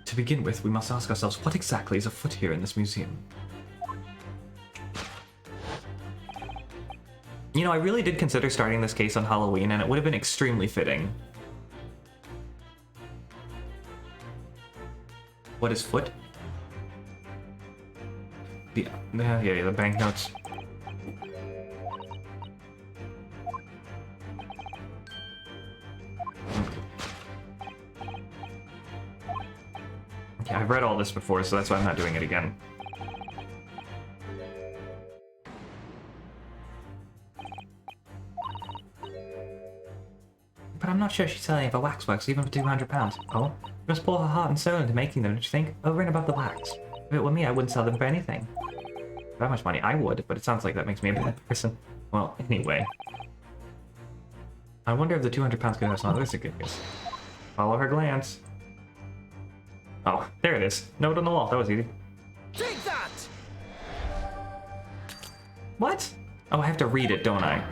To begin with, we must ask ourselves what exactly is afoot here in this museum. You know, I really did consider starting this case on Halloween, and it would have been extremely fitting. What is foot? Yeah, the banknotes. Yeah, I've read all this before, so that's why I'm not doing it again. But I'm not sure she's selling for waxworks, even for £200. Oh? You must pour her heart and soul into making them, don't you think? Over and above the wax. If it were me, I wouldn't sell them for anything. For that much money, I would, but it sounds like that makes me a bad person. Well, anyway. I wonder if the £200 could have some other certificates. Follow her glance. Oh, there it is. Note on the wall. That was easy. Take that! What? Oh, I have to read it, don't I?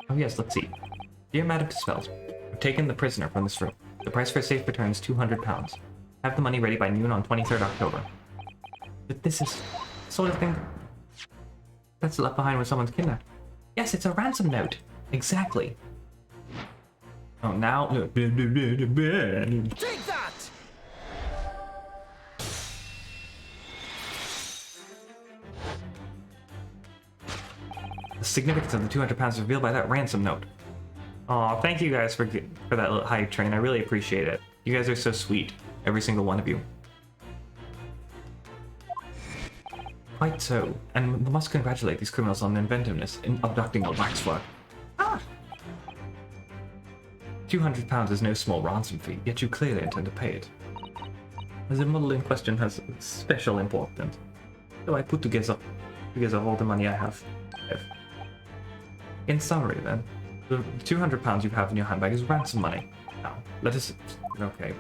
Oh yes, let's see. Dear Madame Tuspels, I've taken the prisoner from this room. The price for a safe return is £200. Have the money ready by noon on 23rd October. But this is the sort of thing that's left behind when someone's kidnapped. Yes, it's a ransom note. Exactly. Oh, now... Take that! The significance of the £200 is revealed by that ransom note. Aw, thank you guys for that little hype train. I really appreciate it. You guys are so sweet. Every single one of you. Quite so. And we must congratulate these criminals on their inventiveness in abducting a waxwork. Ah! £200 is no small ransom fee, yet you clearly intend to pay it. As the model in question has special importance, so I put together all the money I have. In summary, then, the £200 you have in your handbag is ransom money. Now, let us... Okay.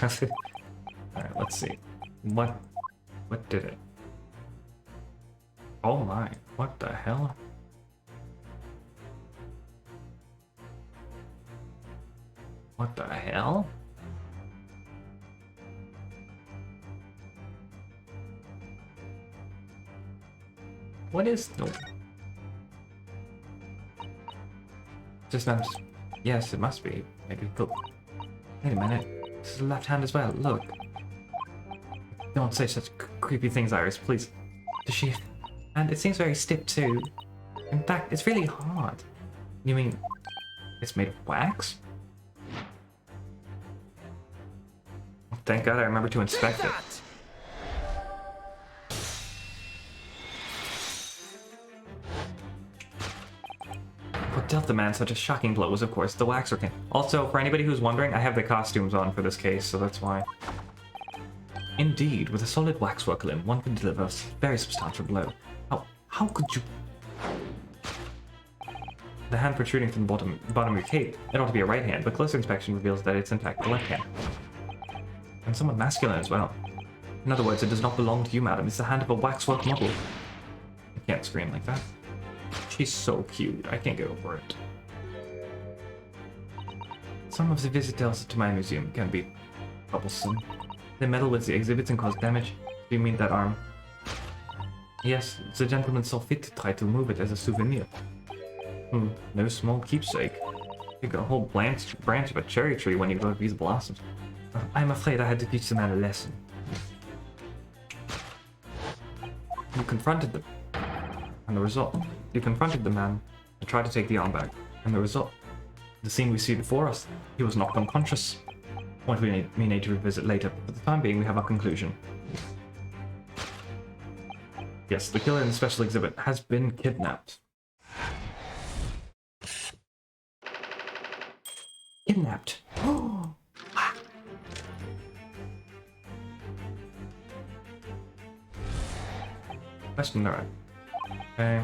Alright, let's see. What did it? Oh my, what the hell? What the hell? What is the... Just not... Yes, it must be. Maybe put... Wait a minute. This is the left hand as well. Look. Don't say such creepy things, Iris, please. Does she... And it seems very stiff too. In fact, it's really hard. You mean... It's made of wax? Thank God I remember to inspect it. What dealt the man such a shocking blow was, of course, the wax working. Also, for anybody who's wondering, I have the costumes on for this case, so that's why. Indeed, with a solid waxwork limb, one could deliver a very substantial blow. How could you... The hand protruding from the bottom of your cape, it ought to be a right hand, but closer inspection reveals that it's in fact the left hand. And somewhat masculine as well. In other words, it does not belong to you, madam. It's the hand of a waxwork model. I can't scream like that. She's so cute. I can't get over it. Some of the visitors to my museum can be troublesome. They meddle with the exhibits and cause damage. Do you mean that arm? Yes, the gentleman saw fit to try to move it as a souvenir. No small keepsake. You got a whole branch of a cherry tree when you go to these blossoms. I'm afraid I had to teach the man a lesson. You confronted them. And the result? You confronted the man and tried to take the arm back. And the result? The scene we see before us. He was knocked unconscious. Point we need to revisit later, but for the time being we have our conclusion. Yes, the killer in the special exhibit has been kidnapped. Kidnapped? Oh! Question alright. Okay.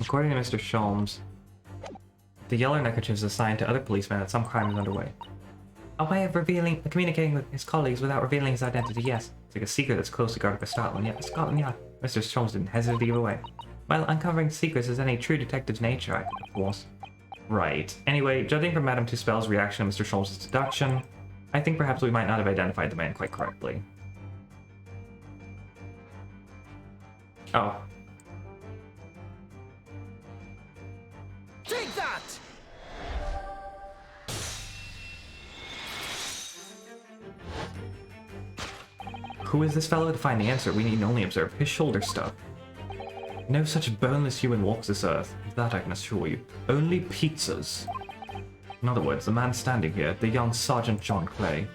According to Mr. Sholmes, the yellow neckerchief is assigned to other policemen that some crime is underway. A way of communicating with his colleagues without revealing his identity, yes. It's like a secret that's closely guarded by Scotland Yard. Scotland Yard. Mr. Sholmes didn't hesitate to give away. Well, uncovering secrets is any true detective's nature, of course. Right. Anyway, judging from Madame Tuspel's reaction to Mr. Sholmes' deduction, I think perhaps we might not have identified the man quite correctly. Oh. Take that! Who is this fellow? To find the answer, we need only observe his shoulder stuff. No such boneless human walks this earth, that I can assure you. Only pizzas. In other words, the man standing here, the young Sergeant John Clay,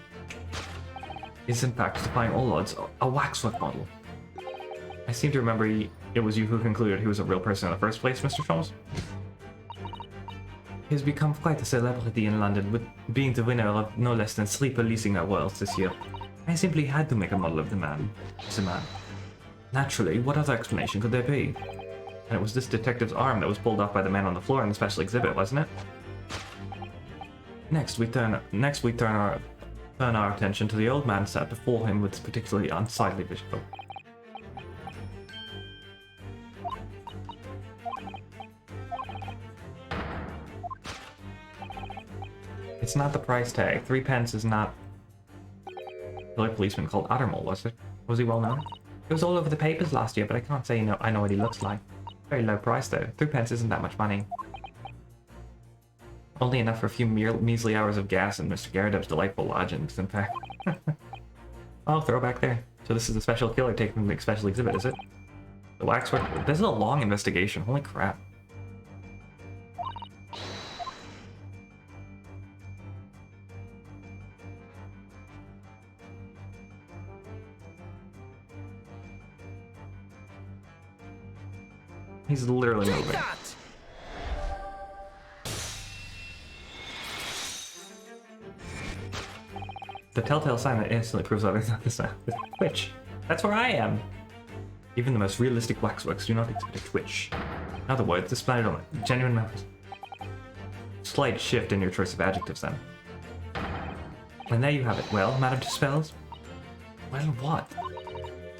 is in fact, defying all odds, a waxwork model. I seem to remember it was you who concluded he was a real person in the first place, Mr. Sholmes. He has become quite a celebrity in London, with being the winner of no less than 3 Policing Awards this year. I simply had to make a model of the man. As a man. Naturally, what other explanation could there be? And it was this detective's arm that was pulled off by the man on the floor in the special exhibit, wasn't it? Next, we turn our attention to the old man sat before him with particularly unsightly visual. It's not the price tag. 3 pence is not... The policeman called Ottermole, was it? Was he well known? It was all over the papers last year, but I can't say I know what he looks like. Very low price though. 3 pence isn't that much money. Only enough for a few measly hours of gas in Mr. Garridub's delightful lodgings, in fact. Oh, throwback there. So this is a special killer taken from the special exhibit, is it? The waxwork. This is a long investigation. Holy crap. He's literally moving. The telltale sign that instantly proves that it's not the witch. That's where I am. Even the most realistic waxworks do not exhibit a twitch. In other words, this planet on genuine members. Slight shift in your choice of adjectives then. And there you have it. Well, Madame Dispels? Well, what?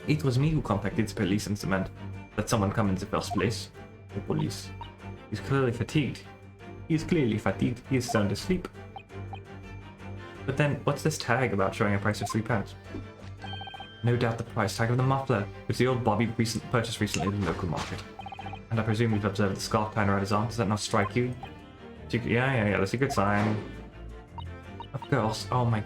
It was me who contacted the police and demand that someone come in the first place. The police. He's clearly fatigued. He is sound asleep. But then, what's this tag about showing a price of £3? No doubt the price tag of the muffler, which the old Bobby purchased recently in the local market. And I presume you've observed the scarf pattern around his arm. Does that not strike you? Yeah, the secret sign. Of course. Oh my.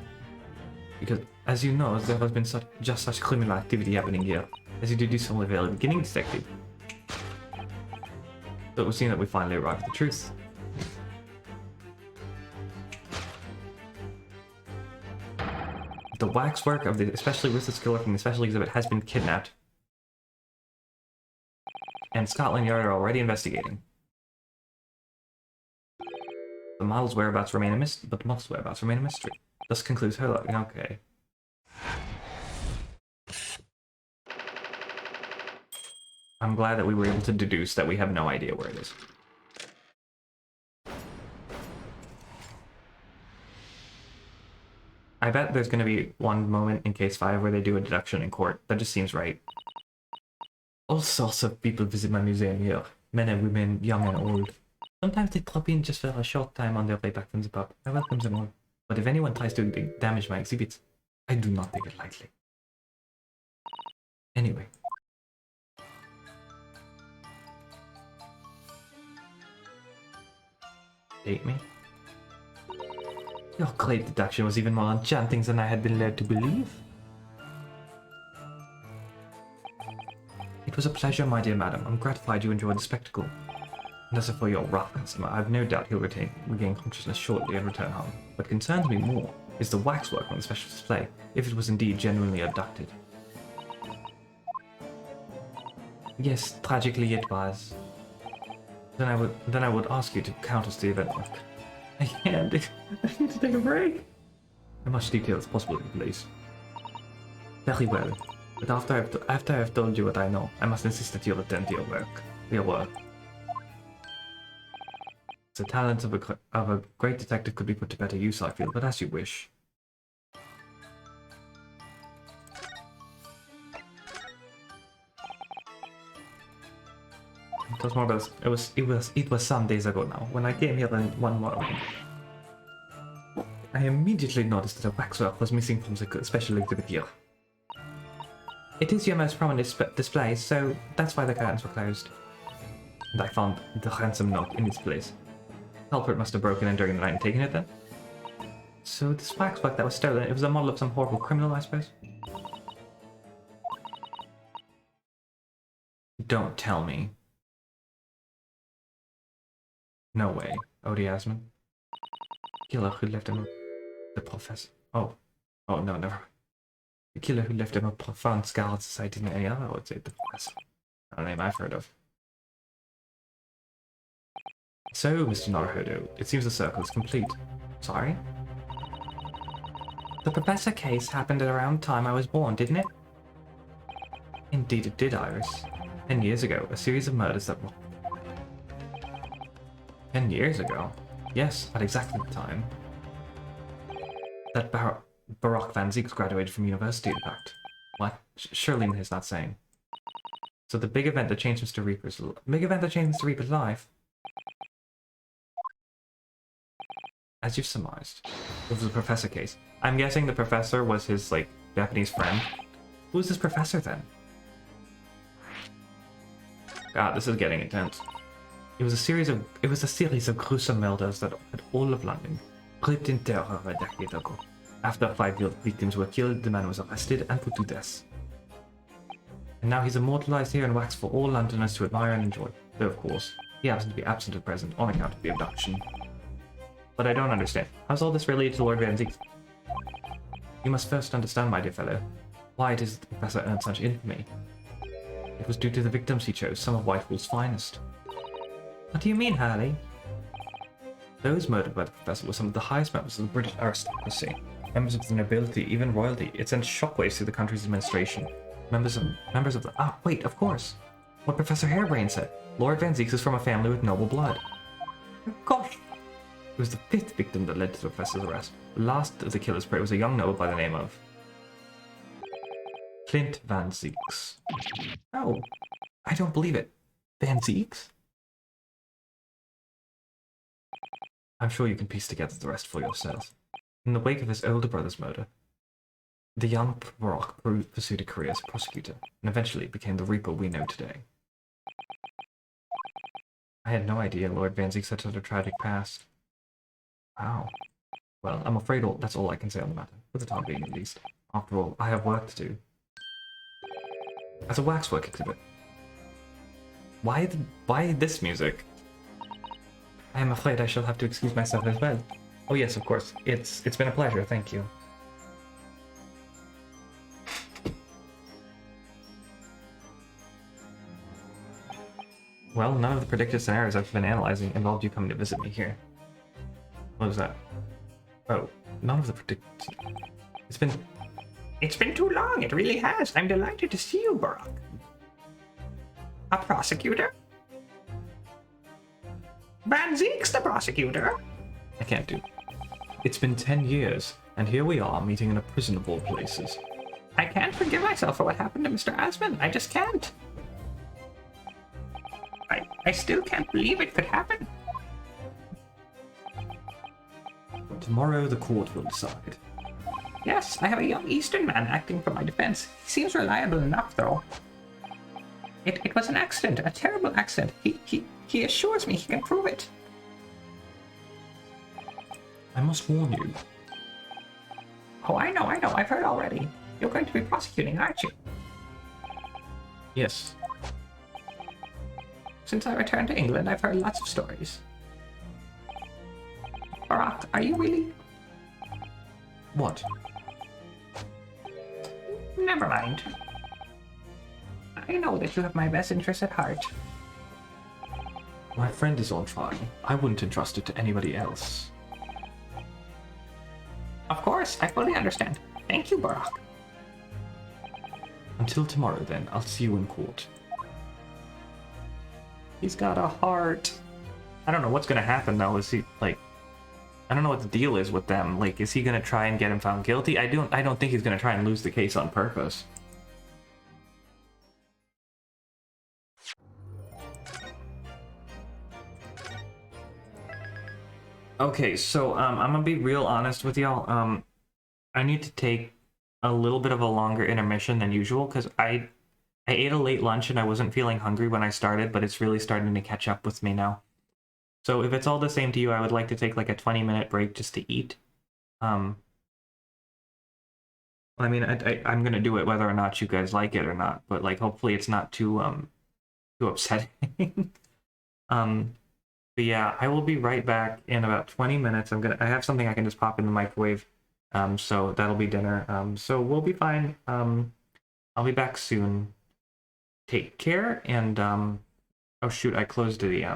Because, as you know, there has been just such criminal activity happening here, as you deduced from the very beginning, detective. So it would seem that we finally arrived at the truth. The waxwork of the especially ruthless killer from the special exhibit has been kidnapped. And Scotland Yard are already investigating. The model's whereabouts remain a mystery, but the model's whereabouts remain a mystery. Thus concludes her look. Okay. I'm glad that we were able to deduce that we have no idea where it is. I bet there's going to be one moment in case 5 where they do a deduction in court. That just seems right. All sorts of people visit my museum here. Men and women, young and old. Sometimes they drop in just for a short time on their way back from the pub. I welcome them all. But if anyone tries to damage my exhibits, I do not take it lightly. Anyway. Date me? Your great deduction was even more enchanting than I had been led to believe. It was a pleasure, my dear madam. I'm gratified you enjoyed the spectacle. And as for your rough customer, I have no doubt he'll regain consciousness shortly and return home. What concerns me more is the waxwork on the special display, if it was indeed genuinely abducted. Yes, tragically it was. Then I would ask you to count us the event. I can't. I need to take a break. As much detail as possible, please. Very well. But after I've told you what I know, I must insist that you return to your work. The talents of a great detective could be put to better use, I feel, but as you wish. It was more about it was some days ago now. When I came here one morning, I immediately noticed that a waxwork was missing from the special exhibit here. It is your most prominent display, so that's why the curtains were closed. And I found the ransom note in its place. Culprit must have broken in during the night and taken it then. So this waxwork that was stolen, it was a model of some horrible criminal, I suppose? Don't tell me. No way. Odie Asman. Killer who left him the professor. Oh, no, never. The killer who left him a profound scar on society than any other, I would say the professor. Not a name I've heard of. So, Mr. Naruhodo, it seems the circle is complete. Sorry? The professor case happened at around the time I was born, didn't it? Indeed it did, Iris. 10 years ago, a series of murders that were... 10 years ago? Yes, at exactly the time. That Baroque Van Zieks graduated from university, in fact. What? Surely he's not saying. So the big event that changed Mr. Reaper's life? As you've surmised, it was the professor case. I'm guessing the professor was his, like, Japanese friend. Who was this professor, then? God, this is getting intense. It was a series of gruesome murders that had all of London gripped in terror a decade ago. After 5 victims were killed, the man was arrested and put to death. And now he's immortalized here in wax for all Londoners to admire and enjoy. Though, of course, he happens to be absent at present on account of the abduction. But I don't understand. How's all this related to Lord Van Zieks? You must first understand, my dear fellow, why it is that the professor earned such infamy. It was due to the victims he chose, some of Whitehall's finest. What do you mean, Hurley? Those murdered by the professor were some of the highest members of the British aristocracy, members of the nobility, even royalty. It sent shockwaves through the country's administration. Members of the... Ah, wait, of course. What Professor Harebrained said. Lord Van Zieks is from a family with noble blood. Gosh! It was the 5th victim that led to the Professor's arrest. The last of the killer's prey was a young noble by the name of... Clint Van Zieks. Oh, I don't believe it. Van Zieks? I'm sure you can piece together the rest for yourself. In the wake of his older brother's murder, the young Brock pursued a career as a prosecutor, and eventually became the Reaper we know today. I had no idea Lord Van Zieks had such a tragic past. Wow. Well, I'm afraid that's all I can say on the matter, for the time being at least. After all, I have work to do. As a waxwork exhibit. Why this music? I am afraid I shall have to excuse myself as well. Oh yes, of course. It's been a pleasure, thank you. Well, none of the predicted scenarios I've been analyzing involved you coming to visit me here. What was that? Oh, none of the predicted... It's been too long, it really has. I'm delighted to see you, Brock. A prosecutor? Van Zieks, the prosecutor? I can't do. It's been 10 years, and here we are meeting in a prison of all places. I can't forgive myself for what happened to Mr. Asman. I just can't. I still can't believe it could happen. Tomorrow the court will decide. Yes, I have a young Eastern man acting for my defense. He seems reliable enough, though. It was an accident, a terrible accident. He assures me he can prove it. I must warn you. Oh, I know. I've heard already. You're going to be prosecuting, aren't you? Yes. Since I returned to England, I've heard lots of stories. Brock, are you really... What? Never mind. I know that you have my best interests at heart. My friend is on trial. I wouldn't entrust it to anybody else. Of course, I fully understand. Thank you, Brock. Until tomorrow, then. I'll see you in court. He's got a heart. I don't know what's gonna happen, though. Is he, like... I don't know what the deal is with them. Like, is he gonna try and get him found guilty? I don't think he's gonna try and lose the case on purpose. Okay, so I'm gonna be real honest with y'all. I need to take a little bit of a longer intermission than usual because I ate a late lunch and I wasn't feeling hungry when I started, but it's really starting to catch up with me now. So if it's all the same to you, I would like to take like a 20-minute break just to eat. I mean, I'm gonna do it whether or not you guys like it or not, but like hopefully it's not too upsetting. But yeah, I will be right back in about 20 minutes. I have something I can just pop in the microwave. So that'll be dinner. So we'll be fine. I'll be back soon. Take care and oh shoot, I closed the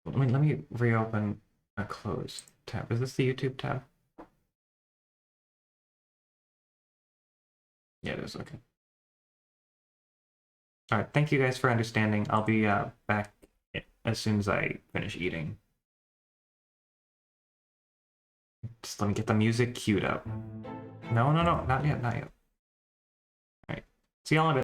let me reopen a closed tab. Is this the YouTube tab? Yeah, it is. Okay. All right. Thank you guys for understanding. I'll be back as soon as I finish eating. Just let me get the music queued up. No, not yet, not yet. All right. See y'all in a bit.